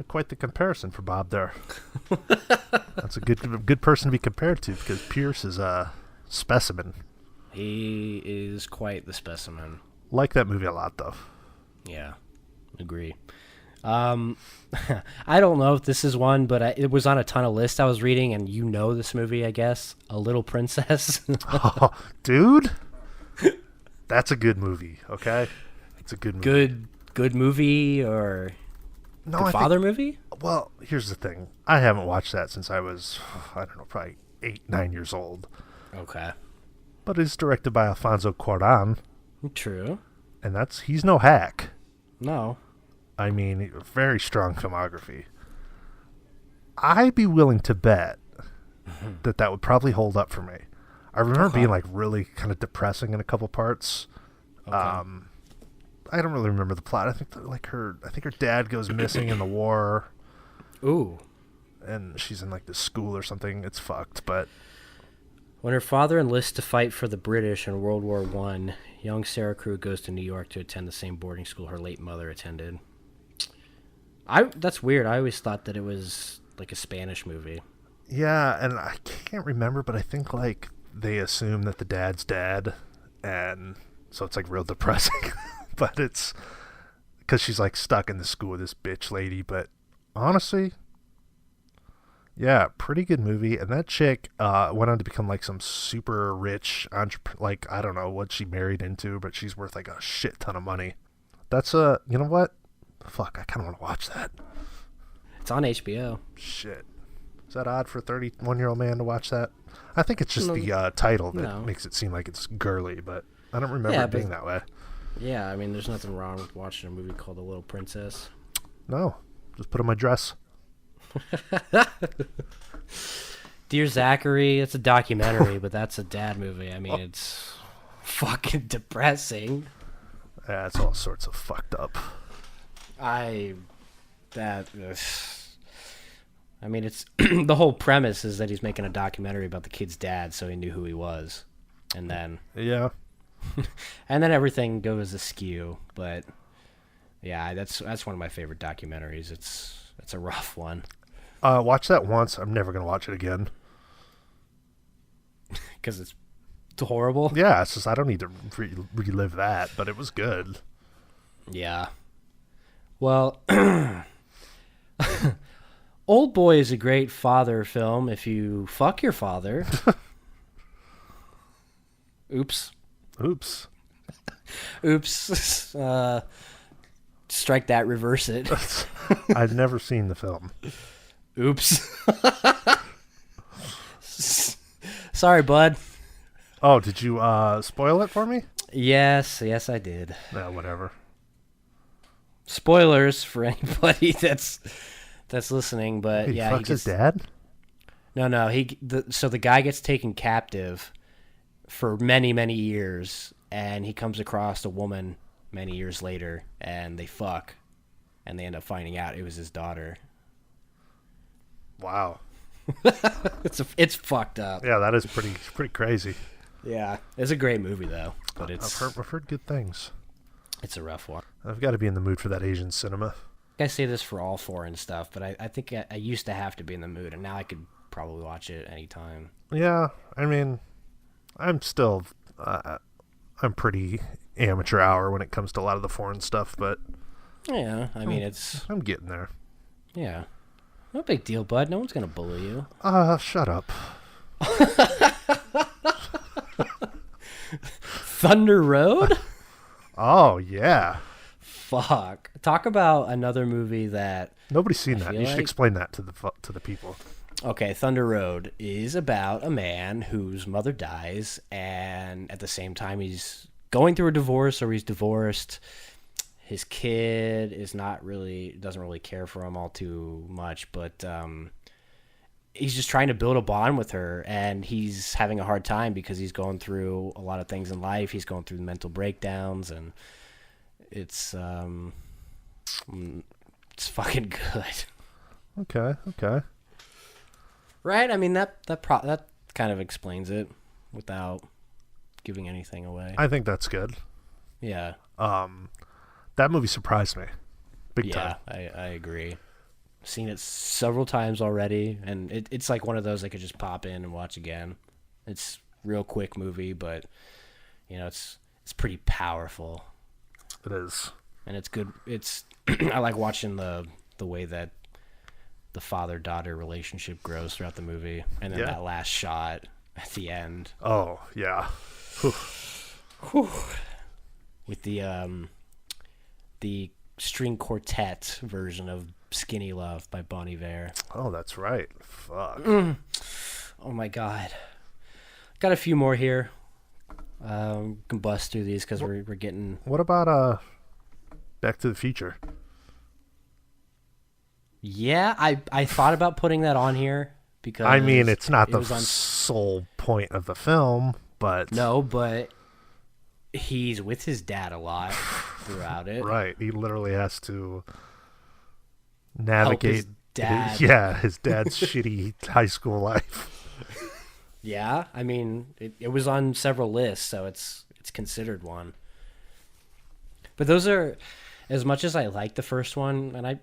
Speaker 1: quite the comparison for Bob there. That's a good person to be compared to, because Pierce is a specimen.
Speaker 2: He is quite the specimen.
Speaker 1: Like that movie a lot, though.
Speaker 2: Yeah, agree. I don't know if this is one, but it was on a ton of lists I was reading, and you know this movie, I guess, A Little Princess.
Speaker 1: Oh, dude, that's a good movie. Okay, it's a good movie.
Speaker 2: Good movie or good father movie?
Speaker 1: Well, here's the thing. I haven't watched that since I was, I don't know, probably 8-9 years old.
Speaker 2: Okay.
Speaker 1: But it's directed by Alfonso Cuarón.
Speaker 2: True.
Speaker 1: And he's no hack.
Speaker 2: No.
Speaker 1: I mean, very strong filmography. I'd be willing to bet that would probably hold up for me. I remember being like really kind of depressing in a couple parts.
Speaker 2: Okay.
Speaker 1: I don't really remember the plot. I think her dad goes missing in the war.
Speaker 2: Ooh.
Speaker 1: And she's in like this school or something. It's fucked, but
Speaker 2: when her father enlists to fight for the British in World War I, young Sarah Crew goes to New York to attend the same boarding school her late mother attended. That's weird. I always thought that it was like a Spanish movie.
Speaker 1: Yeah, and I can't remember, but I think like they assume that the dad's dead, and so it's like real depressing. But it's because she's like stuck in the school with this bitch lady. But honestly, yeah, pretty good movie. And that chick went on to become like some super rich entrepreneur. Like, I don't know what she married into, but she's worth like a shit ton of money. That's you know what? Fuck, I kind of want to watch that.
Speaker 2: It's on HBO.
Speaker 1: Shit. Is that odd for a 31-year-old man to watch that? I think it's just the title that makes it seem like it's girly, but I don't remember it being that way.
Speaker 2: Yeah, I mean, there's nothing wrong with watching a movie called The Little Princess.
Speaker 1: No, just put on my dress.
Speaker 2: Dear Zachary, it's a documentary, but that's a dad movie. I mean, it's fucking depressing.
Speaker 1: Yeah, it's all sorts of fucked up.
Speaker 2: I mean, it's the whole premise is that he's making a documentary about the kid's dad, so he knew who he was, and then and then everything goes askew. But yeah, that's one of my favorite documentaries. It's a rough one.
Speaker 1: Watch that once. I'm never gonna watch it again
Speaker 2: because it's horrible.
Speaker 1: Yeah, it's just I don't need to relive that, but it was good.
Speaker 2: Yeah. Well, Old Boy is a great father film if you fuck your father. Oops.
Speaker 1: Oops.
Speaker 2: Oops. Strike that, reverse it.
Speaker 1: I've never seen the film.
Speaker 2: Oops. Sorry, bud.
Speaker 1: Oh, did you spoil it for me?
Speaker 2: Yes, I did.
Speaker 1: No, whatever.
Speaker 2: Spoilers for anybody that's listening, but
Speaker 1: he fucks his dad?
Speaker 2: No. So the guy gets taken captive for many, many years, and he comes across a woman many years later, and they fuck, and they end up finding out it was his daughter.
Speaker 1: Wow.
Speaker 2: It's fucked up.
Speaker 1: Yeah, that is pretty crazy.
Speaker 2: Yeah, it's a great movie though, but
Speaker 1: I've heard good things.
Speaker 2: It's a rough one.
Speaker 1: I've got to be in the mood for that Asian cinema.
Speaker 2: I say this for all foreign stuff, but I think I used to have to be in the mood, and now I could probably watch it anytime.
Speaker 1: Yeah, I mean, I'm still, I'm pretty amateur hour when it comes to a lot of the foreign stuff, but
Speaker 2: yeah, I mean,
Speaker 1: I'm getting there.
Speaker 2: Yeah, no big deal, bud. No one's gonna bully you.
Speaker 1: Shut up.
Speaker 2: Thunder Road?
Speaker 1: Oh yeah.
Speaker 2: Fuck. Talk about another movie that
Speaker 1: nobody's seen that. You should explain that to the people.
Speaker 2: Okay, Thunder Road is about a man whose mother dies, and at the same time he's going through a divorce or he's divorced. His kid doesn't really care for him all too much, but he's just trying to build a bond with her, and he's having a hard time because he's going through a lot of things in life. He's going through mental breakdowns, and it's fucking good.
Speaker 1: Okay.
Speaker 2: Right? I mean, that kind of explains it without giving anything away.
Speaker 1: I think that's good.
Speaker 2: Yeah.
Speaker 1: That movie surprised me. Big time.
Speaker 2: Yeah, I agree. Seen it several times already, and it's like one of those I could just pop in and watch again. It's a real quick movie, but it's pretty powerful.
Speaker 1: It is.
Speaker 2: And it's good. It's I like watching the way that the father-daughter relationship grows throughout the movie, and then that last shot at the end.
Speaker 1: Oh, yeah. Whew.
Speaker 2: With the string quartet version of Skinny Love by Bon Iver.
Speaker 1: Oh, that's right. Fuck.
Speaker 2: Oh my god. Got a few more here. Can bust through these because we're getting...
Speaker 1: What about Back to the Future?
Speaker 2: Yeah, I thought about putting that on here because...
Speaker 1: I mean, it's not the sole point of the film, but...
Speaker 2: No, but he's with his dad a lot throughout it.
Speaker 1: Right. He literally has to navigate...
Speaker 2: Help his dad.
Speaker 1: His dad's shitty high school life.
Speaker 2: Yeah, I mean, it was on several lists, so it's considered one. But those are, as much as I like the first one, and I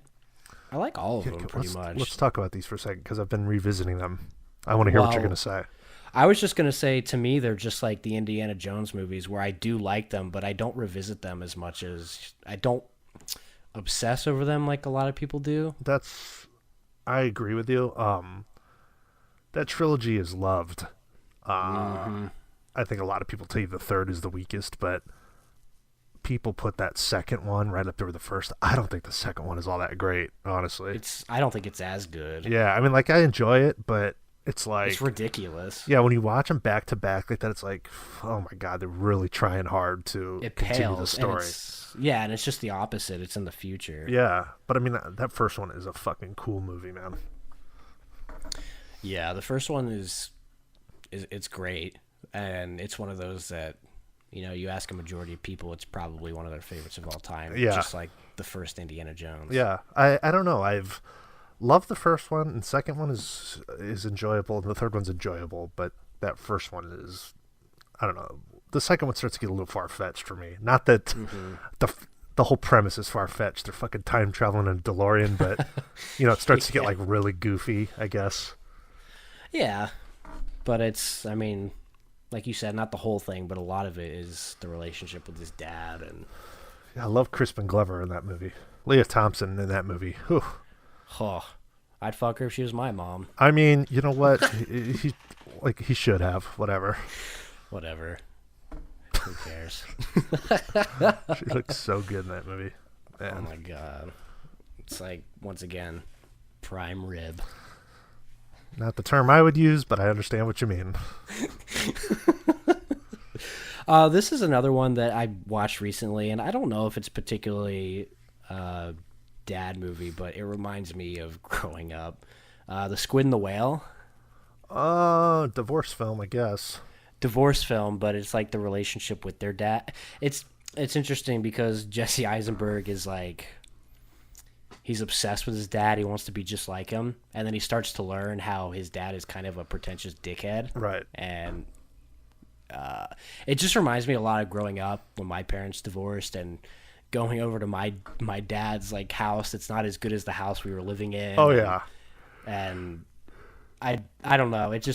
Speaker 2: like all of them pretty much.
Speaker 1: Let's talk about these for a second, because I've been revisiting them. I want to hear what you're going to say.
Speaker 2: I was just going to say, to me, they're just like the Indiana Jones movies, where I do like them, but I don't revisit them as much as... I don't obsess over them like a lot of people do.
Speaker 1: I agree with you. That trilogy is loved. I think a lot of people tell you the third is the weakest, but people put that second one right up there with the first. I don't think the second one is all that great, honestly.
Speaker 2: I don't think it's as good.
Speaker 1: Yeah, I mean, like, I enjoy it, but it's like...
Speaker 2: It's ridiculous.
Speaker 1: Yeah, when you watch them back to back like that, it's like, oh my god, they're really trying hard to continue the story.
Speaker 2: And it's just the opposite. It's in the future.
Speaker 1: Yeah, but I mean, that first one is a fucking cool movie, man.
Speaker 2: Yeah, the first one is it's great, and it's one of those that, you ask a majority of people, it's probably one of their favorites of all time.
Speaker 1: Yeah.
Speaker 2: Just like the first Indiana Jones.
Speaker 1: Yeah, I don't know. I've loved the first one, and the second one is enjoyable, and the third one's enjoyable, but that first one is, I don't know. The second one starts to get a little far-fetched for me. Not that the whole premise is far-fetched. They're fucking time-traveling in a DeLorean, but, it starts to get, like, really goofy, I guess.
Speaker 2: Yeah, but it's, I mean, like you said, not the whole thing, but a lot of it is the relationship with his dad. And
Speaker 1: yeah, I love Crispin Glover in that movie. Leah Thompson in that movie. Whew.
Speaker 2: Oh, I'd fuck her if she was my mom.
Speaker 1: I mean, you know what? he should have. Whatever.
Speaker 2: Who cares?
Speaker 1: She looks so good in that movie. Man.
Speaker 2: Oh my god. It's like, once again, prime rib.
Speaker 1: Not the term I would use, but I understand what you mean.
Speaker 2: This is another one that I watched recently, and I don't know if it's particularly a dad movie, but it reminds me of growing up. The Squid and the Whale.
Speaker 1: Divorce film, I guess.
Speaker 2: Divorce film, but it's like the relationship with their dad. It's interesting because Jesse Eisenberg is like... He's obsessed with his dad. He wants to be just like him. And then he starts to learn how his dad is kind of a pretentious dickhead.
Speaker 1: Right.
Speaker 2: And it just reminds me a lot of growing up when my parents divorced and going over to my dad's like house. It's not as good as the house we were living in.
Speaker 1: Oh, yeah.
Speaker 2: And I don't know. It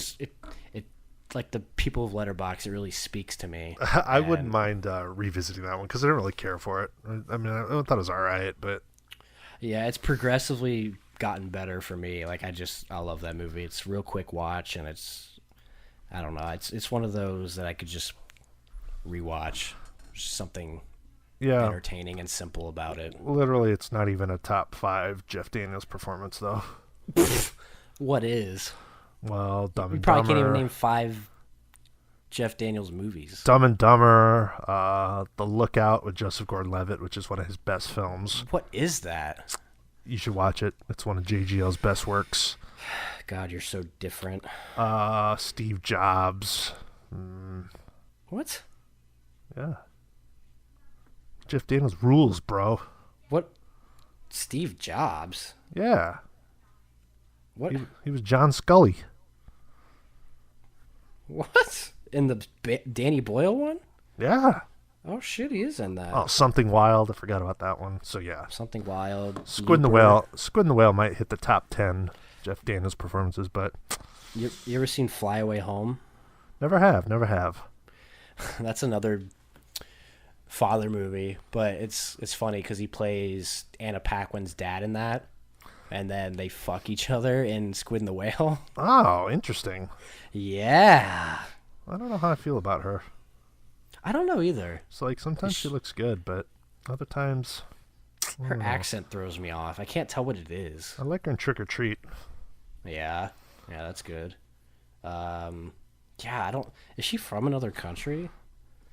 Speaker 2: like the people of Letterboxd, it really speaks to me.
Speaker 1: I wouldn't mind revisiting that one because I didn't really care for it. I mean, I thought it was all right, but...
Speaker 2: Yeah, it's progressively gotten better for me. Like, I love that movie. It's a real quick watch, and I don't know, it's one of those that I could just rewatch. Just something entertaining and simple about it.
Speaker 1: Literally, it's not even a top 5 Jeff Daniels performance, though.
Speaker 2: What is?
Speaker 1: Well, Dumb and
Speaker 2: You probably
Speaker 1: Dumber.
Speaker 2: can't even name 5 Jeff Daniels movies?
Speaker 1: Dumb and Dumber, The Lookout with Joseph Gordon-Levitt, which is one of his best films.
Speaker 2: What is that?
Speaker 1: You should watch it. It's one of JGL's best works.
Speaker 2: God, you're so different.
Speaker 1: Steve Jobs.
Speaker 2: What?
Speaker 1: Yeah. Jeff Daniels rules, bro.
Speaker 2: What? Steve Jobs?
Speaker 1: Yeah.
Speaker 2: What?
Speaker 1: He was John Scully.
Speaker 2: What? In the Danny Boyle one?
Speaker 1: Yeah.
Speaker 2: Oh shit, he is in that.
Speaker 1: Oh, Something Wild. I forgot about that one. So yeah.
Speaker 2: Something Wild.
Speaker 1: Squid and the
Speaker 2: Looper.
Speaker 1: Whale. Squid and the Whale might hit the top 10 Jeff Daniels performances, but
Speaker 2: You ever seen Fly Away Home?
Speaker 1: never have.
Speaker 2: That's another father movie, but it's funny because he plays Anna Paquin's dad in that, and then they fuck each other in Squid and the Whale.
Speaker 1: Oh, interesting.
Speaker 2: Yeah.
Speaker 1: I don't know how I feel about her.
Speaker 2: I don't know either.
Speaker 1: It's like sometimes she looks good, but other times
Speaker 2: Her accent throws me off. I can't tell what it is.
Speaker 1: I like her in Trick or Treat.
Speaker 2: Yeah, that's good. Yeah, I don't. Is she from another country?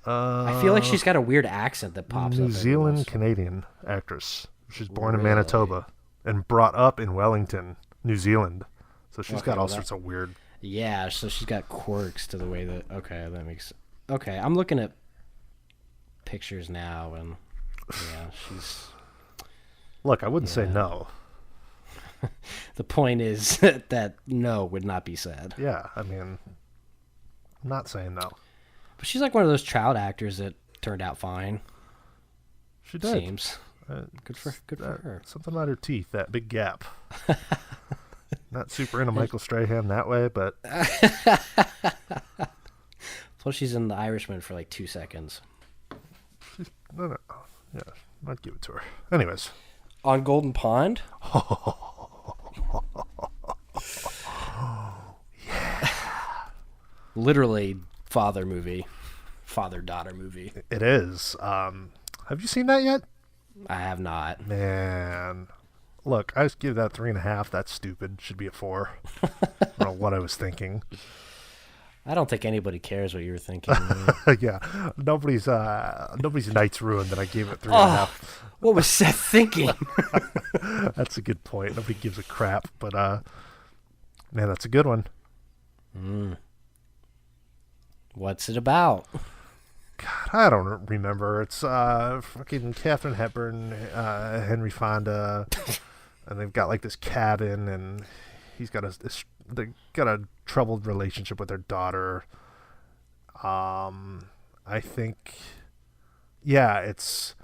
Speaker 2: I feel like she's got a weird accent that pops up.
Speaker 1: New
Speaker 2: every
Speaker 1: Zealand
Speaker 2: once-
Speaker 1: Canadian actress. She was born in
Speaker 2: Really?
Speaker 1: Manitoba and brought up in Wellington, New Zealand. So she's
Speaker 2: Okay,
Speaker 1: got all
Speaker 2: well,
Speaker 1: sorts of weird.
Speaker 2: Yeah, so she's got quirks to the way that. Okay, that makes. Okay, I'm looking at pictures now, and yeah, she's.
Speaker 1: Look, I wouldn't say
Speaker 2: Yeah.
Speaker 1: no.
Speaker 2: The point is that no would not be said.
Speaker 1: Yeah, I mean, I'm not saying no.
Speaker 2: But she's like one of those child actors that turned out fine.
Speaker 1: She did.
Speaker 2: Seems
Speaker 1: Uh,
Speaker 2: good for her.
Speaker 1: Something about her teeth, that big gap. Not super into Michael Strahan that way, but
Speaker 2: Plus, she's in The Irishman for like 2 seconds.
Speaker 1: no. Yeah, I'd give it to her. Anyways,
Speaker 2: On Golden Pond. Literally, father-daughter movie.
Speaker 1: it is. Have you seen that yet?
Speaker 2: I have not.
Speaker 1: Man, look, I just give that 3.5. That's stupid. Should be a 4. I don't know what I was thinking.
Speaker 2: I don't think anybody cares what you were thinking.
Speaker 1: Yeah, nobody's night's ruined that I gave it 3.5.
Speaker 2: What was Seth thinking?
Speaker 1: That's a good point. Nobody gives a crap, but man, that's a good one.
Speaker 2: What's it about?
Speaker 1: God, I don't remember. It's fucking Katharine Hepburn, Henry Fonda, and they've got like this cabin, and he's got they got a troubled relationship with their daughter. I think, yeah, it's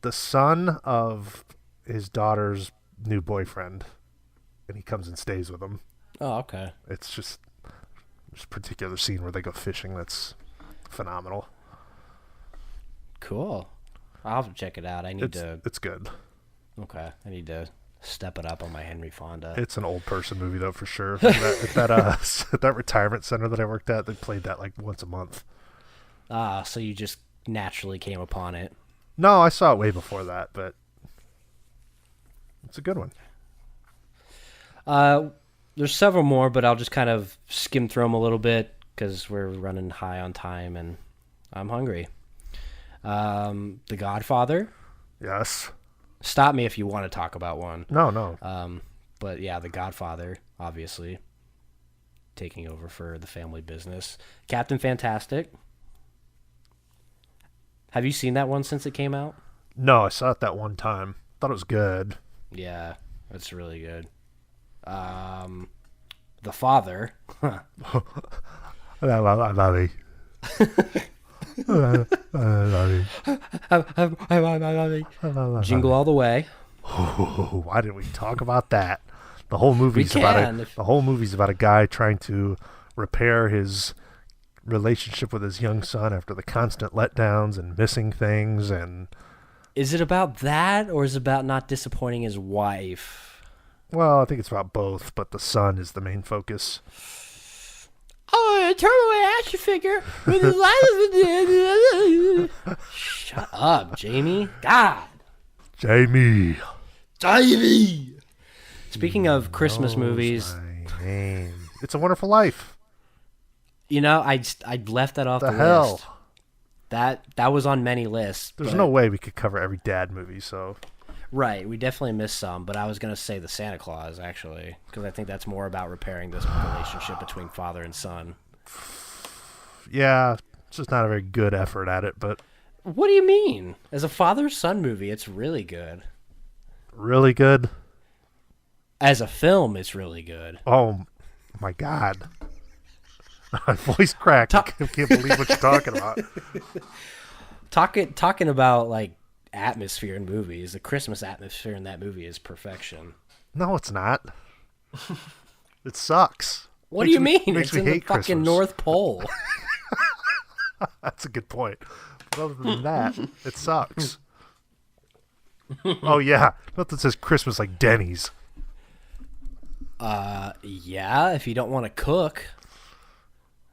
Speaker 1: the son of his daughter's new boyfriend, and he comes and stays with him.
Speaker 2: Oh, okay.
Speaker 1: It's just this particular scene where they go fishing that's phenomenal.
Speaker 2: Cool. I'll have to check it out. I need to.
Speaker 1: It's good.
Speaker 2: Okay, I need to step it up on my Henry Fonda.
Speaker 1: It's an old person movie though, for sure. That retirement center that I worked at, they played that like once a month.
Speaker 2: So you just naturally came upon it.
Speaker 1: No, I saw it way before that, but it's a good one.
Speaker 2: There's several more, but I'll just kind of skim through them a little bit because we're running high on time and I'm hungry. The Godfather.
Speaker 1: Yes.
Speaker 2: Stop me if you want to talk about one.
Speaker 1: No.
Speaker 2: But yeah, The Godfather, obviously, taking over for the family business. Captain Fantastic. Have you seen that one since it came out?
Speaker 1: No, I saw it that one time. Thought it was good.
Speaker 2: Yeah, it's really good. The Father. Jingle All the Way.
Speaker 1: Why didn't we talk about that? The whole movie's about a guy trying to repair his relationship with his young son after the constant letdowns and missing things. And
Speaker 2: Is it about that, or is it about not disappointing his wife?
Speaker 1: well, I think it's about both, but the son is the main focus.
Speaker 2: Oh, a turtle action figure with his life. Shut up, Jamie. God.
Speaker 1: Jamie.
Speaker 2: Speaking of Christmas movies,
Speaker 1: My name. It's a Wonderful Life.
Speaker 2: I left that off the
Speaker 1: hell?
Speaker 2: list. That was on many lists.
Speaker 1: There's
Speaker 2: but-
Speaker 1: no way we could cover every dad movie, so...
Speaker 2: Right, we definitely missed some, but I was going to say the Santa Claus, actually, because I think that's more about repairing this relationship between father and son.
Speaker 1: Yeah, it's just not a very good effort at it, but...
Speaker 2: What do you mean? As a father-son movie, it's really good.
Speaker 1: Really good?
Speaker 2: As a film, it's really good.
Speaker 1: Oh, my God. My voice cracked. I can't believe what you're talking about.
Speaker 2: Talking about, like, atmosphere in movies, the Christmas atmosphere in that movie is perfection.
Speaker 1: No, it's not. It sucks.
Speaker 2: What do you mean?
Speaker 1: Makes
Speaker 2: It's
Speaker 1: me
Speaker 2: in the
Speaker 1: hate
Speaker 2: fucking
Speaker 1: Christmas.
Speaker 2: North Pole.
Speaker 1: That's a good point. But other than that, it sucks. Oh, yeah. Nothing says Christmas like Denny's.
Speaker 2: Yeah, if you don't want to cook.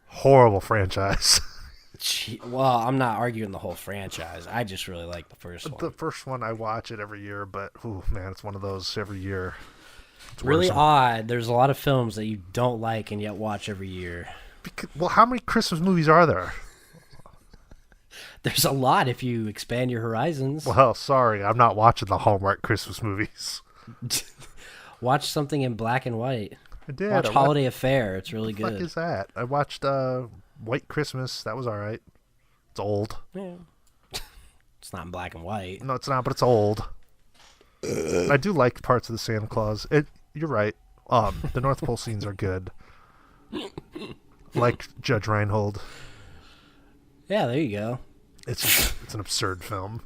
Speaker 1: Horrible franchise.
Speaker 2: Well, I'm not arguing the whole franchise. I just really like the first one.
Speaker 1: The first one, I watch it every year, but, ooh, man, it's one of those every year. It's
Speaker 2: Really
Speaker 1: worrisome.
Speaker 2: odd. There's a lot of films that you don't like and yet watch every year.
Speaker 1: Well, how many Christmas movies are there?
Speaker 2: There's a lot if you expand your horizons.
Speaker 1: Well, sorry, I'm not watching the Hallmark Christmas movies.
Speaker 2: Watch something in black and white.
Speaker 1: I did.
Speaker 2: Watch Holiday Affair. It's really
Speaker 1: What the
Speaker 2: good.
Speaker 1: fuck is that? I watched White Christmas. That was all right. It's old.
Speaker 2: Yeah. It's not in black and white.
Speaker 1: No, it's not, but it's old. I do like parts of the Santa Claus. You're right. The North Pole scenes are good. Like Judge Reinhold.
Speaker 2: Yeah, there you go.
Speaker 1: It's an absurd film.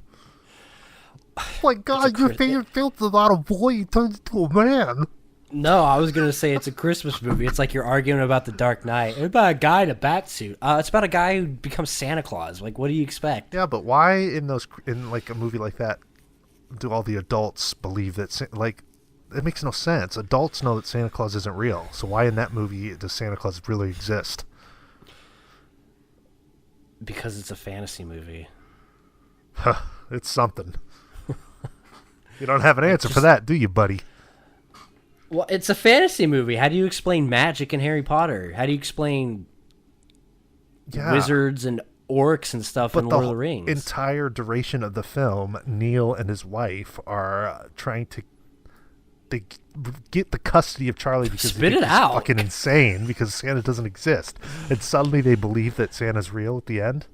Speaker 1: Oh my God, your favorite film's about a boy who turns into a man.
Speaker 2: No, I was going to say it's a Christmas movie. It's like you're arguing about The Dark Knight. It's about a guy in a bat suit. It's about a guy who becomes Santa Claus. Like, what do you expect?
Speaker 1: Yeah, but why in like a movie like that do all the adults believe that it makes no sense. Adults know that Santa Claus isn't real. So why in that movie does Santa Claus really exist?
Speaker 2: Because it's a fantasy movie.
Speaker 1: It's something. You don't have an answer for that, do you, buddy?
Speaker 2: Well, it's a fantasy movie. How do you explain magic in Harry Potter? How do you explain wizards and orcs and stuff in Lord of the Rings?
Speaker 1: Entire duration of the film, Neil and his wife are trying to get the custody of Charlie because
Speaker 2: Spit
Speaker 1: they think
Speaker 2: it
Speaker 1: he's
Speaker 2: out.
Speaker 1: fucking insane because Santa doesn't exist, and suddenly they believe that Santa's real at the end.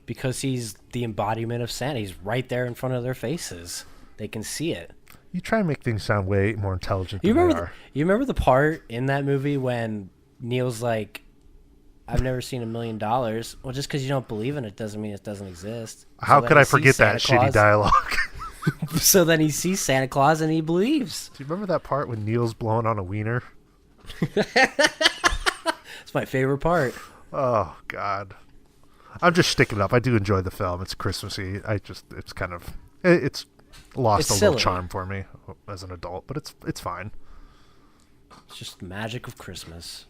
Speaker 2: Because he's the embodiment of Santa. He's right there in front of their faces. They can see it.
Speaker 1: You try and make things sound way more intelligent
Speaker 2: You
Speaker 1: than they
Speaker 2: remember?
Speaker 1: are.
Speaker 2: You remember the part in that movie when Neil's like, "I've never seen $1 million." Well, just because you don't believe in it doesn't mean it doesn't exist.
Speaker 1: How
Speaker 2: So then
Speaker 1: could
Speaker 2: he
Speaker 1: I
Speaker 2: sees
Speaker 1: forget that
Speaker 2: Santa
Speaker 1: shitty
Speaker 2: Claus.
Speaker 1: dialogue?
Speaker 2: So then he sees Santa Claus and he believes.
Speaker 1: Do you remember that part when Neil's blowing on a wiener?
Speaker 2: It's my favorite part.
Speaker 1: Oh, God. I'm just sticking it up. I do enjoy the film. It's Christmassy. It's kind of, it's lost
Speaker 2: It's
Speaker 1: a
Speaker 2: silly.
Speaker 1: little charm for me as an adult, but it's fine.
Speaker 2: It's just the magic of Christmas.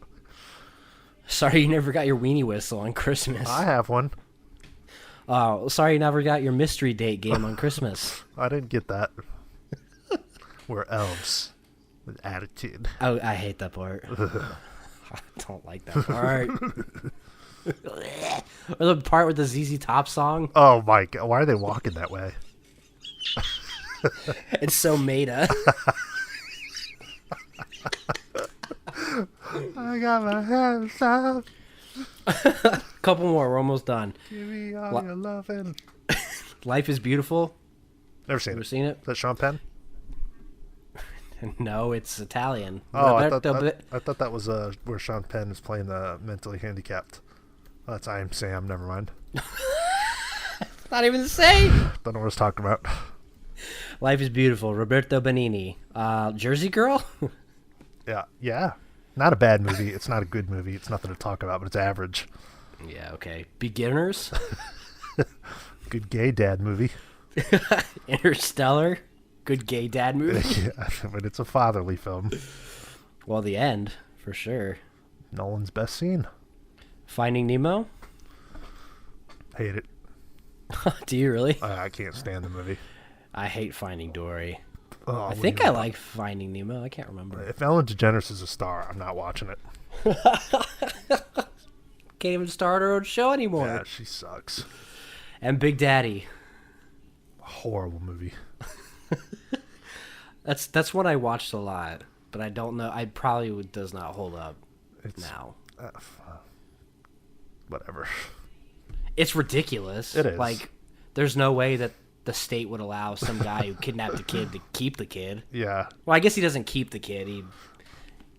Speaker 2: Sorry you never got your weenie whistle on Christmas.
Speaker 1: I have one.
Speaker 2: Oh, sorry you never got your mystery date game on Christmas.
Speaker 1: I didn't get that. We're elves with attitude.
Speaker 2: Oh, I hate that part. I don't like that part. Or the part with the ZZ Top song.
Speaker 1: Oh, my God. Why are they walking that way?
Speaker 2: It's so meta.
Speaker 1: I got my hands up.
Speaker 2: Couple more. We're almost done.
Speaker 1: Give me all your loving.
Speaker 2: Life is Beautiful.
Speaker 1: Never seen
Speaker 2: Ever
Speaker 1: it.
Speaker 2: seen it?
Speaker 1: Is that Sean Penn?
Speaker 2: No, it's Italian.
Speaker 1: Oh, I
Speaker 2: Roberto
Speaker 1: thought that was where Sean Penn is playing the mentally handicapped. Oh, that's I Am Sam. Never mind.
Speaker 2: Not even the same.
Speaker 1: Don't know what I was talking about.
Speaker 2: Life is Beautiful. Roberto Benigni. Jersey Girl.
Speaker 1: Yeah. Not a bad movie. It's not a good movie. It's nothing to talk about, but it's average.
Speaker 2: Yeah. Okay. Beginners.
Speaker 1: Good gay dad movie.
Speaker 2: Interstellar. Good gay dad movie.
Speaker 1: Yeah, but it's a fatherly film.
Speaker 2: Well, the end for sure.
Speaker 1: Nolan's best scene.
Speaker 2: Finding Nemo.
Speaker 1: Hate it.
Speaker 2: Do you really?
Speaker 1: I can't stand the movie.
Speaker 2: I hate Finding Dory.
Speaker 1: Oh,
Speaker 2: I think I like Finding Nemo. I can't remember.
Speaker 1: If Ellen DeGeneres is a star, I'm not watching it.
Speaker 2: can't even start her own show anymore.
Speaker 1: Yeah, she sucks.
Speaker 2: And Big Daddy.
Speaker 1: Horrible movie.
Speaker 2: That's one I watched a lot, but I don't know. I probably does not hold up
Speaker 1: It's
Speaker 2: now.
Speaker 1: Whatever.
Speaker 2: It's ridiculous.
Speaker 1: It is.
Speaker 2: Like, there's no way that the state would allow some guy who kidnapped a kid to keep the kid.
Speaker 1: Yeah.
Speaker 2: Well, I guess he doesn't keep the kid. He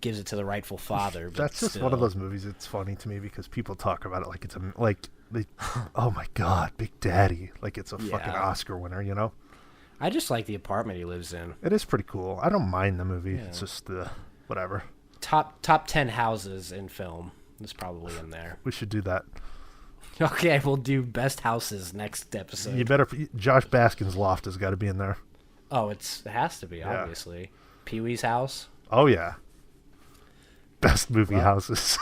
Speaker 2: gives it to the rightful father. But
Speaker 1: That's just one of those movies. It's funny to me because people talk about it like it's oh my God, Big Daddy. Like it's a fucking Oscar winner, you know?
Speaker 2: I just like the apartment he lives in.
Speaker 1: It is pretty cool. I don't mind the movie. Yeah. It's just whatever.
Speaker 2: Top 10 houses in film is probably in there.
Speaker 1: We should do that.
Speaker 2: Okay, we'll do best houses next episode.
Speaker 1: You better. Josh Baskin's loft has got to be in there.
Speaker 2: Oh, it has to be, obviously. Pee-wee's house.
Speaker 1: Oh yeah. Best movie houses.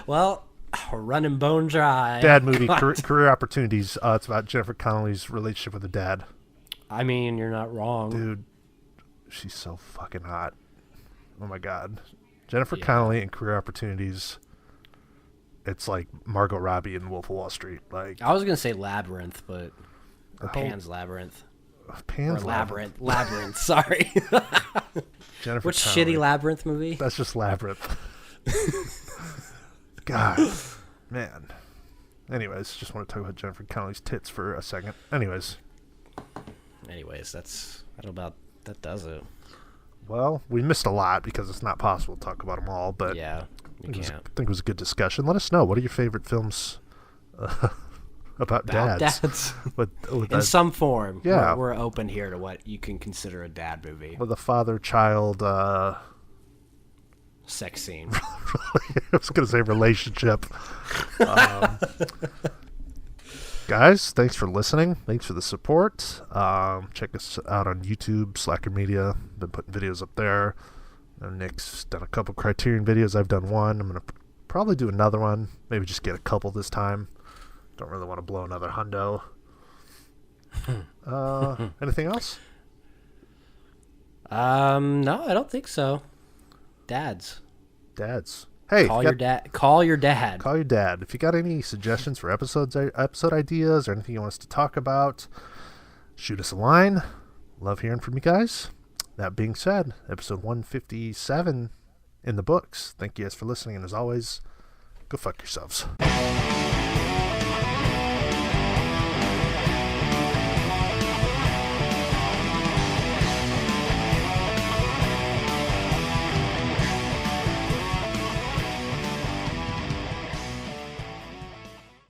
Speaker 2: Well, we're running bone dry.
Speaker 1: Dad movie, career opportunities. It's about Jennifer Connelly's relationship with her dad.
Speaker 2: I mean, you're not wrong.
Speaker 1: Dude, she's so fucking hot. Oh my God. Jennifer Connelly and career opportunities. It's like Margot Robbie in Wolf of Wall Street. Like
Speaker 2: I was gonna say Labyrinth, but Pan's Labyrinth.
Speaker 1: Pan's
Speaker 2: Labyrinth. Sorry.
Speaker 1: Jennifer
Speaker 2: Which
Speaker 1: Connelly.
Speaker 2: shitty Labyrinth movie?
Speaker 1: That's just Labyrinth. God, man. Anyways, just want to talk about Jennifer Connelly's tits for a second. Anyways,
Speaker 2: that does it.
Speaker 1: Well, we missed a lot because it's not possible to talk about them all, but
Speaker 2: yeah,
Speaker 1: I think it was a good discussion. Let us know. What are your favorite films about dads?
Speaker 2: In some form.
Speaker 1: Yeah.
Speaker 2: We're open here to what you can consider a dad movie.
Speaker 1: With a father-child...
Speaker 2: sex scene.
Speaker 1: I was going to say relationship. Guys, thanks for listening. Thanks for the support. Check us out on YouTube, Slacker Media. Been putting videos up there. Nick's done a couple Criterion videos. I've done one. I'm going to probably do another one. Maybe just get a couple this time. Don't really want to blow another hundo. Anything else?
Speaker 2: No, I don't think so. Dads.
Speaker 1: Hey,
Speaker 2: call your dad. Call your dad.
Speaker 1: Call your dad. If you got any suggestions for episode ideas or anything you want us to talk about, shoot us a line. Love hearing from you guys. That being said, episode 157 in the books. Thank you guys for listening, and as always, go fuck yourselves.